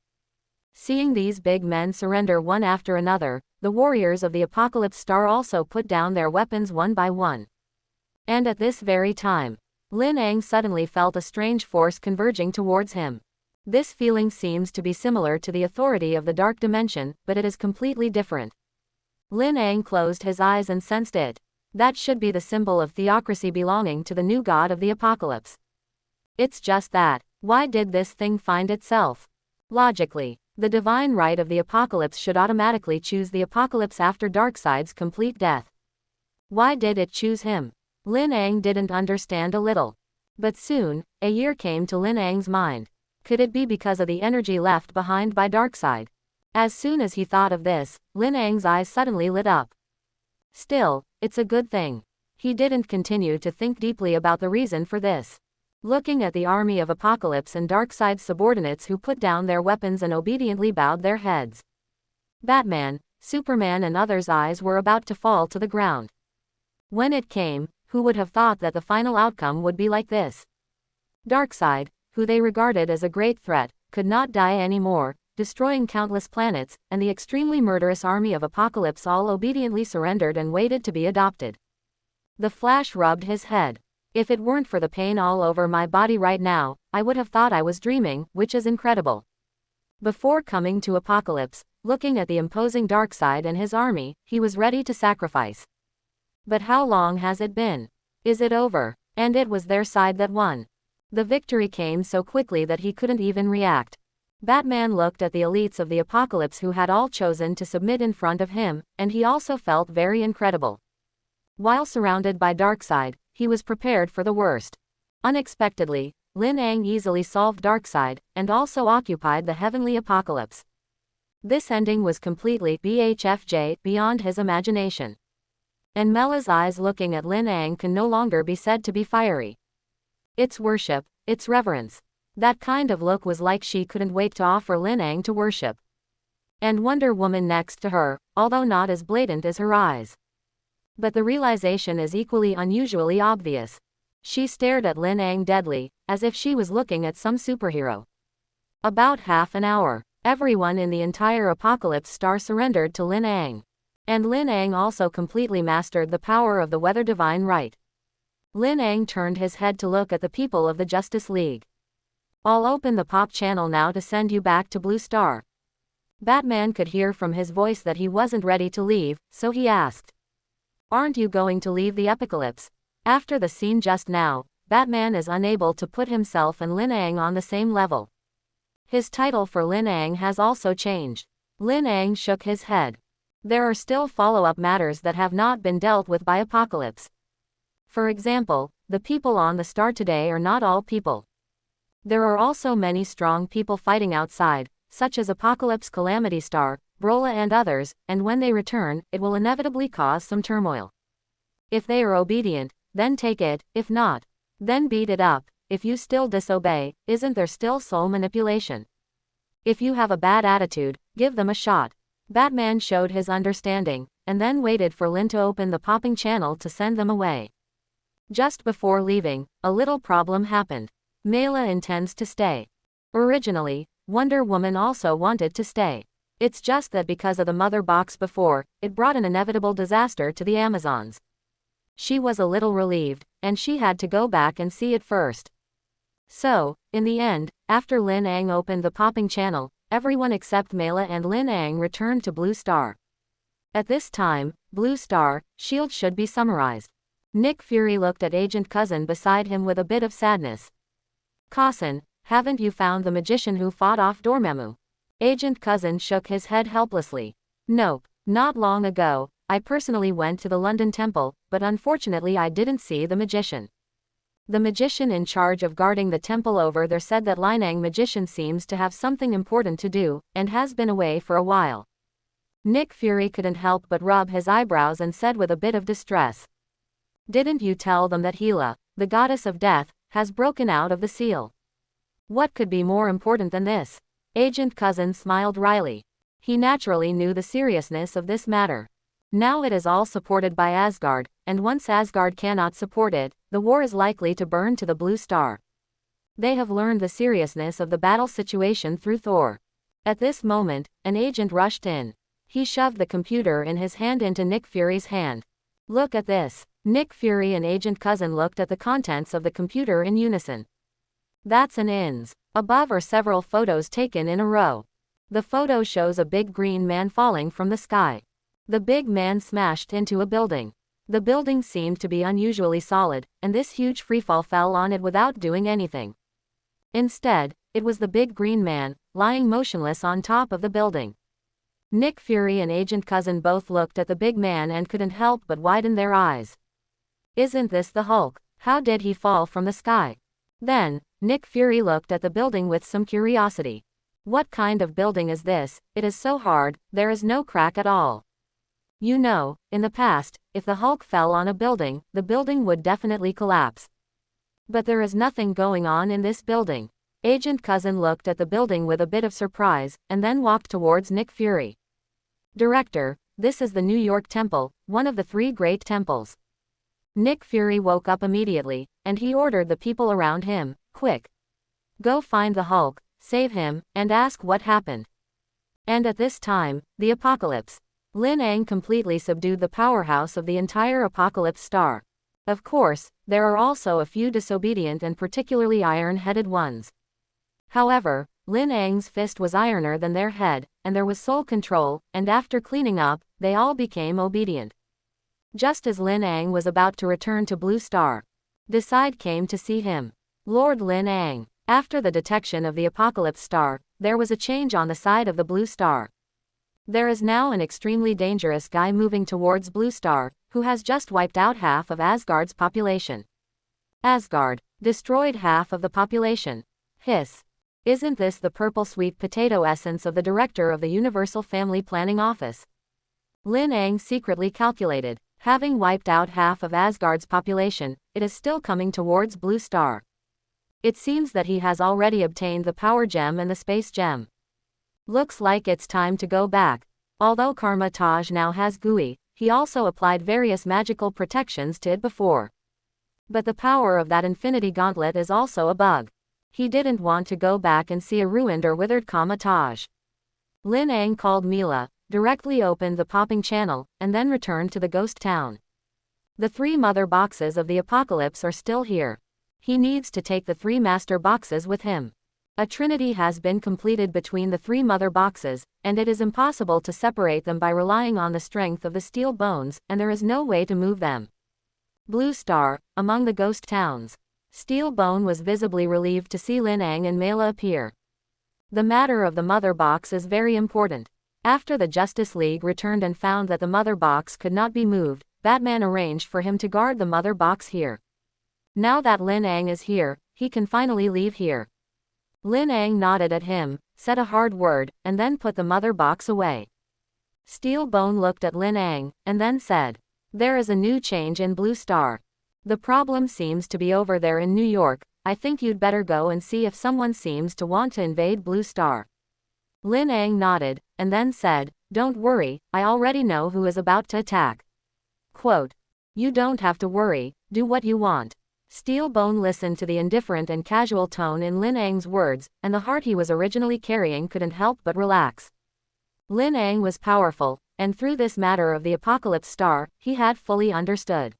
Seeing these big men surrender one after another, the warriors of the Apocalypse Star also put down their weapons one by one. And at this very time, Lin Ang suddenly felt a strange force converging towards him. This feeling seems to be similar to the authority of the dark dimension, but it is completely different. Lin Ang closed his eyes and sensed it. That should be the symbol of theocracy belonging to the new god of the apocalypse. It's just that, why did this thing find itself? Logically, the divine right of the apocalypse should automatically choose the apocalypse after Darkseid's complete death. Why did it choose him? Lin Ang didn't understand a little. But soon, a year came to Lin Ang's mind. Could it be because of the energy left behind by Darkseid? As soon as he thought of this, Lin Ang's eyes suddenly lit up. Still, it's a good thing. He didn't continue to think deeply about the reason for this. Looking at the army of Apocalypse and Darkseid's subordinates who put down their weapons and obediently bowed their heads. Batman, Superman and others' eyes were about to fall to the ground. When it came, who would have thought that the final outcome would be like this? Darkseid, who they regarded as a great threat, could not die anymore, destroying countless planets, and the extremely murderous army of Apocalypse all obediently surrendered and waited to be adopted. The Flash rubbed his head. If it weren't for the pain all over my body right now, I would have thought I was dreaming, which is incredible. Before coming to Apocalypse, looking at the imposing Darkseid and his army, he was ready to sacrifice. But how long has it been? Is it over? And it was their side that won. The victory came so quickly that he couldn't even react. Batman looked at the elites of the Apocalypse who had all chosen to submit in front of him, and he also felt very incredible. While surrounded by Darkseid, he was prepared for the worst. Unexpectedly, Lin Ang easily solved Darkseid, and also occupied the heavenly Apocalypse. This ending was completely BHFJ beyond his imagination. And Mela's eyes looking at Lin Ang can no longer be said to be fiery. It's worship, it's reverence. That kind of look was like she couldn't wait to offer Lin Ang to worship. And Wonder Woman next to her, although not as blatant as her eyes. But the realization is equally unusually obvious. She stared at Lin Ang deadly, as if she was looking at some superhero. About half an hour, everyone in the entire Apocalypse Star surrendered to Lin Ang. And Lin Ang also completely mastered the power of the Weather Divine Right. Lin Ang turned his head to look at the people of the Justice League. I'll open the pop channel now to send you back to Blue Star. Batman could hear from his voice that he wasn't ready to leave, so he asked. Aren't you going to leave the Apocalypse? After the scene just now, Batman is unable to put himself and Lin Ang on the same level. His title for Lin Ang has also changed. Lin Ang shook his head. There are still follow-up matters that have not been dealt with by Apocalypse. For example, the people on the star today are not all people. There are also many strong people fighting outside, such as Apocalypse Calamity Star, Brola and others, and when they return, it will inevitably cause some turmoil. If they are obedient, then take it, if not, then beat it up. If you still disobey, isn't there still soul manipulation? If you have a bad attitude, give them a shot. Batman showed his understanding, and then waited for Lin to open the popping channel to send them away. Just before leaving, a little problem happened. Mela intends to stay. Originally, Wonder Woman also wanted to stay. It's just that because of the mother box before, it brought an inevitable disaster to the Amazons. She was a little relieved, and she had to go back and see it first. So, in the end, after Lin Ang opened the popping channel, everyone except Mela and Lin Ang returned to Blue Star. At this time, Blue Star, S.H.I.E.L.D. should be summarized. Nick Fury looked at Agent Cousin beside him with a bit of sadness. Cousin, haven't you found the magician who fought off Dormammu? Agent Cousin shook his head helplessly. Nope, not long ago, I personally went to the London Temple, but unfortunately I didn't see the magician. The magician in charge of guarding the temple over there said that Lin Ang magician seems to have something important to do, and has been away for a while. Nick Fury couldn't help but rub his eyebrows and said with a bit of distress. Didn't you tell them that Hela, the goddess of death, has broken out of the seal? What could be more important than this? Agent Cousin smiled wryly. He naturally knew the seriousness of this matter. Now it is all supported by Asgard, and once Asgard cannot support it, the war is likely to burn to the blue star. They have learned the seriousness of the battle situation through Thor. At this moment, an agent rushed in. He shoved the computer in his hand into Nick Fury's hand. Look at this. Nick Fury and Agent Cousin looked at the contents of the computer in unison. That's an INS. Above are several photos taken in a row. The photo shows a big green man falling from the sky. The big man smashed into a building. The building seemed to be unusually solid, and this huge freefall fell on it without doing anything. Instead, it was the big green man, lying motionless on top of the building. Nick Fury and Agent Cousin both looked at the big man and couldn't help but widen their eyes. Isn't this the Hulk? How did he fall from the sky? Then, Nick Fury looked at the building with some curiosity. What kind of building is this? It is so hard, there is no crack at all. You know, in the past, if the Hulk fell on a building, the building would definitely collapse. But there is nothing going on in this building. Agent Cousin looked at the building with a bit of surprise, and then walked towards Nick Fury. Director, this is the New York Temple, one of the 3 great temples. Nick Fury woke up immediately, and he ordered the people around him, quick. Go find the Hulk, save him, and ask what happened. And at this time, the apocalypse. Lin Ang completely subdued the powerhouse of the entire apocalypse star. Of course, there are also a few disobedient and particularly iron-headed ones. However, Lin Ang's fist was ironer than their head, and there was soul control, and after cleaning up, they all became obedient. Just as Lin Ang was about to return to Blue Star, Decide came to see him. Lord Lin Ang. After the detection of the Apocalypse Star, there was a change on the side of the Blue Star. There is now an extremely dangerous guy moving towards Blue Star, who has just wiped out half of Asgard's population. Asgard destroyed half of the population. Hiss. Isn't this the purple sweet potato essence of the director of the Universal Family Planning Office? Lin Ang secretly calculated. Having wiped out half of Asgard's population, it is still coming towards Blue Star. It seems that he has already obtained the power gem and the space gem. Looks like it's time to go back. Although Karma Taj now has GUI, he also applied various magical protections to it before. But the power of that infinity gauntlet is also a bug. He didn't want to go back and see a ruined or withered Karma Taj. Lin Ang called Mila, directly opened the popping channel, and then returned to the ghost town. The 3 mother boxes of the apocalypse are still here. He needs to take the 3 master boxes with him. A trinity has been completed between the 3 mother boxes, and it is impossible to separate them by relying on the strength of the steel bones, and there is no way to move them. Blue Star, among the ghost towns. Steel Bone was visibly relieved to see Lin Ang and Mela appear. The matter of the mother box is very important. After the Justice League returned and found that the mother box could not be moved, Batman arranged for him to guard the mother box here. Now that Lin Ang is here, he can finally leave here. Lin Ang nodded at him, said a hard word, and then put the mother box away. Steel Bone looked at Lin Ang, and then said, "There is a new change in Blue Star. The problem seems to be over there in New York. I think you'd better go and see if someone seems to want to invade Blue Star." Lin Ang nodded, and then said, "Don't worry, I already know who is about to attack." Quote, "You don't have to worry, do what you want." Steel Bone listened to the indifferent and casual tone in Lin Ang's words, and the heart he was originally carrying couldn't help but relax. Lin Ang was powerful, and through this matter of the Apocalypse Star, he had fully understood.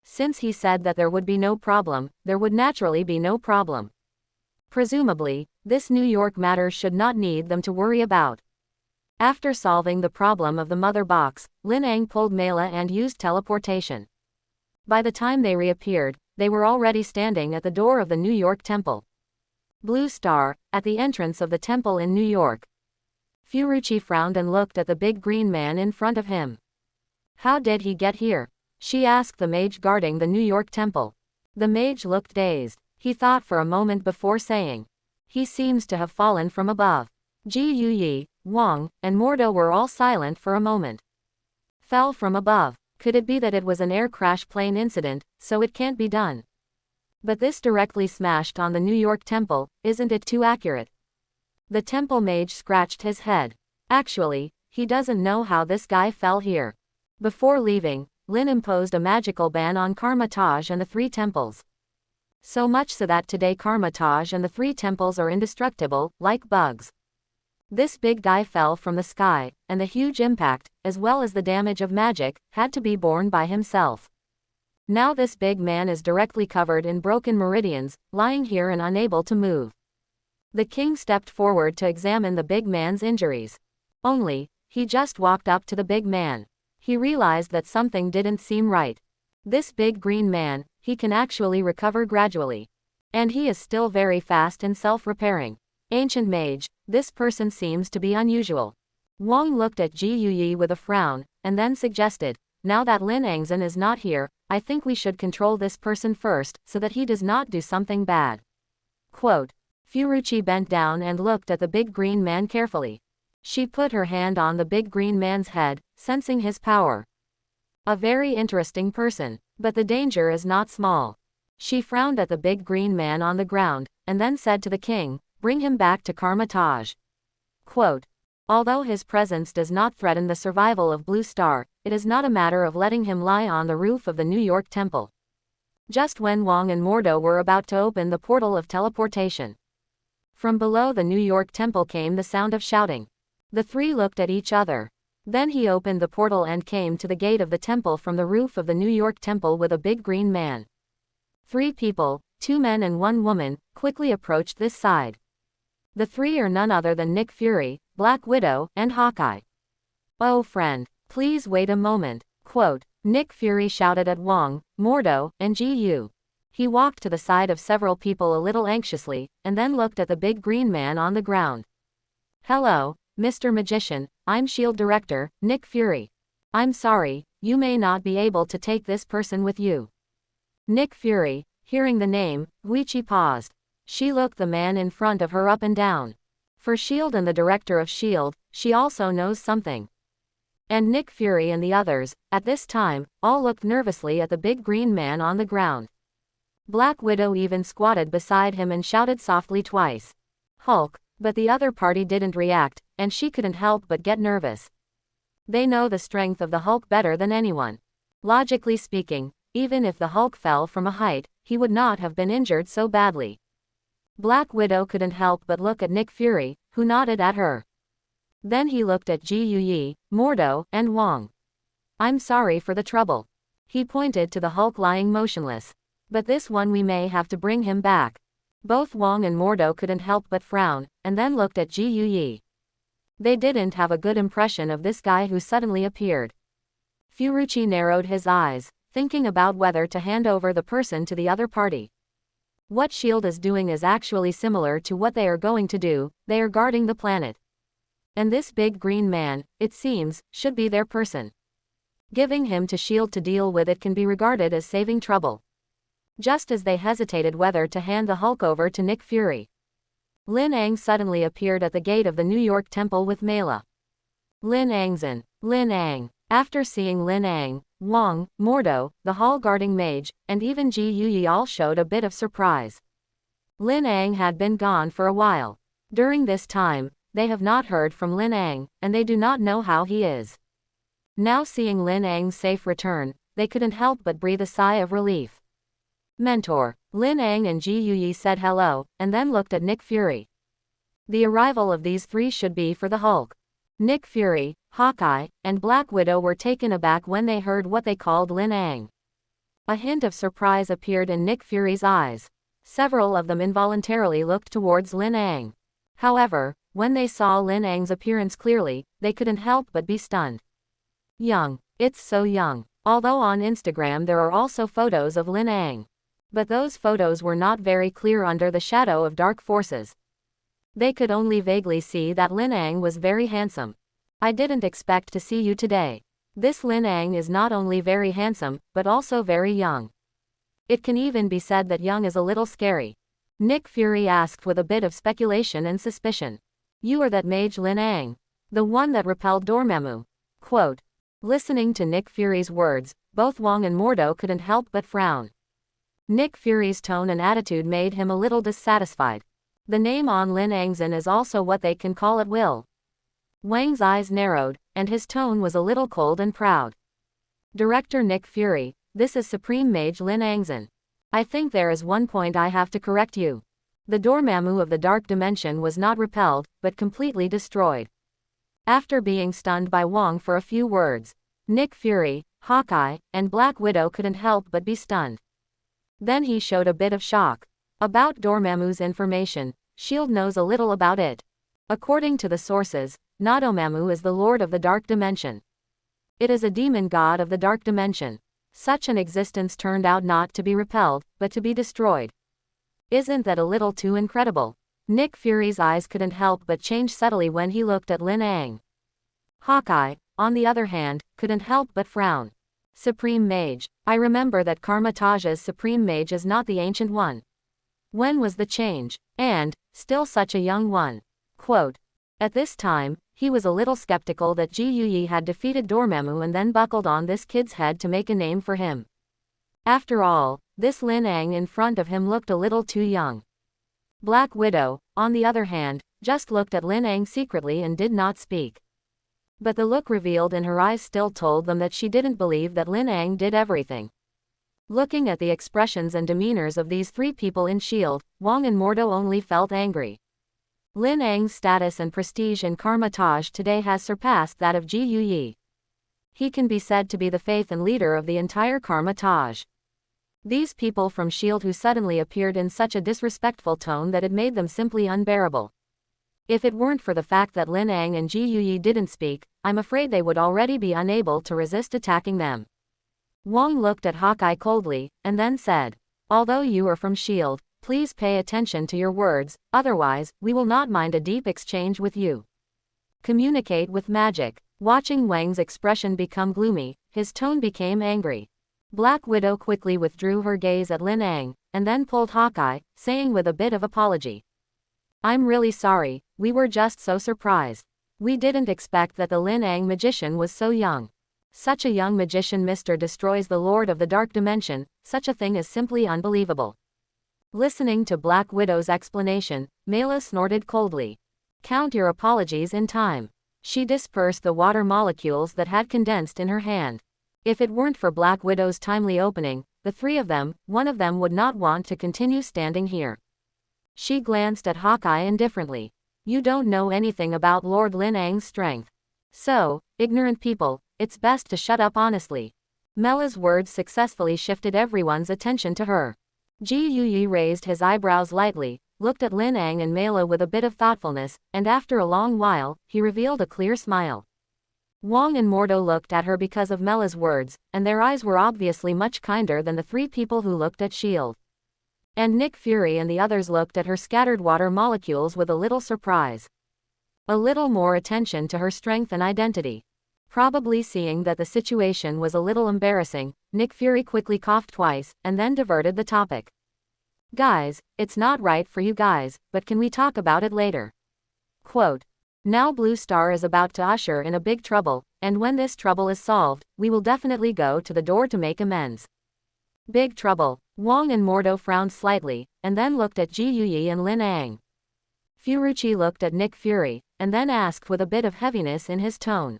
Since he said that there would be no problem, there would naturally be no problem. Presumably, this New York matter should not need them to worry about. After solving the problem of the mother box, Lin Ang pulled Mela and used teleportation. By the time they reappeared, they were already standing at the door of the New York Temple. Blue Star, at the entrance of the temple in New York. Furuchi frowned and looked at the big green man in front of him. "How did he get here?" she asked the mage guarding the New York Temple. The mage looked dazed. He thought for a moment before saying, "He seems to have fallen from above." Ji Yuyi, Wang, and Mordo were all silent for a moment. Fell from above. Could it be that it was an air crash plane incident, so it can't be done? But this directly smashed on the New York Temple, isn't it too accurate? The temple mage scratched his head. Actually, he doesn't know how this guy fell here. Before leaving, Lin imposed a magical ban on Karma-Taj and the three temples. So much so that today Karma-Taj and the three temples are indestructible, like bugs. This big guy fell from the sky, and the huge impact, as well as the damage of magic, had to be borne by himself. Now this big man is directly covered in broken meridians, lying here and unable to move. The king stepped forward to examine the big man's injuries. Only, he just walked up to the big man. He realized that something didn't seem right. This big green man, he can actually recover gradually. And he is still very fast and self-repairing. Ancient mage, this person seems to be unusual. Wang looked at Ji Yuyi with a frown, and then suggested, now that Lin Angzhen is not here, I think we should control this person first, so that he does not do something bad. Quote. Furuchi bent down and looked at the big green man carefully. She put her hand on the big green man's head, sensing his power. A very interesting person, but the danger is not small. She frowned at the big green man on the ground, and then said to the king, bring him back to Karma-Taj. Quote. Although his presence does not threaten the survival of Blue Star, it is not a matter of letting him lie on the roof of the New York temple. Just when Wang and Mordo were about to open the portal of teleportation, from below the New York temple came the sound of shouting. The three looked at each other. Then he opened the portal and came to the gate of the temple from the roof of the New York temple with a big green man. 3 people, 2 men and 1 woman, quickly approached this side. The 3 are none other than Nick Fury, Black Widow, and Hawkeye. Oh friend, please wait a moment. Quote. Nick Fury shouted at Wang, Mordo, and Ji Yu. He walked to the side of several people a little anxiously, and then looked at the big green man on the ground. Hello, Mr. Magician, I'm S.H.I.E.L.D. Director, Nick Fury. I'm sorry, you may not be able to take this person with you. Nick Fury, hearing the name, Guichi paused. She looked the man in front of her up and down. For S.H.I.E.L.D. and the director of S.H.I.E.L.D., she also knows something. And Nick Fury and the others, at this time, all looked nervously at the big green man on the ground. Black Widow even squatted beside him and shouted softly twice. Hulk, but the other party didn't react, and she couldn't help but get nervous. They know the strength of the Hulk better than anyone. Logically speaking, even if the Hulk fell from a height, he would not have been injured so badly. Black Widow couldn't help but look at Nick Fury, who nodded at her. Then he looked at Ji Yuyi, Mordo, and Wang. I'm sorry for the trouble. He pointed to the Hulk lying motionless. But this one we may have to bring him back. Both Wang and Mordo couldn't help but frown, and then looked at Ji Yuyi. They didn't have a good impression of this guy who suddenly appeared. Furuchi narrowed his eyes, thinking about whether to hand over the person to the other party. What S.H.I.E.L.D. is doing is actually similar to what they are going to do, they are guarding the planet. And this big green man, it seems, should be their person. Giving him to S.H.I.E.L.D. to deal with it can be regarded as saving trouble. Just as they hesitated whether to hand the Hulk over to Nick Fury, Lin Ang suddenly appeared at the gate of the New York temple with Mela. Lin Angzhen, Lin Ang. After seeing Lin Ang, Wang, Mordo, the hall guarding mage, and even Ji Yuyi all showed a bit of surprise. Lin Ang had been gone for a while. During this time, they have not heard from Lin Ang, and they do not know how he is. Now seeing Lin Ang's safe return, they couldn't help but breathe a sigh of relief. Mentor, Lin Ang and Ji Yuyi said hello, and then looked at Nick Fury. The arrival of these 3 should be for the Hulk. Nick Fury, Hawkeye, and Black Widow were taken aback when they heard what they called Lin Ang. A hint of surprise appeared in Nick Fury's eyes. Several of them involuntarily looked towards Lin Ang. However, when they saw Lin Ang's appearance clearly, they couldn't help but be stunned. Young. It's so young. Although on Instagram there are also photos of Lin Ang. But those photos were not very clear under the shadow of dark forces. They could only vaguely see that Lin Ang was very handsome. I didn't expect to see you today. This Lin Ang is not only very handsome, but also very young. It can even be said that young is a little scary. Nick Fury asked with a bit of speculation and suspicion. You are that mage Lin Ang? The one that repelled Dormammu? Quote. Listening to Nick Fury's words, both Wang and Mordo couldn't help but frown. Nick Fury's tone and attitude made him a little dissatisfied. The name on Lin Angzhen is also what they can call at will. Wang's eyes narrowed, and his tone was a little cold and proud. Director Nick Fury, this is Supreme Mage Lin Angzan. I think there is one point I have to correct you. The Dormammu of the Dark Dimension was not repelled, but completely destroyed. After being stunned by Wong for a few words, Nick Fury, Hawkeye, and Black Widow couldn't help but be stunned. Then he showed a bit of shock. About Dormammu's information, S.H.I.E.L.D. knows a little about it. According to the sources, Dormammu is the Lord of the Dark Dimension. It is a demon god of the Dark Dimension. Such an existence turned out not to be repelled, but to be destroyed. Isn't that a little too incredible? Nick Fury's eyes couldn't help but change subtly when he looked at Lin Ang. Hawkeye, on the other hand, couldn't help but frown. Supreme Mage. I remember that Karmatage's Supreme Mage is not the ancient one. When was the change? And, still such a young one. Quote. At this time, he was a little skeptical that Ji Yuyi had defeated Dormammu and then buckled on this kid's head to make a name for him. After all, this Lin Ang in front of him looked a little too young. Black Widow, on the other hand, just looked at Lin Ang secretly and did not speak. But the look revealed in her eyes still told them that she didn't believe that Lin Ang did everything. Looking at the expressions and demeanors of these three people in S.H.I.E.L.D., Wong and Mordo only felt angry. Lin Ang's status and prestige in Karmatage today has surpassed that of Ji Yuyi. He can be said to be the faith and leader of the entire Karmatage. These people from S.H.I.E.L.D. who suddenly appeared in such a disrespectful tone that it made them simply unbearable. If it weren't for the fact that Lin Ang and Ji Yuyi didn't speak, I'm afraid they would already be unable to resist attacking them. Wong looked at Hawkeye coldly, and then said, although you are from S.H.I.E.L.D., please pay attention to your words, otherwise, we will not mind a deep exchange with you. Communicate with magic. Watching Wang's expression become gloomy, his tone became angry. Black Widow quickly withdrew her gaze at Lin Ang, and then pulled Hawkeye, saying with a bit of apology. I'm really sorry, we were just so surprised. We didn't expect that the Lin Ang magician was so young. Such a young magician destroys the Lord of the Dark Dimension, such a thing is simply unbelievable. Listening to Black Widow's explanation, Mela snorted coldly. Count your apologies in time. She dispersed the water molecules that had condensed in her hand. If it weren't for Black Widow's timely opening, the three of them, one of them would not want to continue standing here. She glanced at Hawkeye indifferently. You don't know anything about Lord Lin Ang's strength. So, ignorant people, it's best to shut up honestly. Mela's words successfully shifted everyone's attention to her. Ji Yuyi raised his eyebrows lightly, looked at Lin Ang and Mela with a bit of thoughtfulness, and after a long while, he revealed a clear smile. Wong and Mordo looked at her because of Mela's words, and their eyes were obviously much kinder than the three people who looked at S.H.I.E.L.D. And Nick Fury and the others looked at her scattered water molecules with a little surprise. A little more attention to her strength and identity. Probably seeing that the situation was a little embarrassing, Nick Fury quickly coughed twice, and then diverted the topic. Guys, it's not right for you guys, but can we talk about it later? Quote. Now Blue Star is about to usher in a big trouble, and when this trouble is solved, we will definitely go to the door to make amends. Big trouble. Wong and Mordo frowned slightly, and then looked at Ji Yuyi and Lin Ang. Furuchi looked at Nick Fury, and then asked with a bit of heaviness in his tone.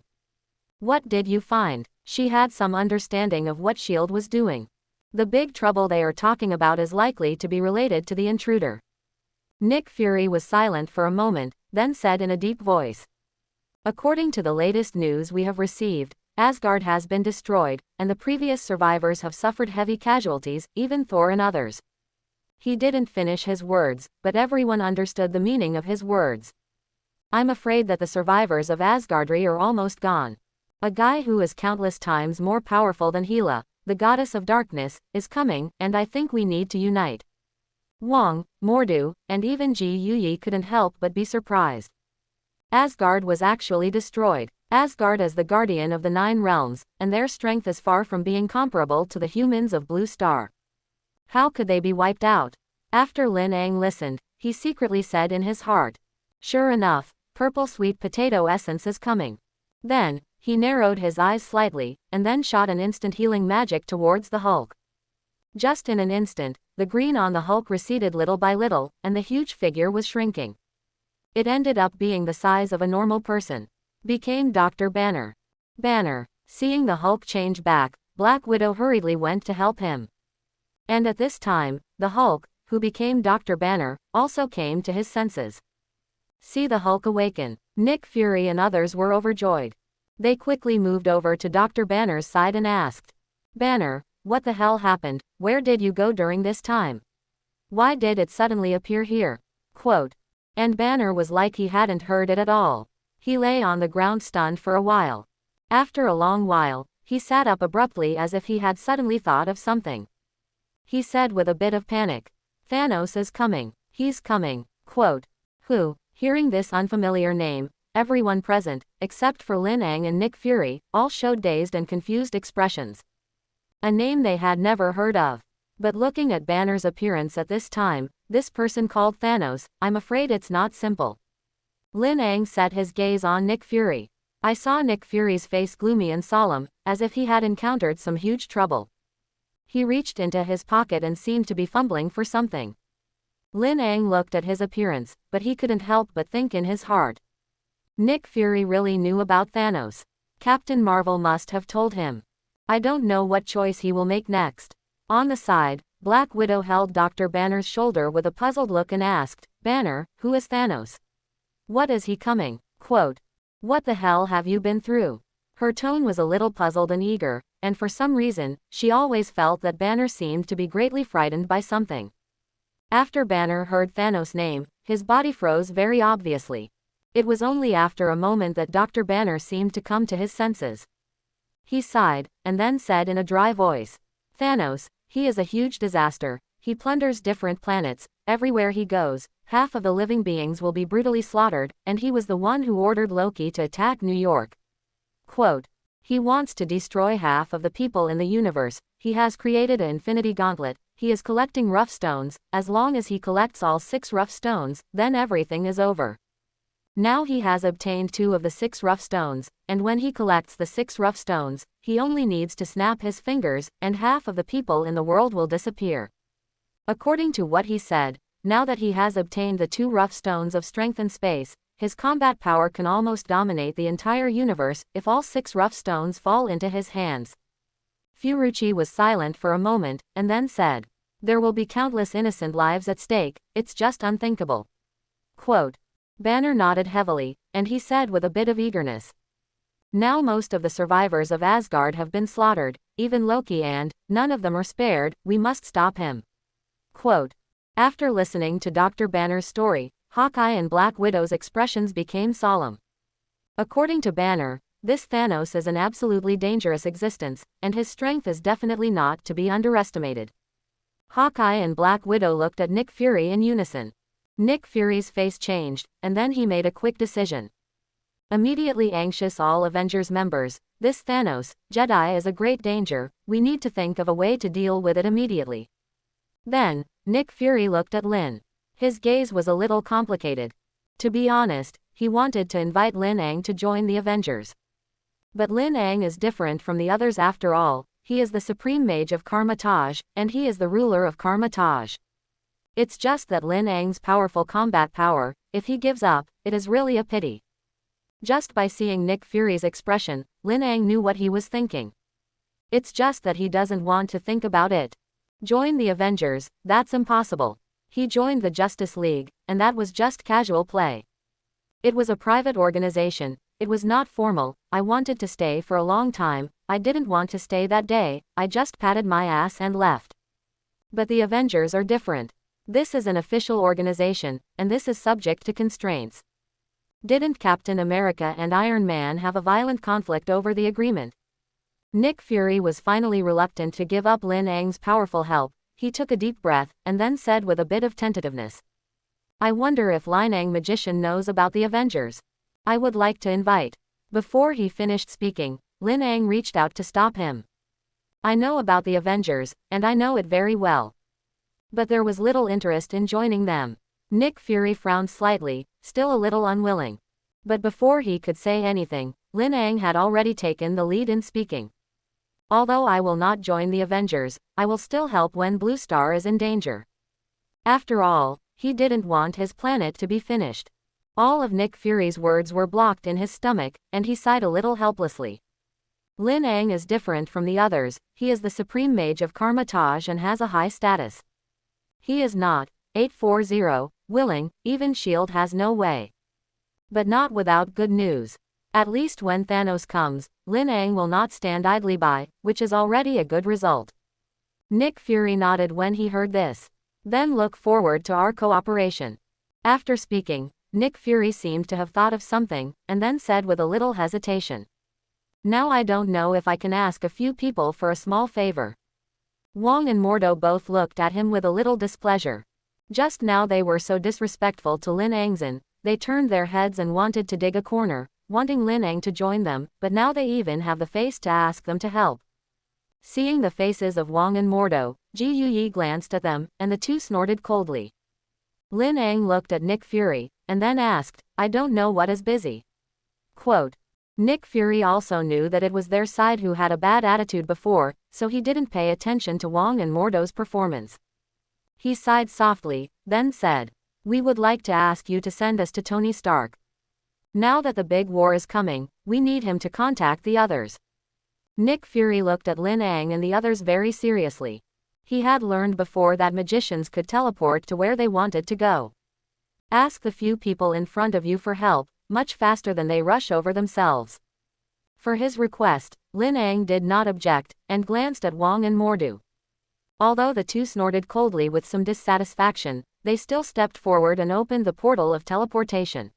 What did you find? She had some understanding of what S.H.I.E.L.D. was doing. The big trouble they are talking about is likely to be related to the intruder. Nick Fury was silent for a moment, then said in a deep voice. According to the latest news we have received, Asgard has been destroyed, and the previous survivors have suffered heavy casualties, even Thor and others. He didn't finish his words, but everyone understood the meaning of his words. I'm afraid that the survivors of Asgardry are almost gone. A guy who is countless times more powerful than Hela, the goddess of darkness, is coming, and I think we need to unite. Wong, Mordo, and even Ji Yuyi couldn't help but be surprised. Asgard was actually destroyed. Asgard is the guardian of the 9 realms, and their strength is far from being comparable to the humans of Blue Star. How could they be wiped out? After Lin Ang listened, he secretly said in his heart. Sure enough, purple sweet potato essence is coming. Then, he narrowed his eyes slightly, and then shot an instant healing magic towards the Hulk. Just in an instant, the green on the Hulk receded little by little, and the huge figure was shrinking. It ended up being the size of a normal person. Became Dr. Banner. Banner. Seeing the Hulk change back, Black Widow hurriedly went to help him. And at this time, the Hulk, who became Dr. Banner, also came to his senses. See the Hulk awaken. Nick Fury and others were overjoyed. They quickly moved over to Dr. Banner's side and asked, "Banner, what the hell happened? Where did you go during this time? Why did it suddenly appear here?" Quote. And Banner was like he hadn't heard it at all. He lay on the ground stunned for a while. After a long while, he sat up abruptly as if he had suddenly thought of something. He said with a bit of panic, "Thanos is coming. He's coming." Quote. Who? Hearing this unfamiliar name, everyone present, except for Lin Ang and Nick Fury, all showed dazed and confused expressions. A name they had never heard of. But looking at Banner's appearance at this time, this person called Thanos, I'm afraid it's not simple. Lin Ang set his gaze on Nick Fury. I saw Nick Fury's face gloomy and solemn, as if he had encountered some huge trouble. He reached into his pocket and seemed to be fumbling for something. Lin Ang looked at his appearance, but he couldn't help but think in his heart. Nick Fury really knew about Thanos. Captain Marvel must have told him. I don't know what choice he will make next. On the side, Black Widow held Dr. Banner's shoulder with a puzzled look and asked, "Banner, who is Thanos? What is he coming?" Quote. What the hell have you been through? Her tone was a little puzzled and eager, and for some reason, she always felt that Banner seemed to be greatly frightened by something. After Banner heard Thanos' name, his body froze very obviously. It was only after a moment that Dr. Banner seemed to come to his senses. He sighed, and then said in a dry voice, "Thanos, he is a huge disaster. He plunders different planets. Everywhere he goes, half of the living beings will be brutally slaughtered, and he was the one who ordered Loki to attack New York." Quote. He wants to destroy half of the people in the universe. He has created an infinity gauntlet. He is collecting rough stones. As long as he collects all 6 rough stones, then everything is over. Now he has obtained 2 of the 6 rough stones, and when he collects the 6 rough stones, he only needs to snap his fingers, and half of the people in the world will disappear. According to what he said, now that he has obtained the 2 rough stones of strength and space, his combat power can almost dominate the entire universe if all 6 rough stones fall into his hands. Furuichi was silent for a moment, and then said, "There will be countless innocent lives at stake, it's just unthinkable." Quote. Banner nodded heavily, and he said with a bit of eagerness, "Now most of the survivors of Asgard have been slaughtered, even Loki, and none of them are spared. We must stop him." Quote. After listening to Dr. Banner's story, Hawkeye and Black Widow's expressions became solemn. According to Banner, this Thanos is an absolutely dangerous existence, and his strength is definitely not to be underestimated. Hawkeye and Black Widow looked at Nick Fury in unison. Nick Fury's face changed, and then he made a quick decision. Immediately anxious all Avengers members, this Thanos, Jedi is a great danger, we need to think of a way to deal with it immediately. Then, Nick Fury looked at Lin. His gaze was a little complicated. To be honest, he wanted to invite Lin Ang to join the Avengers. But Lin Ang is different from the others after all, he is the supreme mage of Karmatage, and he is the ruler of Karmatage. It's just that Lin Ang's powerful combat power, if he gives up, it is really a pity. Just by seeing Nick Fury's expression, Lin Ang knew what he was thinking. It's just that he doesn't want to think about it. Join the Avengers, that's impossible. He joined the Justice League, and that was just casual play. It was a private organization, it was not formal. I wanted to stay for a long time, I didn't want to stay that day, I just patted my ass and left. But the Avengers are different. This is an official organization, and this is subject to constraints. Didn't Captain America and Iron Man have a violent conflict over the agreement? Nick Fury was finally reluctant to give up Lin Ang's powerful help. He took a deep breath, and then said with a bit of tentativeness, "I wonder if Lin Ang Magician knows about the Avengers. I would like to invite." Before he finished speaking, Lin Ang reached out to stop him. "I know about the Avengers, and I know it very well. But there was little interest in joining them." Nick Fury frowned slightly, still a little unwilling. But before he could say anything, Lin Ang had already taken the lead in speaking. "Although I will not join the Avengers, I will still help when Blue Star is in danger." After all, he didn't want his planet to be finished. All of Nick Fury's words were blocked in his stomach, and he sighed a little helplessly. Lin Ang is different from the others, he is the supreme mage of Karma-Taj and has a high status. He is not, 840, willing, even shield has no way. But not without good news. At least when Thanos comes, Lin Ang will not stand idly by, which is already a good result. Nick Fury nodded when he heard this. Then look forward to our cooperation. After speaking, Nick Fury seemed to have thought of something, and then said with a little hesitation. Now I don't know if I can ask a few people for a small favor. Wong and Mordo both looked at him with a little displeasure. Just now they were so disrespectful to Lin Angzan, they turned their heads and wanted to dig a corner, wanting Lin Ang to join them, but now they even have the face to ask them to help. Seeing the faces of Wong and Mordo, Ji Yuyi glanced at them, and the two snorted coldly. Lin Ang looked at Nick Fury, and then asked, I don't know what is busy. Quote. Nick Fury also knew that it was their side who had a bad attitude before, so he didn't pay attention to Wong and Mordo's performance. He sighed softly, then said, we would like to ask you to send us to Tony Stark. Now that the big war is coming, we need him to contact the others. Nick Fury looked at Lin Ang and the others very seriously. He had learned before that magicians could teleport to where they wanted to go. Ask the few people in front of you for help, much faster than they rush over themselves. For his request, Lin Ang did not object, and glanced at Wong and Mordo. Although the two snorted coldly with some dissatisfaction, they still stepped forward and opened the portal of teleportation.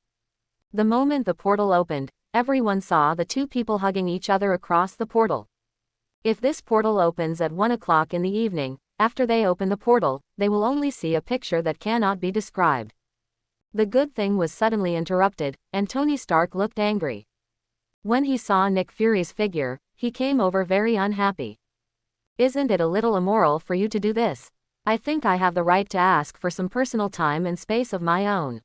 The moment the portal opened, everyone saw the two people hugging each other across the portal. If this portal opens at 1 o'clock in the evening, after they open the portal, they will only see a picture that cannot be described. The good thing was suddenly interrupted, and Tony Stark looked angry. When he saw Nick Fury's figure, he came over very unhappy. Isn't it a little immoral for you to do this? I think I have the right to ask for some personal time and space of my own.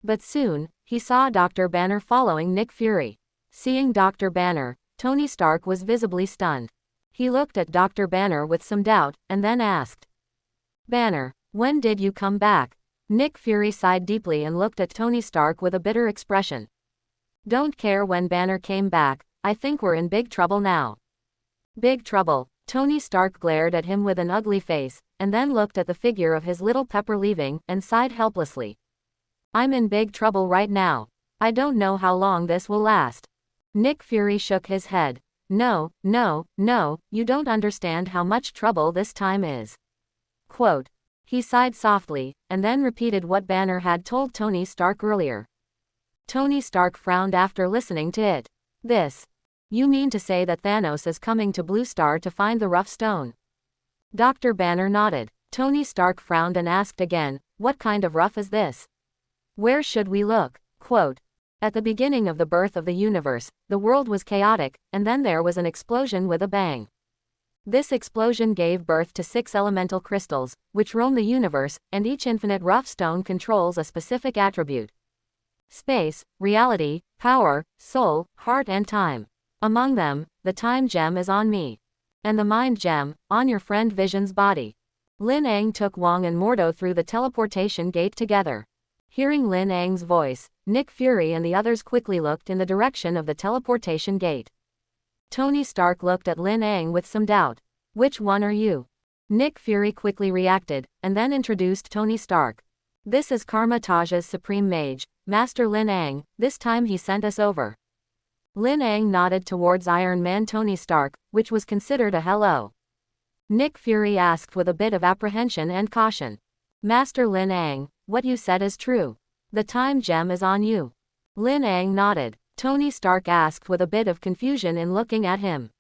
But soon, he saw Dr. Banner following Nick Fury. Seeing Dr. Banner, Tony Stark was visibly stunned. He looked at Dr. Banner with some doubt, and then asked, Banner, when did you come back? Nick Fury sighed deeply and looked at Tony Stark with a bitter expression. Don't care when Banner came back, I think we're in big trouble now. Big trouble? Tony Stark glared at him with an ugly face, and then looked at the figure of his little Pepper leaving, and sighed helplessly. I'm in big trouble right now. I don't know how long this will last. Nick Fury shook his head. No, you don't understand how much trouble this time is. Quote. He sighed softly, and then repeated what Banner had told Tony Stark earlier. Tony Stark frowned after listening to it. This. You mean to say that Thanos is coming to Blue Star to find the rough stone? Dr. Banner nodded. Tony Stark frowned and asked again, what kind of rough is this? Where should we look? Quote. At the beginning of the birth of the universe, the world was chaotic, and then there was an explosion with a bang. This explosion gave birth to 6 elemental crystals, which roam the universe, and each infinite rough stone controls a specific attribute. Space, reality, power, soul, heart and time. Among them, the time gem is on me. And the mind gem, on your friend Vision's body. Lin Ang took Wong and Mordo through the teleportation gate together. Hearing Lin Ang's voice, Nick Fury and the others quickly looked in the direction of the teleportation gate. Tony Stark looked at Lin Ang with some doubt. Which one are you? Nick Fury quickly reacted, and then introduced Tony Stark. This is Karma-Taj's supreme mage, Master Lin Ang, this time he sent us over. Lin Ang nodded towards Iron Man Tony Stark, which was considered a hello. Nick Fury asked with a bit of apprehension and caution. Master Lin Ang, what you said is true. The time gem is on you. Lin Ang nodded. Tony Stark asked with a bit of confusion in looking at him.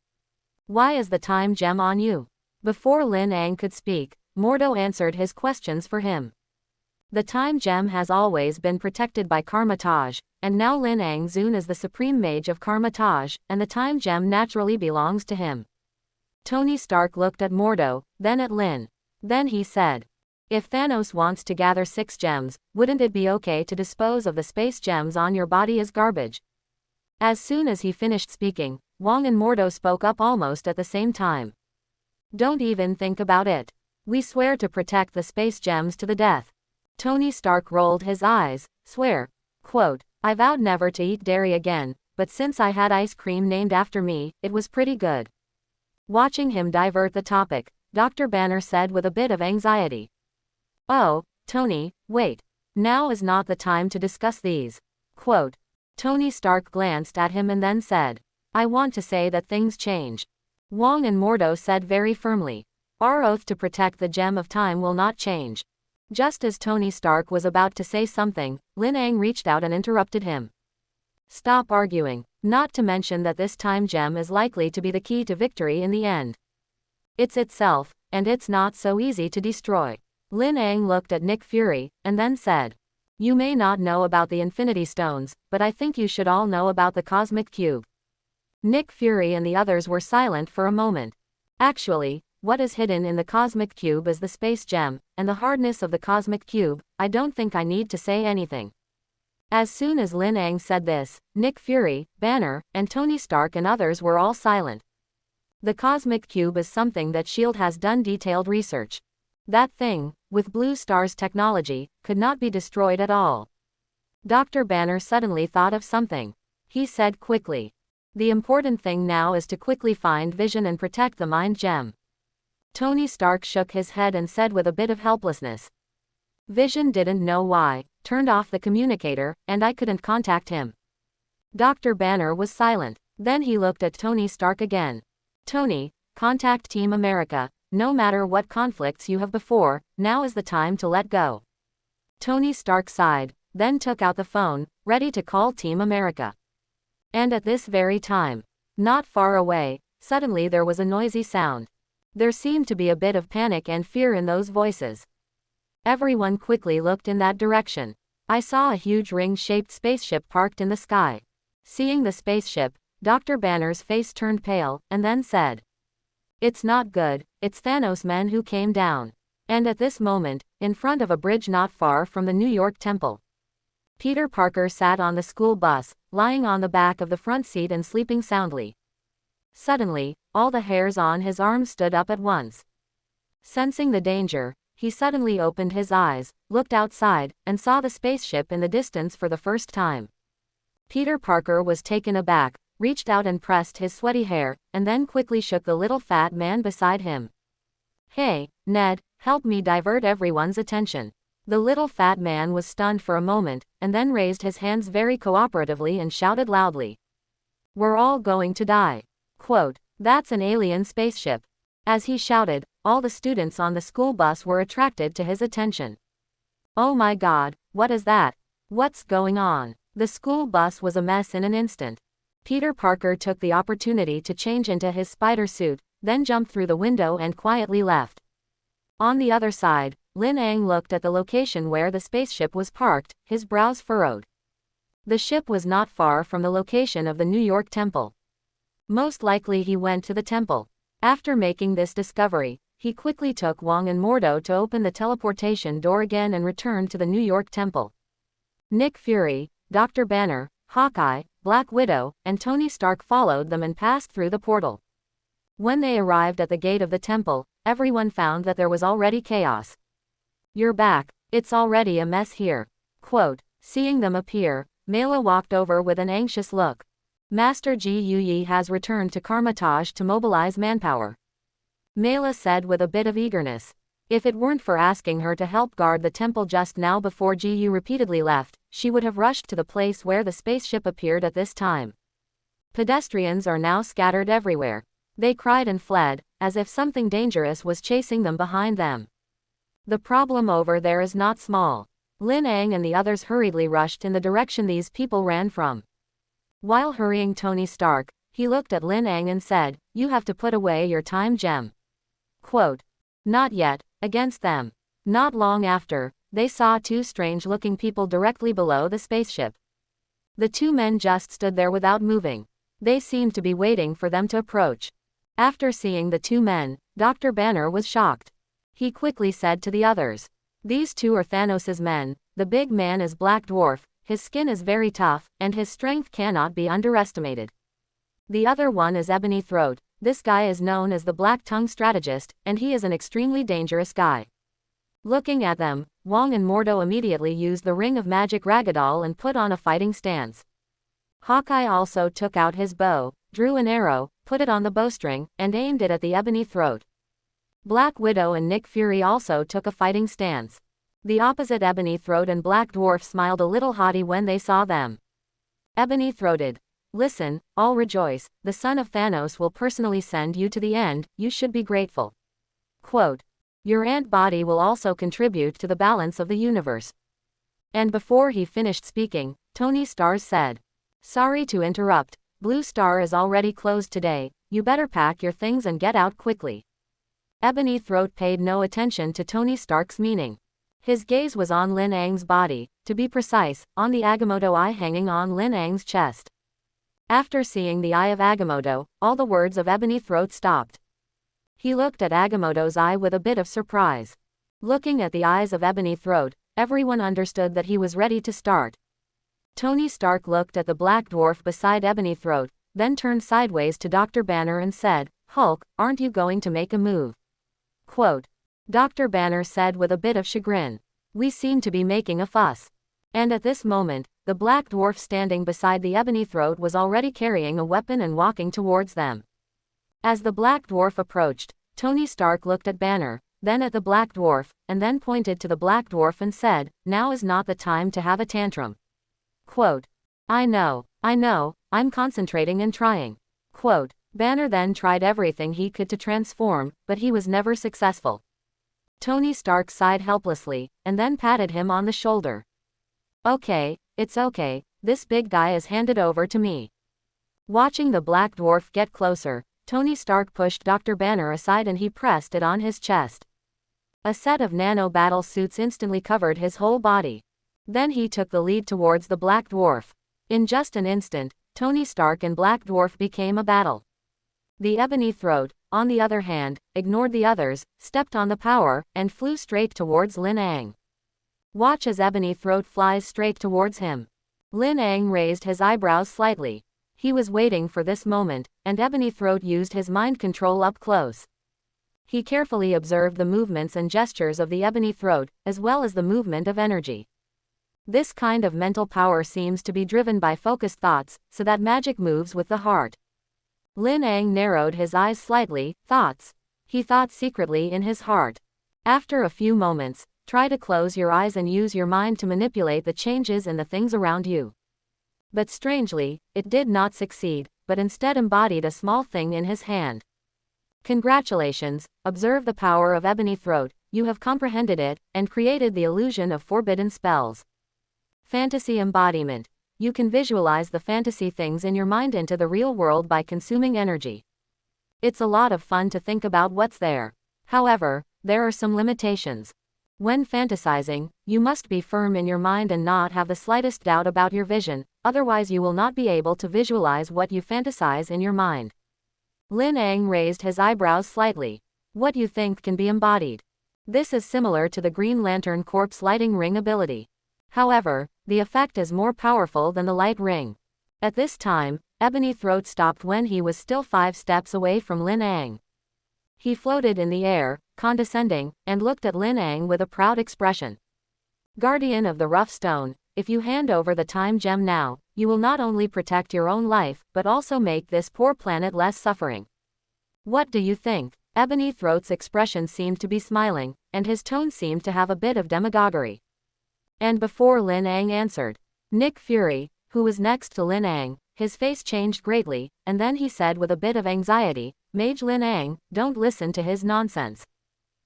Why is the time gem on you? Before Lin Ang could speak, Mordo answered his questions for him. The time gem has always been protected by Karma-Taj, and now Lin Angzun is the supreme mage of Karma-Taj, and the time gem naturally belongs to him. Tony Stark looked at Mordo, then at Lin. Then he said, if Thanos wants to gather 6 gems, wouldn't it be okay to dispose of the space gems on your body as garbage? As soon as he finished speaking, Wong and Mordo spoke up almost at the same time. Don't even think about it. We swear to protect the space gems to the death. Tony Stark rolled his eyes. Swear. Quote, I vowed never to eat dairy again, but since I had ice cream named after me, it was pretty good. Watching him divert the topic, Dr. Banner said with a bit of anxiety. Oh, Tony, wait. Now is not the time to discuss these. Quote. Tony Stark glanced at him and then said, I want to say that things change. Wong and Mordo said very firmly. Our oath to protect the gem of time will not change. Just as Tony Stark was about to say something, Lin Ang reached out and interrupted him. Stop arguing, not to mention that this time gem is likely to be the key to victory in the end. It's itself, and it's not so easy to destroy. Lin Ang looked at Nick Fury, and then said, You may not know about the Infinity Stones, but I think you should all know about the Cosmic Cube. Nick Fury and the others were silent for a moment. Actually, what is hidden in the Cosmic Cube is the Space Gem, and the hardness of the Cosmic Cube. I don't think I need to say anything. As soon as Lin Ang said this, Nick Fury, Banner, and Tony Stark and others were all silent. The Cosmic Cube is something that S.H.I.E.L.D. has done detailed research. That thing, with Blue Star's technology, could not be destroyed at all. Dr. Banner suddenly thought of something. He said quickly. The important thing now is to quickly find Vision and protect the Mind Gem. Tony Stark shook his head and said with a bit of helplessness. Vision didn't know why, turned off the communicator, and I couldn't contact him. Dr. Banner was silent. Then he looked at Tony Stark again. Tony, contact Team America. No matter what conflicts you have before, now is the time to let go. Tony Stark sighed, then took out the phone, ready to call Team America. And at this very time, not far away, suddenly there was a noisy sound. There seemed to be a bit of panic and fear in those voices. Everyone quickly looked in that direction. I saw a huge ring-shaped spaceship parked in the sky. Seeing the spaceship, Dr. Banner's face turned pale, and then said, It's not good, it's Thanos' men who came down. And at this moment, in front of a bridge not far from the New York Temple, Peter Parker sat on the school bus, lying on the back of the front seat and sleeping soundly. Suddenly, all the hairs on his arms stood up at once. Sensing the danger, he suddenly opened his eyes, looked outside, and saw the spaceship in the distance for the first time. Peter Parker was taken aback, reached out and pressed his sweaty hair, and then quickly shook the little fat man beside him. Hey, Ned, help me divert everyone's attention. The little fat man was stunned for a moment, and then raised his hands very cooperatively and shouted loudly. We're all going to die. Quote, That's an alien spaceship. As he shouted, all the students on the school bus were attracted to his attention. Oh my God, what is that? What's going on? The school bus was a mess in an instant. Peter Parker took the opportunity to change into his spider suit, then jumped through the window and quietly left. On the other side, Lin Ang looked at the location where the spaceship was parked, his brows furrowed. The ship was not far from the location of the New York Temple. Most likely he went to the temple. After making this discovery, he quickly took Wong and Mordo to open the teleportation door again and return to the New York Temple. Nick Fury, Dr. Banner, Hawkeye, Black Widow, and Tony Stark followed them and passed through the portal. When they arrived at the gate of the temple, everyone found that there was already chaos. You're back, it's already a mess here. Quote, seeing them appear, Mela walked over with an anxious look. Master Ji Yuyi has returned to Karmatage to mobilize manpower. Mela said with a bit of eagerness. If it weren't for asking her to help guard the temple just now before Ji Yu repeatedly left, she would have rushed to the place where the spaceship appeared at this time. Pedestrians are now scattered everywhere. They cried and fled, as if something dangerous was chasing them behind them. The problem over there is not small. Lin Ang and the others hurriedly rushed in the direction these people ran from. While hurrying Tony Stark, he looked at Lin Ang and said, You have to put away your time gem. Quote, Not yet, against them. Not long after, they saw two strange-looking people directly below the spaceship. The two men just stood there without moving. They seemed to be waiting for them to approach. After seeing the two men, Dr. Banner was shocked. He quickly said to the others, These two are Thanos' men. The big man is Black Dwarf, his skin is very tough, and his strength cannot be underestimated. The other one is Ebony Throat. This guy is known as the Black Tongue Strategist, and he is an extremely dangerous guy. Looking at them, Wong and Mordo immediately used the Ring of Magic Ragdoll and put on a fighting stance. Hawkeye also took out his bow, drew an arrow, put it on the bowstring, and aimed it at the ebony throat. Black Widow and Nick Fury also took a fighting stance. The opposite Ebony Throat and Black Dwarf smiled a little haughty when they saw them. Ebony throated. Listen, all rejoice, the son of Thanos will personally send you to the end, you should be grateful. Quote. Your ant body will also contribute to the balance of the universe. And before he finished speaking, Tony Stark said. Sorry to interrupt, Blue Star is already closed today, you better pack your things and get out quickly. Ebony Throat paid no attention to Tony Stark's meaning. His gaze was on Lin Ang's body, to be precise, on the Agamotto eye hanging on Lin Ang's chest. After seeing the eye of Agamotto, all the words of Ebony Throat stopped. He looked at Agamotto's eye with a bit of surprise. Looking at the eyes of Ebony Throat, everyone understood that he was ready to start. Tony Stark looked at the Black Dwarf beside Ebony Throat, then turned sideways to Dr. Banner and said, Hulk, aren't you going to make a move? Quote. Dr. Banner said with a bit of chagrin. We seem to be making a fuss. And at this moment, the Black Dwarf standing beside the Ebony Throat was already carrying a weapon and walking towards them. As the Black Dwarf approached, Tony Stark looked at Banner, then at the Black Dwarf, and then pointed to the Black Dwarf and said, Now is not the time to have a tantrum. Quote. I know, I'm concentrating and trying. Quote. Banner then tried everything he could to transform, but he was never successful. Tony Stark sighed helplessly, and then patted him on the shoulder. Okay, it's okay, this big guy is handed over to me. Watching the Black Dwarf get closer, Tony Stark pushed Dr. Banner aside and he pressed it on his chest. A set of nano battle suits instantly covered his whole body. Then he took the lead towards the Black Dwarf. In just an instant, Tony Stark and Black Dwarf became a battle. The Ebony Throat, on the other hand, ignored the others, stepped on the power, and flew straight towards Lin Ang. Watch as Ebony Throat flies straight towards him. Lin Ang raised his eyebrows slightly. He was waiting for this moment, and Ebony Throat used his mind control up close. He carefully observed the movements and gestures of the Ebony Throat, as well as the movement of energy. This kind of mental power seems to be driven by focused thoughts, so that magic moves with the heart. Lin Ang narrowed his eyes slightly. Thoughts. He thought secretly in his heart. After a few moments, try to close your eyes and use your mind to manipulate the changes in the things around you. But strangely, it did not succeed, but instead embodied a small thing in his hand. Congratulations, observe the power of Ebony Throat, you have comprehended it, and created the illusion of forbidden spells. Fantasy embodiment. You can visualize the fantasy things in your mind into the real world by consuming energy. It's a lot of fun to think about what's there. However, there are some limitations. When fantasizing, you must be firm in your mind and not have the slightest doubt about your vision, otherwise you will not be able to visualize what you fantasize in your mind. Lin Ang raised his eyebrows slightly. What you think can be embodied. This is similar to the Green Lantern Corp's lighting ring ability. However, the effect is more powerful than the light ring. At this time, Ebony Throat stopped when he was still 5 steps away from Lin Ang. He floated in the air, condescending, and looked at Lin Ang with a proud expression. Guardian of the Rough Stone, if you hand over the time gem now, you will not only protect your own life, but also make this poor planet less suffering. What do you think? Ebony Throat's expression seemed to be smiling, and his tone seemed to have a bit of demagoguery. And before Lin Ang answered, Nick Fury, who was next to Lin Ang, his face changed greatly, and then he said with a bit of anxiety, Mage Lin Ang, don't listen to his nonsense.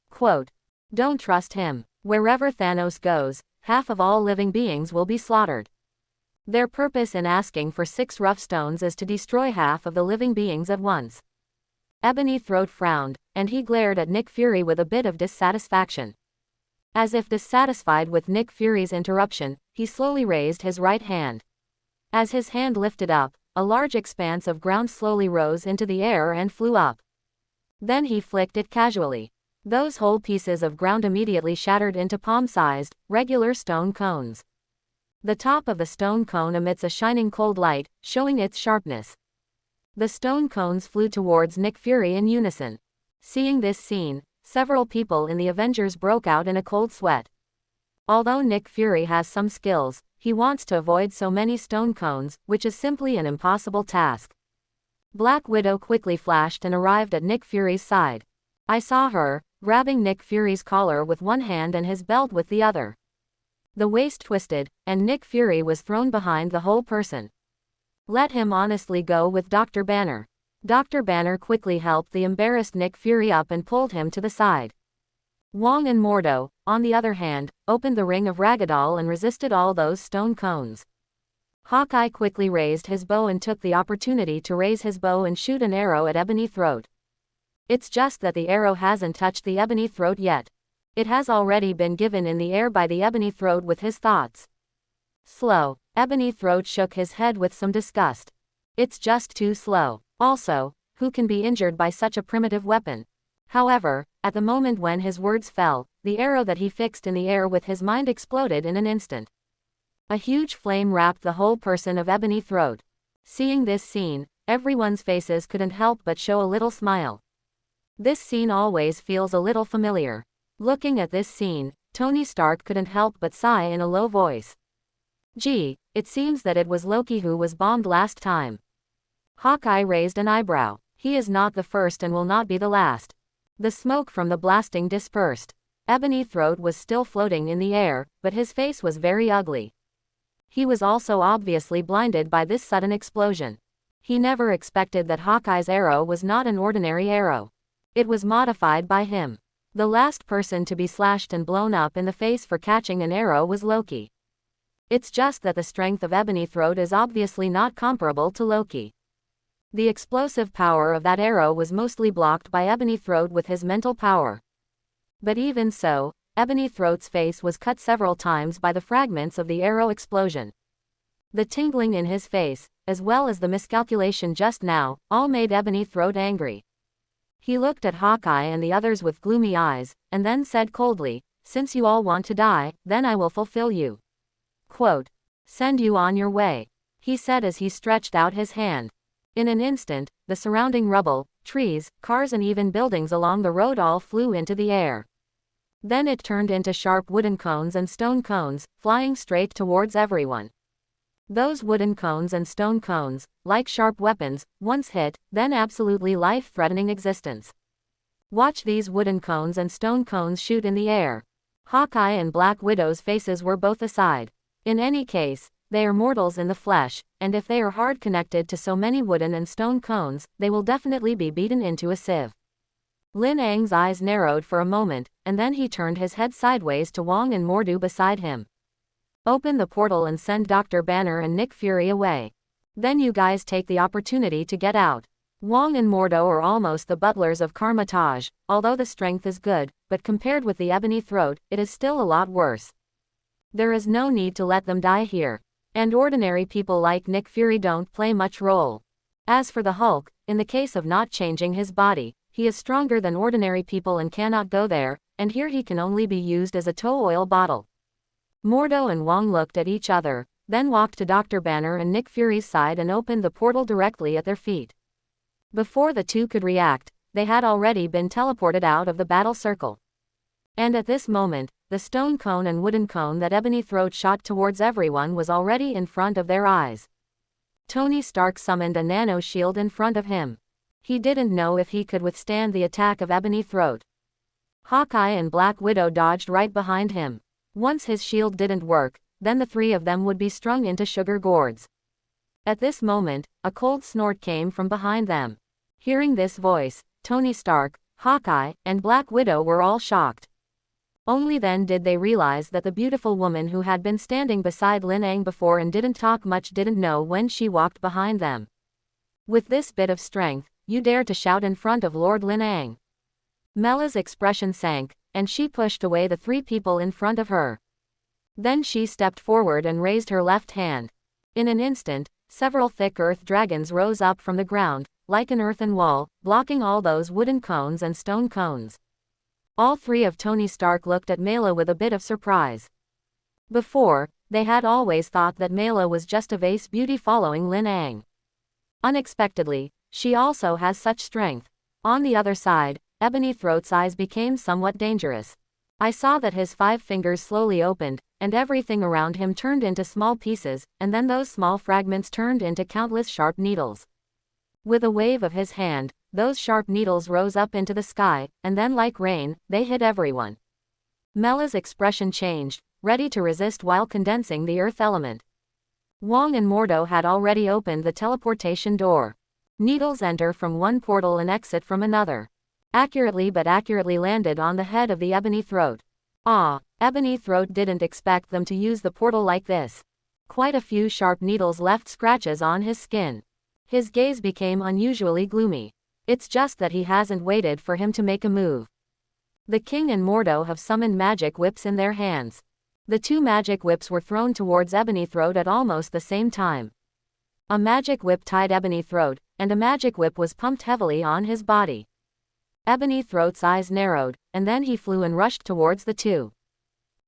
Quote. Don't trust him. Wherever Thanos goes, half of all living beings will be slaughtered. Their purpose in asking for 6 rough stones is to destroy half of the living beings at once. Ebony Throat frowned, and he glared at Nick Fury with a bit of dissatisfaction. As if dissatisfied with Nick Fury's interruption, he slowly raised his right hand. As his hand lifted up, a large expanse of ground slowly rose into the air and flew up. Then he flicked it casually. Those whole pieces of ground immediately shattered into palm-sized, regular stone cones. The top of the stone cone emits a shining cold light, showing its sharpness. The stone cones flew towards Nick Fury in unison. Seeing this scene, several people in the Avengers broke out in a cold sweat. Although Nick Fury has some skills, he wants to avoid so many stone cones, which is simply an impossible task. Black Widow quickly flashed and arrived at Nick Fury's side. I saw her, grabbing Nick Fury's collar with one hand and his belt with the other. The waist twisted, and Nick Fury was thrown behind the whole person. Let him honestly go with Dr. Banner. Dr. Banner quickly helped the embarrassed Nick Fury up and pulled him to the side. Wong and Mordo, on the other hand, opened the ring of Ragdoll and resisted all those stone cones. Hawkeye quickly raised his bow and took the opportunity to raise his bow and shoot an arrow at Ebony Throat. It's just that the arrow hasn't touched the Ebony Throat yet. It has already been given in the air by the Ebony Throat with his thoughts. Slow. Ebony Throat shook his head with some disgust. It's just too slow. Also, who can be injured by such a primitive weapon? However, at the moment when his words fell, the arrow that he fixed in the air with his mind exploded in an instant. A huge flame wrapped the whole person of Ebony Throat. Seeing this scene, everyone's faces couldn't help but show a little smile. This scene always feels a little familiar. Looking at this scene, Tony Stark couldn't help but sigh in a low voice. Gee, it seems that it was Loki who was bombed last time. Hawkeye raised an eyebrow. He is not the first and will not be the last. The smoke from the blasting dispersed. Ebony Throat was still floating in the air, but his face was very ugly. He was also obviously blinded by this sudden explosion. He never expected that Hawkeye's arrow was not an ordinary arrow. It was modified by him. The last person to be slashed and blown up in the face for catching an arrow was Loki. It's just that the strength of Ebony Throat is obviously not comparable to Loki. The explosive power of that arrow was mostly blocked by Ebony Throat with his mental power. But even so, Ebony Throat's face was cut several times by the fragments of the arrow explosion. The tingling in his face, as well as the miscalculation just now, all made Ebony Throat angry. He looked at Hawkeye and the others with gloomy eyes, and then said coldly, "Since you all want to die, then I will fulfill you. Quote, send you on your way," he said as he stretched out his hand. In an instant, the surrounding rubble, trees, cars and even buildings along the road all flew into the air. Then it turned into sharp wooden cones and stone cones, flying straight towards everyone. Those wooden cones and stone cones, like sharp weapons, once hit, then absolutely life-threatening existence. Watch these wooden cones and stone cones shoot in the air. Hawkeye and Black Widow's faces were both aside. In any case, they are mortals in the flesh, and if they are hard connected to so many wooden and stone cones, they will definitely be beaten into a sieve. Lin Ang's eyes narrowed for a moment, and then he turned his head sideways to Wong and Mordo beside him. Open the portal and send Dr. Banner and Nick Fury away. Then you guys take the opportunity to get out. Wong and Mordo are almost the butlers of Karmatage, although the strength is good, but compared with the Ebony Throat, it is still a lot worse. There is no need to let them die here. And ordinary people like Nick Fury don't play much role. As for the Hulk, in the case of not changing his body, he is stronger than ordinary people and cannot go there, and here he can only be used as a tow oil bottle. Mordo and Wong looked at each other, then walked to Dr. Banner and Nick Fury's side and opened the portal directly at their feet. Before the two could react, they had already been teleported out of the battle circle. And at this moment, the stone cone and wooden cone that Ebony Throat shot towards everyone was already in front of their eyes. Tony Stark summoned a nano shield in front of him. He didn't know if he could withstand the attack of Ebony Throat. Hawkeye and Black Widow dodged right behind him. Once his shield didn't work, then the three of them would be strung into sugar gourds. At this moment, a cold snort came from behind them. Hearing this voice, Tony Stark, Hawkeye, and Black Widow were all shocked. Only then did they realize that the beautiful woman who had been standing beside Lin Ang before and didn't talk much didn't know when she walked behind them. With this bit of strength, you dare to shout in front of Lord Lin Ang. Mella's expression sank, and she pushed away the three people in front of her. Then she stepped forward and raised her left hand. In an instant, several thick earth dragons rose up from the ground, like an earthen wall, blocking all those wooden cones and stone cones. All three of Tony Stark looked at Mela with a bit of surprise. Before, they had always thought that Mela was just a vase beauty following Lin Ang. Unexpectedly, she also has such strength. On the other side, Ebony Throat's eyes became somewhat dangerous. I saw that his 5 fingers slowly opened, and everything around him turned into small pieces, and then those small fragments turned into countless sharp needles. With a wave of his hand, those sharp needles rose up into the sky, and then like rain, they hit everyone. Mela's expression changed, ready to resist while condensing the earth element. Wang and Mordo had already opened the teleportation door. Needles enter from one portal and exit from another. Accurately landed on the head of the ebony throat. Ebony throat didn't expect them to use the portal like this. Quite a few sharp needles left scratches on his skin. His gaze became unusually gloomy. It's just that he hasn't waited for him to make a move. The king and Mordo have summoned magic whips in their hands. The 2 magic whips were thrown towards Ebony Throat at almost the same time. A magic whip tied Ebony Throat, and a magic whip was pumped heavily on his body. Ebony Throat's eyes narrowed, and then he flew and rushed towards the 2.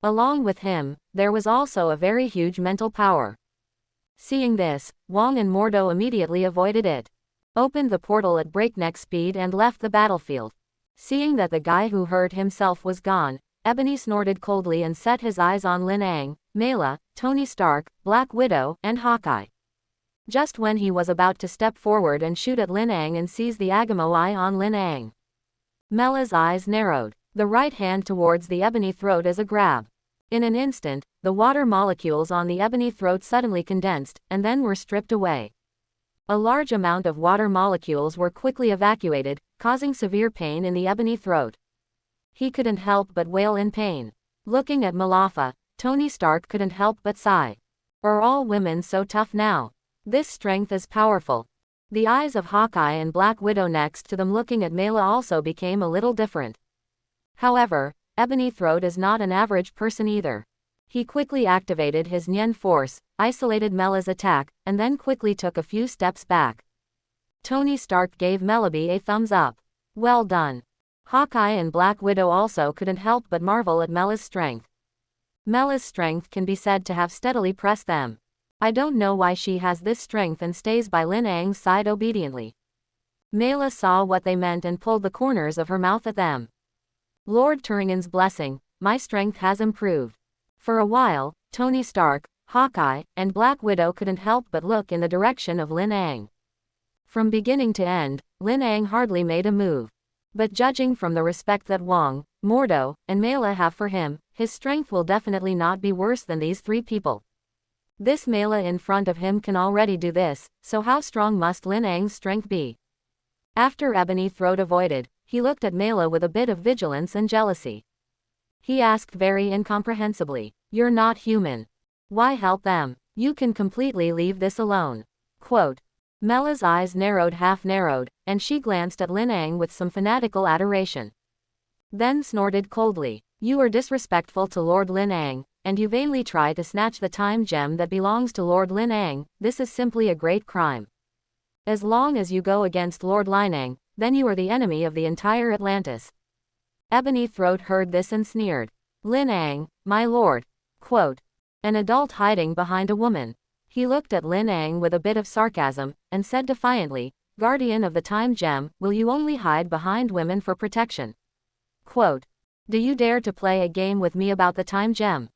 Along with him, there was also a very huge mental power. Seeing this, Wang and Mordo immediately avoided it, opened the portal at breakneck speed and left the battlefield. Seeing that the guy who hurt himself was gone, Ebony snorted coldly and set his eyes on Lin Ang, Mela, Tony Stark, Black Widow, and Hawkeye. Just when he was about to step forward and shoot at Lin Ang and seize the Agamo eye on Lin Ang, Mela's eyes narrowed, the right hand towards the ebony throat as a grab. In an instant, the water molecules on the ebony throat suddenly condensed, and then were stripped away. A large amount of water molecules were quickly evacuated, causing severe pain in the ebony throat. He couldn't help but wail in pain. Looking at Malafa, Tony Stark couldn't help but sigh. Are all women so tough now? This strength is powerful. The eyes of Hawkeye and Black Widow next to them looking at Mela also became a little different. However, Ebony Throat is not an average person either. He quickly activated his Nyen force, isolated Mela's attack, and then quickly took a few steps back. Tony Stark gave Melaby a thumbs up. Well done. Hawkeye and Black Widow also couldn't help but marvel at Mela's strength. Mela's strength can be said to have steadily pressed them. I don't know why she has this strength and stays by Lin Ang's side obediently. Mela saw what they meant and pulled the corners of her mouth at them. Lord Turingan's blessing, my strength has improved. For a while, Tony Stark, Hawkeye, and Black Widow couldn't help but look in the direction of Lin Ang. From beginning to end, Lin Ang hardly made a move. But judging from the respect that Wang, Mordo, and Mela have for him, his strength will definitely not be worse than these 3 people. This Mela in front of him can already do this, so how strong must Lin Ang's strength be? After Ebony Throat avoided, he looked at Mela with a bit of vigilance and jealousy. He asked very incomprehensibly, "You're not human. Why help them? You can completely leave this alone." Quote. Mela's eyes narrowed, half narrowed, and she glanced at Lin Ang with some fanatical adoration. Then snorted coldly, "You are disrespectful to Lord Lin Ang, and you vainly try to snatch the time gem that belongs to Lord Lin Ang. This is simply a great crime. As long as you go against Lord Lin Ang, then you are the enemy of the entire Atlantis." Ebony Throat heard this and sneered. "Lin Ang, my lord." Quote. An adult hiding behind a woman. He looked at Lin Ang with a bit of sarcasm, and said defiantly, "Guardian of the time gem, will you only hide behind women for protection?" Quote. "Do you dare to play a game with me about the time gem?"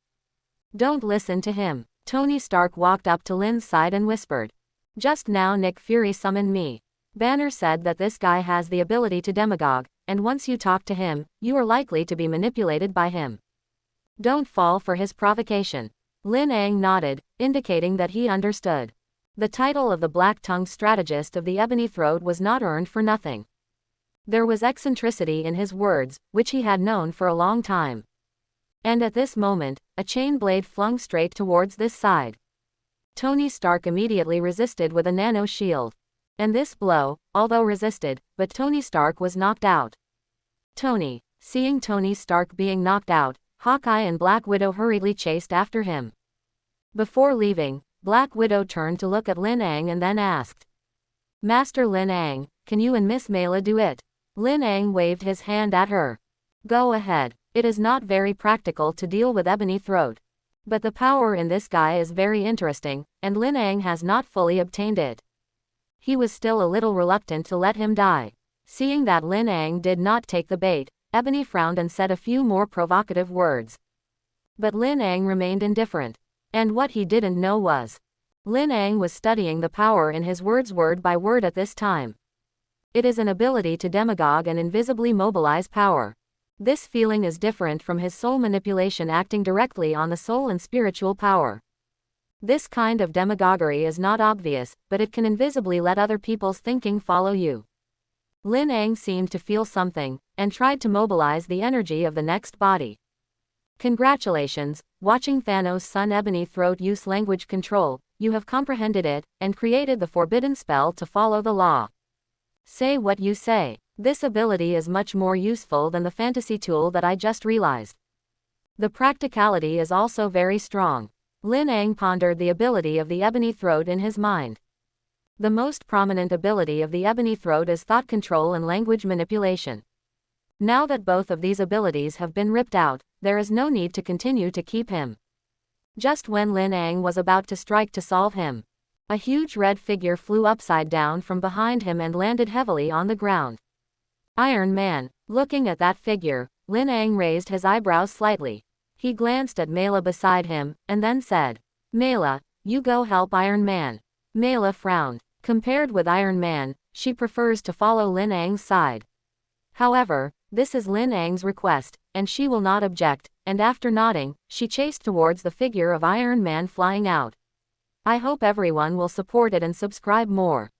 Don't listen to him. Tony Stark walked up to Lin's side and whispered. "Just now Nick Fury summoned me. Banner said that this guy has the ability to demagogue, and once you talk to him, you are likely to be manipulated by him. Don't fall for his provocation." Lin Ang nodded, indicating that he understood. The title of the black-tongued strategist of the Ebony Throat was not earned for nothing. There was eccentricity in his words, which he had known for a long time. And at this moment, a chain blade flung straight towards this side. Tony Stark immediately resisted with a nano shield. And this blow, although resisted, but Tony Stark was knocked out. Seeing Tony Stark being knocked out, Hawkeye and Black Widow hurriedly chased after him. Before leaving, Black Widow turned to look at Lin Ang and then asked, "Master Lin Ang, can you and Miss Mela do it?" Lin Ang waved his hand at her. "Go ahead. It is not very practical to deal with Ebony Throat. But the power in this guy is very interesting, and Lin Ang has not fully obtained it." He was still a little reluctant to let him die. Seeing that Lin Ang did not take the bait, Ebony frowned and said a few more provocative words. But Lin Ang remained indifferent. And what he didn't know was, Lin Ang was studying the power in his words word by word at this time. It is an ability to demagogue and invisibly mobilize power. This feeling is different from his soul manipulation acting directly on the soul and spiritual power. This kind of demagoguery is not obvious, but it can invisibly let other people's thinking follow you. Lin Ang seemed to feel something, and tried to mobilize the energy of the next body. Congratulations, watching Thanos' son Ebony Throat use language control, you have comprehended it, and created the forbidden spell to follow the law. Say what you say. This ability is much more useful than the fantasy tool that I just realized. The practicality is also very strong. Lin Ang pondered the ability of the Ebony Throat in his mind. The most prominent ability of the Ebony Throat is thought control and language manipulation. Now that both of these abilities have been ripped out, there is no need to continue to keep him. Just when Lin Ang was about to strike to solve him, a huge red figure flew upside down from behind him and landed heavily on the ground. Iron Man. Looking at that figure, Lin Ang raised his eyebrows slightly. He glanced at Mela beside him, and then said, Mela, you go help Iron Man. Mela frowned. Compared with Iron Man, she prefers to follow Lin Ang's side. However, this is Lin Ang's request, and she will not object, and after nodding, she chased towards the figure of Iron Man flying out. I hope everyone will support it and subscribe more.